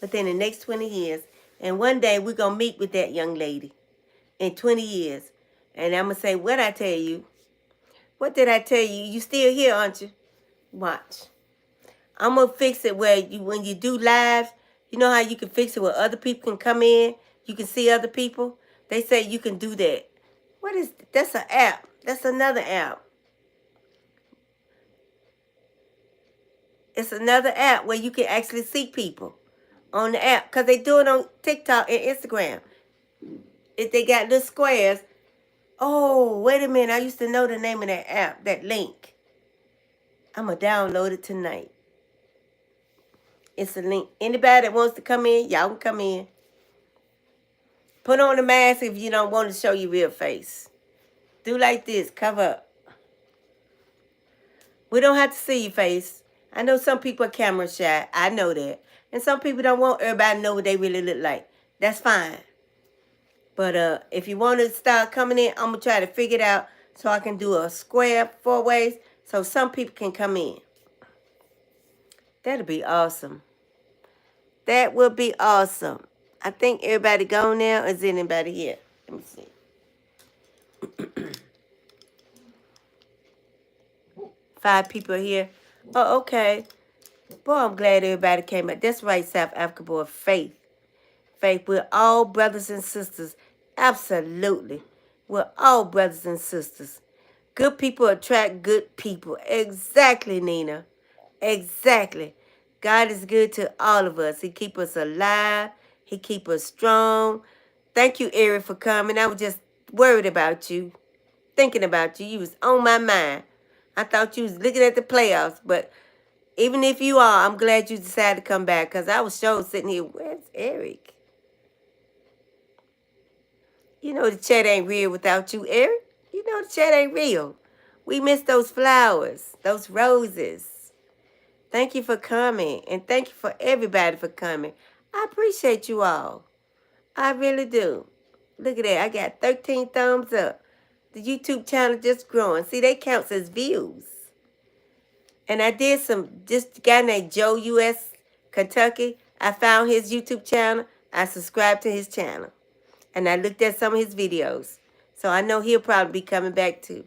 Within the next 20 years. And one day we're gonna meet with that young lady. In 20 years. And I'm gonna say, what I tell you? What did I tell you? You still here, aren't you? Watch. I'm gonna fix it where you, when you do live, you know how you can fix it where other people can come in? You can see other people? They say you can do that. What is, that's an app. That's another app. It's another app where you can actually see people on the app. Because they do it on TikTok and Instagram. If they got little squares. Oh, wait a minute. I used to know the name of that app, that link. I'm going to download it tonight. It's a link. Anybody that wants to come in, y'all can come in. Put on the mask if you don't want to show your real face. Do like this. Cover up. We don't have to see your face. I know some people are camera shy. I know that. And some people don't want everybody to know what they really look like. That's fine. But if you want to start coming in, I'm going to try to figure it out so I can do a square 4 ways so some people can come in. That'll be awesome. That would be awesome. I think everybody gone now. Is anybody here? Let me see. 5 people here. Oh, okay. Boy, I'm glad everybody came out. That's right, South Africa, boy. Faith. Faith. We're all brothers and sisters. Absolutely. We're all brothers and sisters. Good people attract good people. Exactly, Nina. Exactly. God is good to all of us. He keep us alive. He keep us strong. Thank you, Eric, for coming. I was just worried about you. Thinking about you. You was on my mind. I thought you was looking at the playoffs. But even if you are, I'm glad you decided to come back. Because I was sure sitting here. Where's Eric? You know the chat ain't real without you, Eric. You know the chat ain't real. We miss those flowers. Those roses. Thank you for coming. And thank you for everybody for coming. I appreciate you all. I really do. Look at that. I got 13 thumbs up. The YouTube channel just growing. See, they count as views. And I did just a guy named Joe U.S. Kentucky. I found his YouTube channel. I subscribed to his channel. And I looked at some of his videos. So I know he'll probably be coming back too.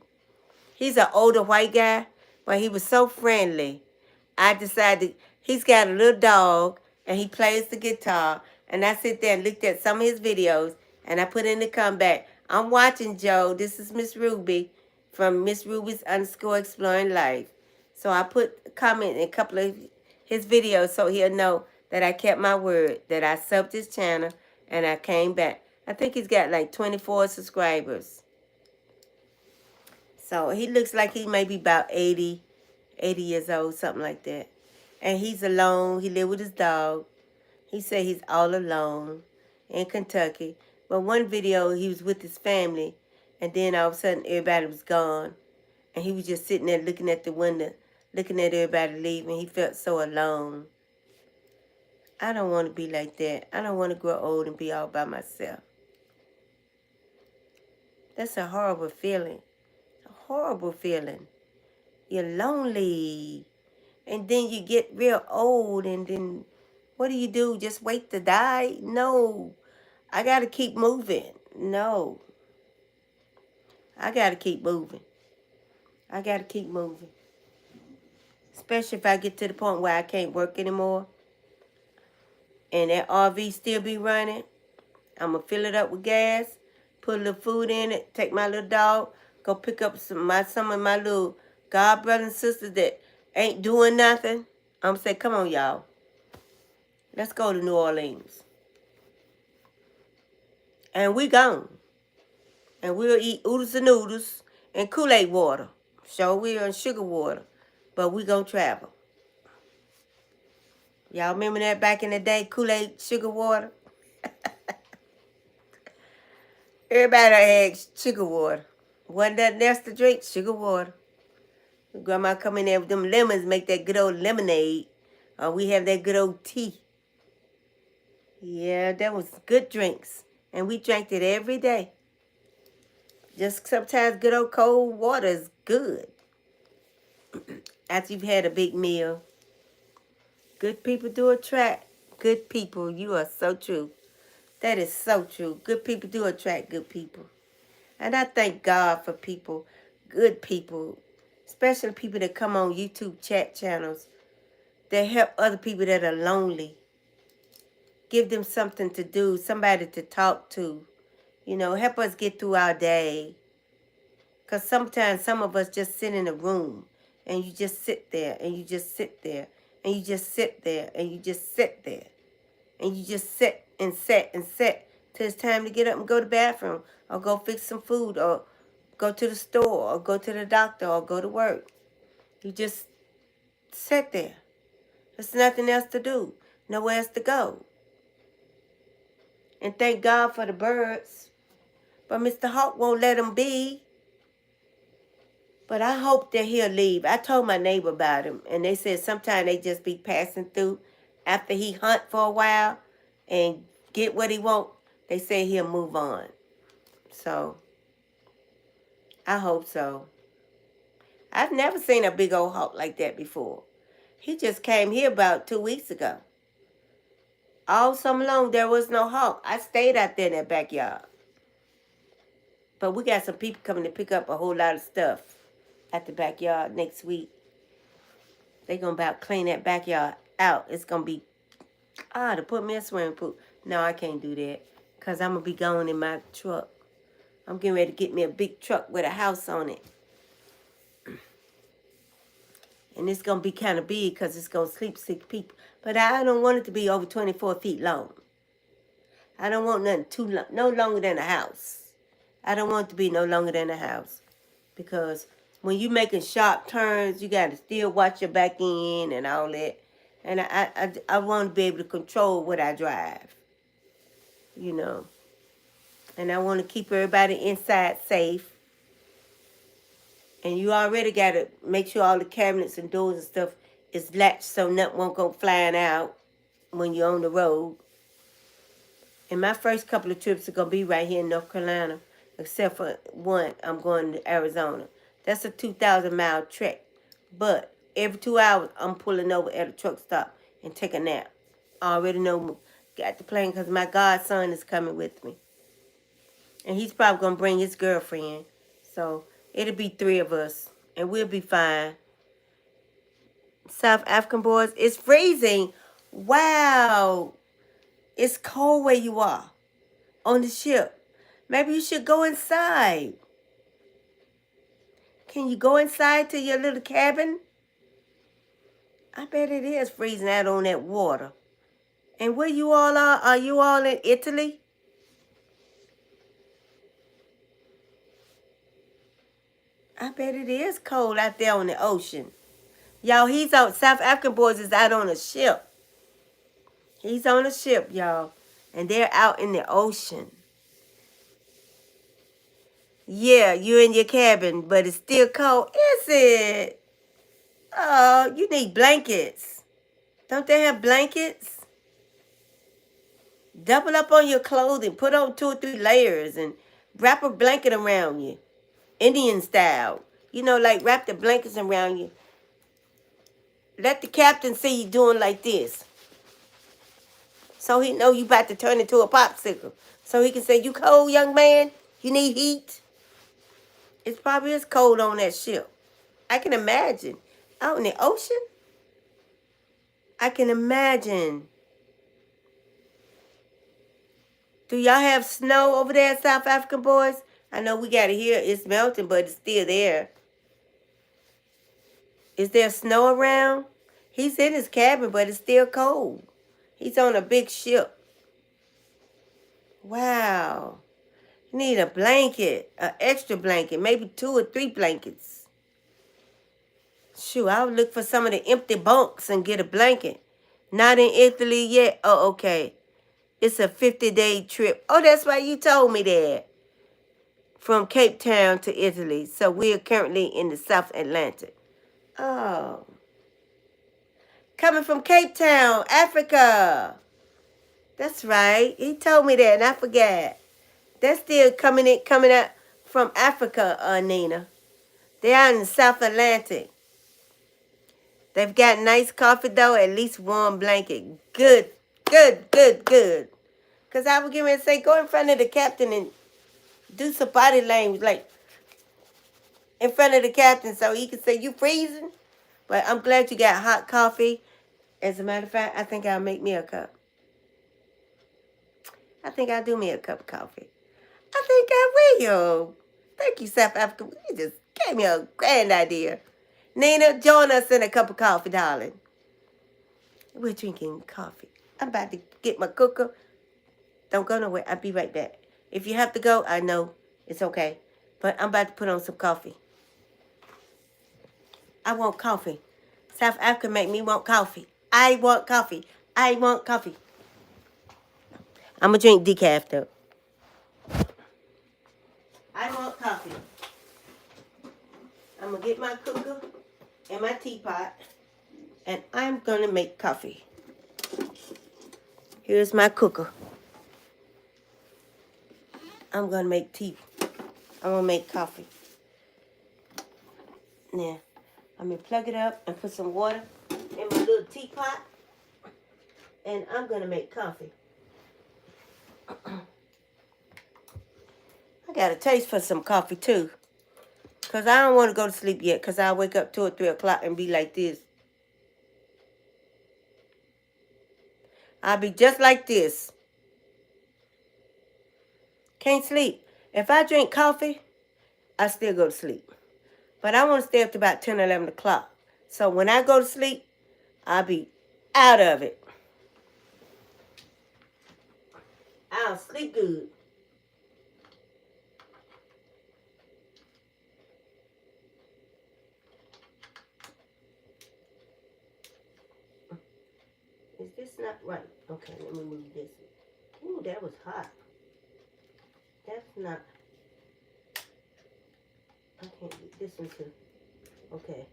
He's an older white guy, but he was so friendly. I decided, he's got a little dog, and he plays the guitar. And I sit there and looked at some of his videos, and I put in the comeback. I'm watching Joe. This is Miss Ruby from Miss Ruby's _Exploring Life. So I put a comment in a couple of his videos so he'll know that I kept my word, that I subbed his channel, and I came back. I think he's got like 24 subscribers. So he looks like he may be about 80 years old, something like that. And he's alone. He lives with his dog. He said he's all alone in Kentucky. But one video, he was with his family. And then all of a sudden, everybody was gone. And he was just sitting there looking at the window, looking at everybody leaving. He felt so alone. I don't want to be like that. I don't want to grow old and be all by myself. That's a horrible feeling. A horrible feeling. You're lonely. And then you get real old. And then what do? Just wait to die? No. I got to keep moving. No. I got to keep moving. I got to keep moving. Especially if I get to the point where I can't work anymore. And that RV still be running. I'm going to fill it up with gas. Put a little food in it. Take my little dog. Go pick up some of my little God brothers and sisters that ain't doing nothing. I'm going to say, come on, y'all. Let's go to New Orleans. And we gone. And we'll eat oodles and noodles and Kool-Aid water. Sure, we're on sugar water. But we going to travel. Y'all remember that back in the day, Kool-Aid, sugar water? Everybody had sugar water. Wasn't nothing else to drink, sugar water. Grandma come in there with them lemons, make that good old lemonade. Or we have that good old tea. Yeah, that was good drinks. And we drank it every day. Just sometimes good old cold water is good. After you've had a big meal. Good people do attract good people. You are so true. That is so true. Good people do attract good people. And I thank God for people, good people, especially people that come on YouTube chat channels that help other people that are lonely. Give them something to do, somebody to talk to. You know, help us get through our day. Because sometimes some of us just sit in a room and you just sit there and you just sit there and you just sit there and you just sit there and you just sit and sit and sit till it's time to get up and go to the bathroom or go fix some food or go to the store or go to the doctor or go to work. You just sit there. There's nothing else to do, nowhere else to go. And thank God for the birds. But Mr. Hawk won't let them be. But I hope that he'll leave. I told my neighbor about him, and they said sometimes they just be passing through after he hunt for a while and get what he want. They say he'll move on. So, I hope so. I've never seen a big old hawk like that before. He just came here about 2 weeks ago. All summer long, there was no hawk. I stayed out there in that backyard. But we got some people coming to pick up a whole lot of stuff at the backyard next week. They're going to about clean that backyard out. It's going to be, to put me in a swimming pool. No, I can't do that because I'm going to be going in my truck. I'm getting ready to get me a big truck with a house on it. And it's going to be kind of big because it's going to sleep 6 people. But I don't want it to be over 24 feet long. I don't want nothing too long, no longer than a house. I don't want it to be no longer than a house. Because when you're making sharp turns, you got to still watch your back end and all that. And I want to be able to control what I drive. You know. And I want to keep everybody inside safe. And you already got to make sure all the cabinets and doors and stuff is latched so nothing won't go flying out when you're on the road. And my first couple of trips are going to be right here in North Carolina. Except for one, I'm going to Arizona. That's a 2,000-mile trek. But every 2 hours, I'm pulling over at a truck stop and take a nap. I already know, got the plane because my godson is coming with me. And he's probably going to bring his girlfriend. So it'll be 3 of us. And we'll be fine. South African boys, it's freezing. Wow. It's cold where you are on the ship. Maybe you should go inside. Can you go inside to your little cabin? I bet it is freezing out on that water. And where you all are you all in Italy? I bet it is cold out there on the ocean. Y'all, he's out, South African boys is out on a ship. He's on a ship, y'all. And they're out in the ocean. Yeah, you're in your cabin, but it's still cold. Is it? Oh, you need blankets. Don't they have blankets? Double up on your clothing. Put on 2 or 3 layers and wrap a blanket around you. Indian style. You know, like wrap the blankets around you. Let the captain see you doing like this. So he know you about to turn into a popsicle. So he can say, you cold, young man? You need heat? It probably is cold on that ship. I can imagine. Out in the ocean? I can imagine. Do y'all have snow over there, South African boys? I know we got it here. It's melting, but it's still there. Is there snow around? He's in his cabin, but it's still cold. He's on a big ship. Wow. You need a blanket, an extra blanket, maybe 2 or 3 blankets. Shoot, I would look for some of the empty bunks and get a blanket. Not in Italy yet? Oh, okay. It's a 50-day trip. Oh, that's why you told me that. From Cape Town to Italy. So we're currently in the South Atlantic. Oh. Coming from Cape Town, Africa. That's right. He told me that and I forgot. They're still coming out from Africa, Nina. They're out in the South Atlantic. They've got nice coffee though, at least warm blanket. Good, good, good, good. Cause I was getting ready to say, go in front of the captain and do some body language, like in front of the captain so he can say, you freezing? But I'm glad you got hot coffee. As a matter of fact, I think I'll make me a cup. I think I'll do me a cup of coffee. I think I will. Thank you, South Africa. You just gave me a grand idea. Nina, join us in a cup of coffee, darling. We're drinking coffee. I'm about to get my cooker. Don't go nowhere. I'll be right back. If you have to go, I know it's okay. But I'm about to put on some coffee. I want coffee. South Africa make me want coffee. I want coffee. I want coffee. I'm going to drink decaf, though. I want coffee. I'm going to get my cooker and my teapot, and I'm going to make coffee. Here's my cooker. I'm going to make tea. I'm going to make coffee. Now, I'm going to plug it up and put some water in my little teapot, and I'm going to make coffee. I got a taste for some coffee, too. Because I don't want to go to sleep yet, because I'll wake up 2 or 3 o'clock and be like this. I'll be just like this. Can't sleep. If I drink coffee, I still go to sleep. But I want to stay up to about 10 or 11 o'clock. So when I go to sleep, I'll be out of it. I'll sleep good. Is this not right? Okay, let me move this. Ooh, that was hot. That's not. I can't get this one too. Okay.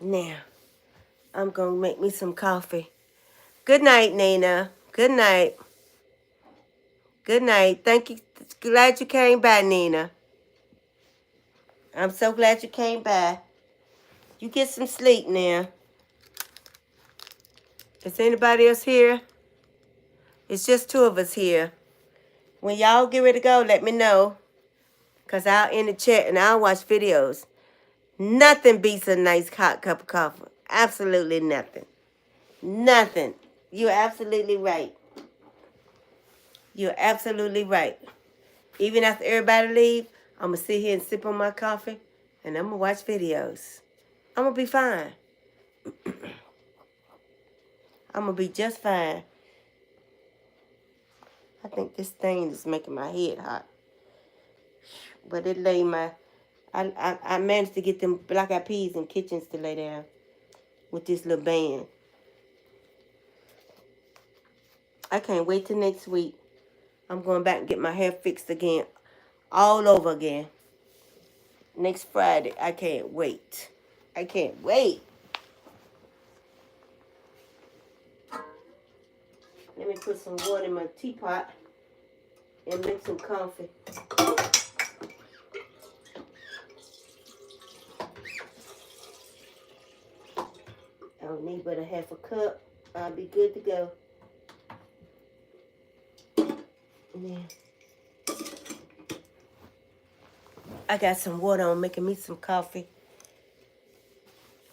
Now, I'm going to make me some coffee. Good night, Nina. Good night. Good night. Thank you. Glad you came by, Nina. I'm so glad you came by. You get some sleep now. Is anybody else here? It's just 2 of us here. When y'all get ready to go, let me know. Because I'll end the chat and I'll watch videos. Nothing beats a nice hot cup of coffee. Absolutely nothing. Nothing. You're absolutely right. You're absolutely right. Even after everybody leave, I'm going to sit here and sip on my coffee. And I'm going to watch videos. I'm going to be fine. I'm going to be just fine. I think this thing is making my head hot. But it lay my... I managed to get them black eyed peas and kitchens to lay down with this little band. I can't wait till next week. I'm going back and get my hair fixed again. All over again. Next Friday. I can't wait. I can't wait. Let me put some water in my teapot and make some coffee. I don't need but a half a cup. I'll be good to go. Yeah. I got some water on making me some coffee.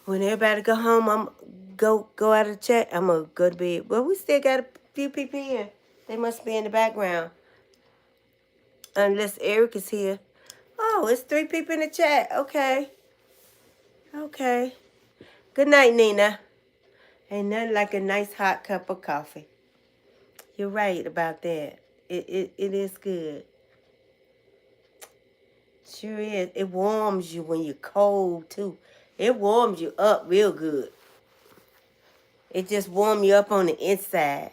When everybody go home, I'm go out of the chat. I'm gonna go to bed. Well, we still got a few people here. They must be in the background. Unless Eric is here. Oh, it's 3 people in the chat. Okay. Okay. Good night, Nina. Ain't nothing like a nice hot cup of coffee. You're right about that. It is good. Sure is. It warms you when you're cold, too. It warms you up real good. It just warm you up on the inside.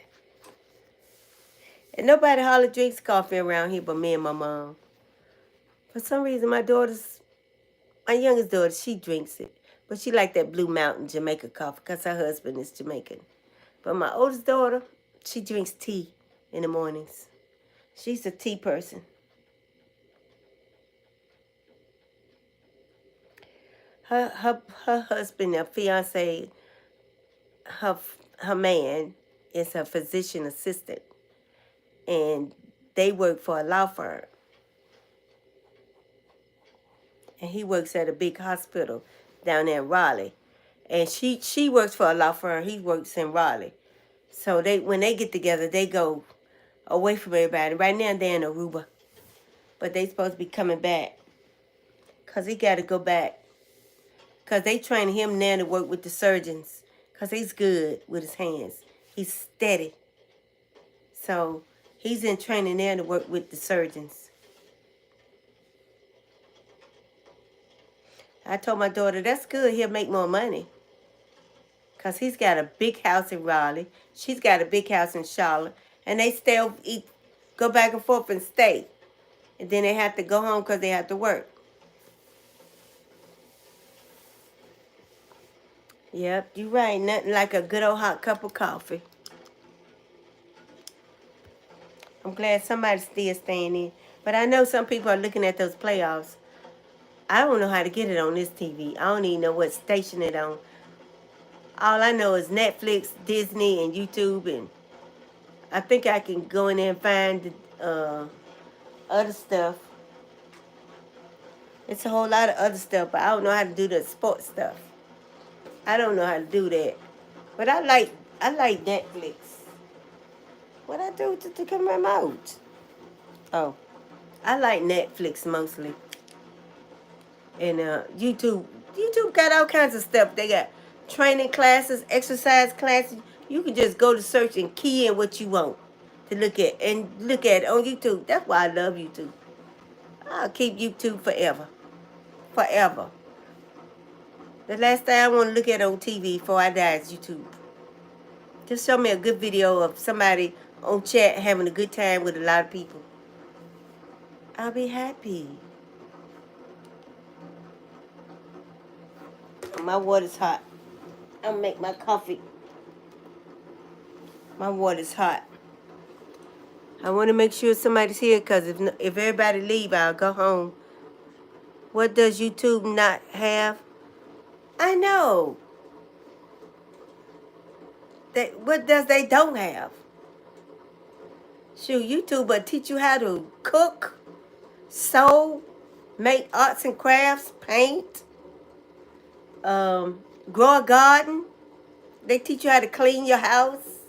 And nobody hardly drinks coffee around here but me and my mom. For some reason, my youngest daughter, she drinks it. But she like that Blue Mountain Jamaica coffee because her husband is Jamaican. But my oldest daughter, she drinks tea in the mornings. She's a tea person. Her husband, her fiance, her man is a physician assistant. And they work for a law firm. And he works at a big hospital down there in Raleigh. And she works for a law firm. He works in Raleigh. So when they get together, they go away from everybody. Right now they're in Aruba. But they supposed to be coming back. Because he got to go back. Because they training him now to work with the surgeons. Because he's good with his hands. He's steady. So he's in training now to work with the surgeons. I told my daughter, that's good. He'll make more money. Because he's got a big house in Raleigh. She's got a big house in Charlotte. And they go back and forth and stay. And then they have to go home because they have to work. Yep, you're right. Nothing like a good old hot cup of coffee. I'm glad somebody's still staying in. But I know some people are looking at those playoffs. I don't know how to get it on this TV. I don't even know what station it on. All I know is Netflix, Disney, and YouTube. And I think I can go in there and find other stuff. It's a whole lot of other stuff, but I don't know how to do the sports stuff. I don't know how to do that. But I like Netflix. What I do to come remote? Oh, I like Netflix mostly. And YouTube got all kinds of stuff. They got training classes, exercise classes. You can just go to search and key in what you want to look at and look at it on YouTube. That's why I love YouTube. I'll keep YouTube forever. Forever. The last thing I want to look at on TV before I die is YouTube. Just show me a good video of somebody on chat having a good time with a lot of people. I'll be happy. My water's hot. I'll make my coffee. My water's hot. I want to make sure somebody's here because if everybody leave, I'll go home. What does YouTube not have? I know. What does they don't have? Shoot, YouTube will teach you how to cook, sew, make arts and crafts, paint, grow a garden. They teach you how to clean your house,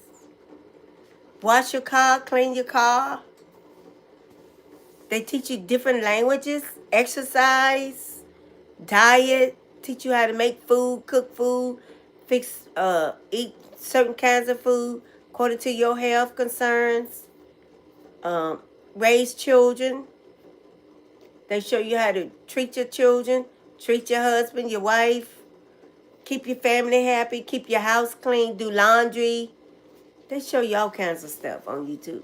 wash your car, clean your car. They teach you different languages, exercise, diet, teach you how to make food, cook food, eat certain kinds of food according to your health concerns, raise children. They show you how to treat your children, treat your husband, your wife, keep your family happy, keep your house clean, do laundry. They show you all kinds of stuff on YouTube.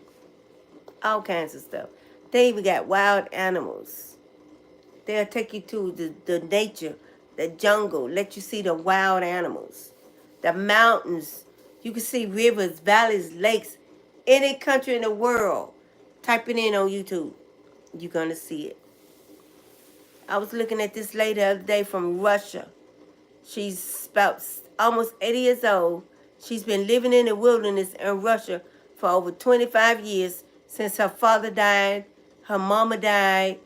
All kinds of stuff. They even got wild animals. They'll take you to the nature, the jungle, let you see the wild animals, the mountains. You can see rivers, valleys, lakes, any country in the world. Type it in on YouTube. You're going to see it. I was looking at this lady the other day from Russia. She's about almost 80 years old. She's been living in the wilderness in Russia for over 25 years since her father died, her mama died.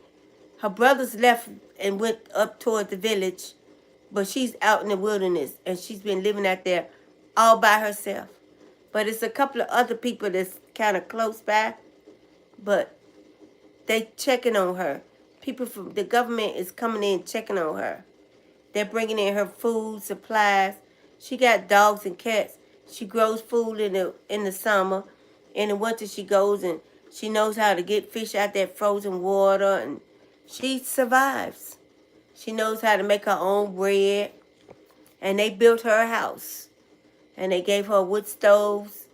Her brothers left and went up toward the village, but she's out in the wilderness, and she's been living out there all by herself. But it's a couple of other people that's kind of close by, but they checking on her. People from the government is coming in checking on her. They're bringing in her food, supplies. She got dogs and cats. She grows food in the summer. In the winter, she goes and she knows how to get fish out that frozen water, and she survives. She knows how to make her own bread. And they built her a house. And they gave her wood stoves,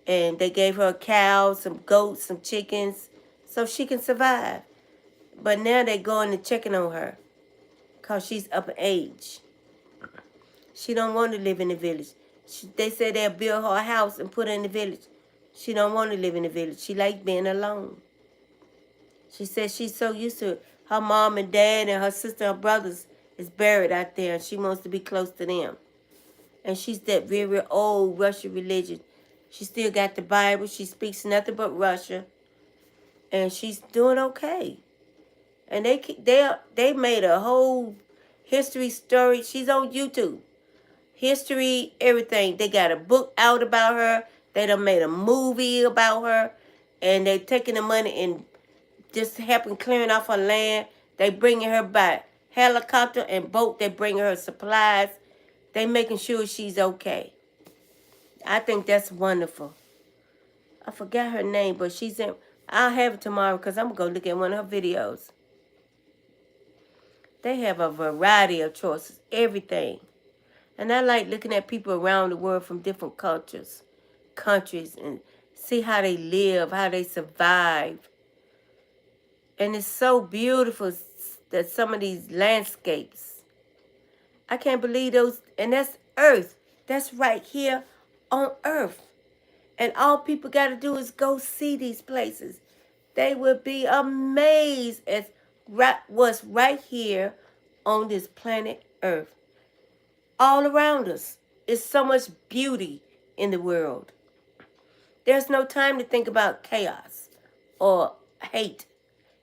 and they gave her a cow, some goats, some chickens, so she can survive. But now they're going and checking on her because she's up in age. She don't want to live in the village. They said they'll build her a house and put her in the village. She don't want to live in the village. She likes being alone. She said she's so used to it. Her mom and dad and her sister and brothers is buried out there, and she wants to be close to them. And she's that very old Russian religion. She still got the Bible. She speaks nothing but Russian. And she's doing okay. And they made a whole history story. She's on YouTube. History, everything. They got a book out about her. They done made a movie about her. And they taking the money and just helping clearing off her land. They bringing her by helicopter and boat. They bringing her supplies. They making sure she's okay. I think that's wonderful. I forgot her name, but she's in. I'll have it tomorrow because I'm going to go look at one of her videos. They have a variety of choices, everything. And I like looking at people around the world from different countries, and see how they live, how they survive. And it's so beautiful that some of these landscapes. I can't believe those, and that's Earth. That's right here on Earth. And all people got to do is go see these places. They will be amazed at what's right here on this planet Earth. All around us is so much beauty in the world. There's no time to think about chaos or hate.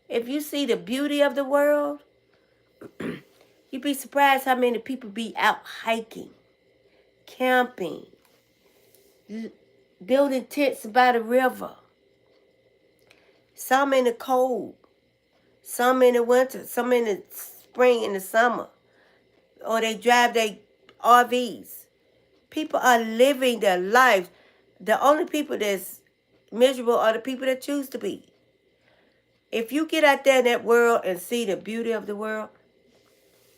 If you see the beauty of the world, you'd be surprised how many people be out hiking, camping, building tents by the river. Some in the cold, some in the winter, some in the spring and the summer. Or they drive their RVs. People are living their lives. The only people that's miserable are the people that choose to be. If you get out there in that world and see the beauty of the world,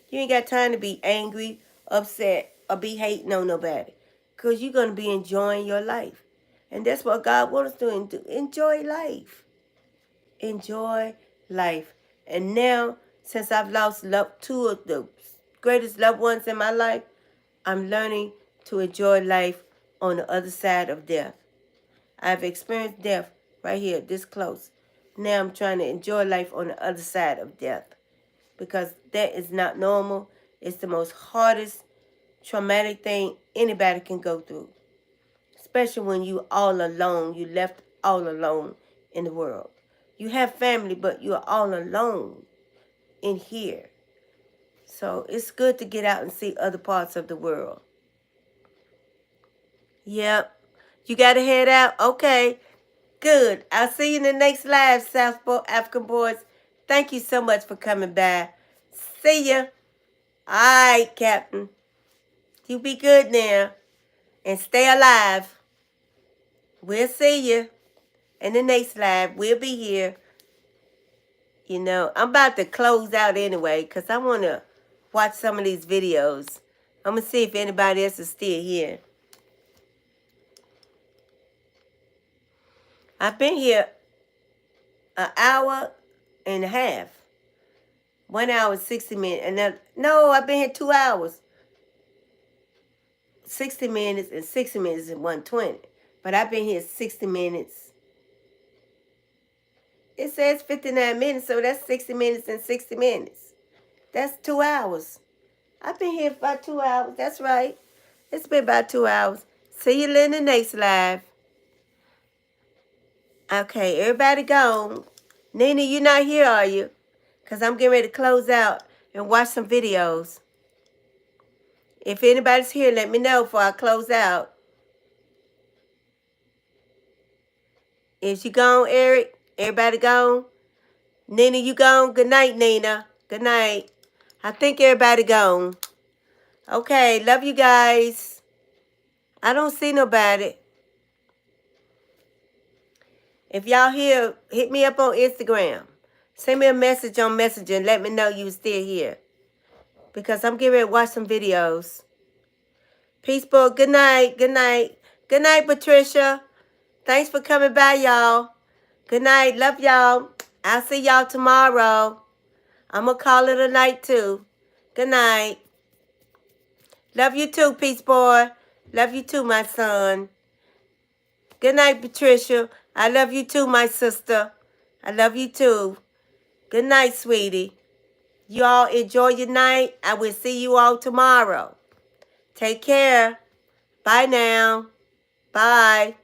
you ain't got time to be angry, upset, or be hating on nobody. Because you're going to be enjoying your life. And that's what God wants us to do. Enjoy life. Enjoy life. And now, since I've lost two of the greatest loved ones in my life, I'm learning to enjoy life on the other side of death. I've experienced death right here, this close. Now I'm trying to enjoy life on the other side of death. Because that is not normal. It's the most hardest, traumatic thing anybody can go through. Especially when you all alone. You left all alone in the world. You have family, but you're all alone in here. So it's good to get out and see other parts of the world. Yep. You got to head out? Okay. Good. I'll see you in the next live, Southport African Boys. Thank you so much for coming by. See ya. All right, Captain. You be good now. And stay alive. We'll see you in the next live. We'll be here. You know, I'm about to close out anyway because I want to watch some of these videos. I'm going to see if anybody else is still here. I've been here an hour and a half. 1 hour, 60 minutes. And then, no, I've been here 2 hours. 60 minutes and 60 minutes is 120. But I've been here 60 minutes. It says 59 minutes, so that's 60 minutes and 60 minutes. That's 2 hours. I've been here for about 2 hours. That's right. It's been about 2 hours. See you in the next live. Okay, everybody gone. Nina, you're not here, are you? Because I'm getting ready to close out and watch some videos. If anybody's here, let me know before I close out. Is you gone, Eric? Everybody gone? Nina, you gone? Good night, Nina. Good night. I think everybody gone. Okay, love you guys. I don't see nobody. If y'all here, hit me up on Instagram. Send me a message on Messenger and let me know you're still here. Because I'm getting ready to watch some videos. Peace, boy. Good night. Good night. Good night, Patricia. Thanks for coming by, y'all. Good night. Love y'all. I'll see y'all tomorrow. I'm going to call it a night, too. Good night. Love you, too, Peace Boy. Love you, too, my son. Good night, Patricia. I love you, too, my sister. I love you, too. Good night, sweetie. You all enjoy your night. I will see you all tomorrow. Take care. Bye now. Bye.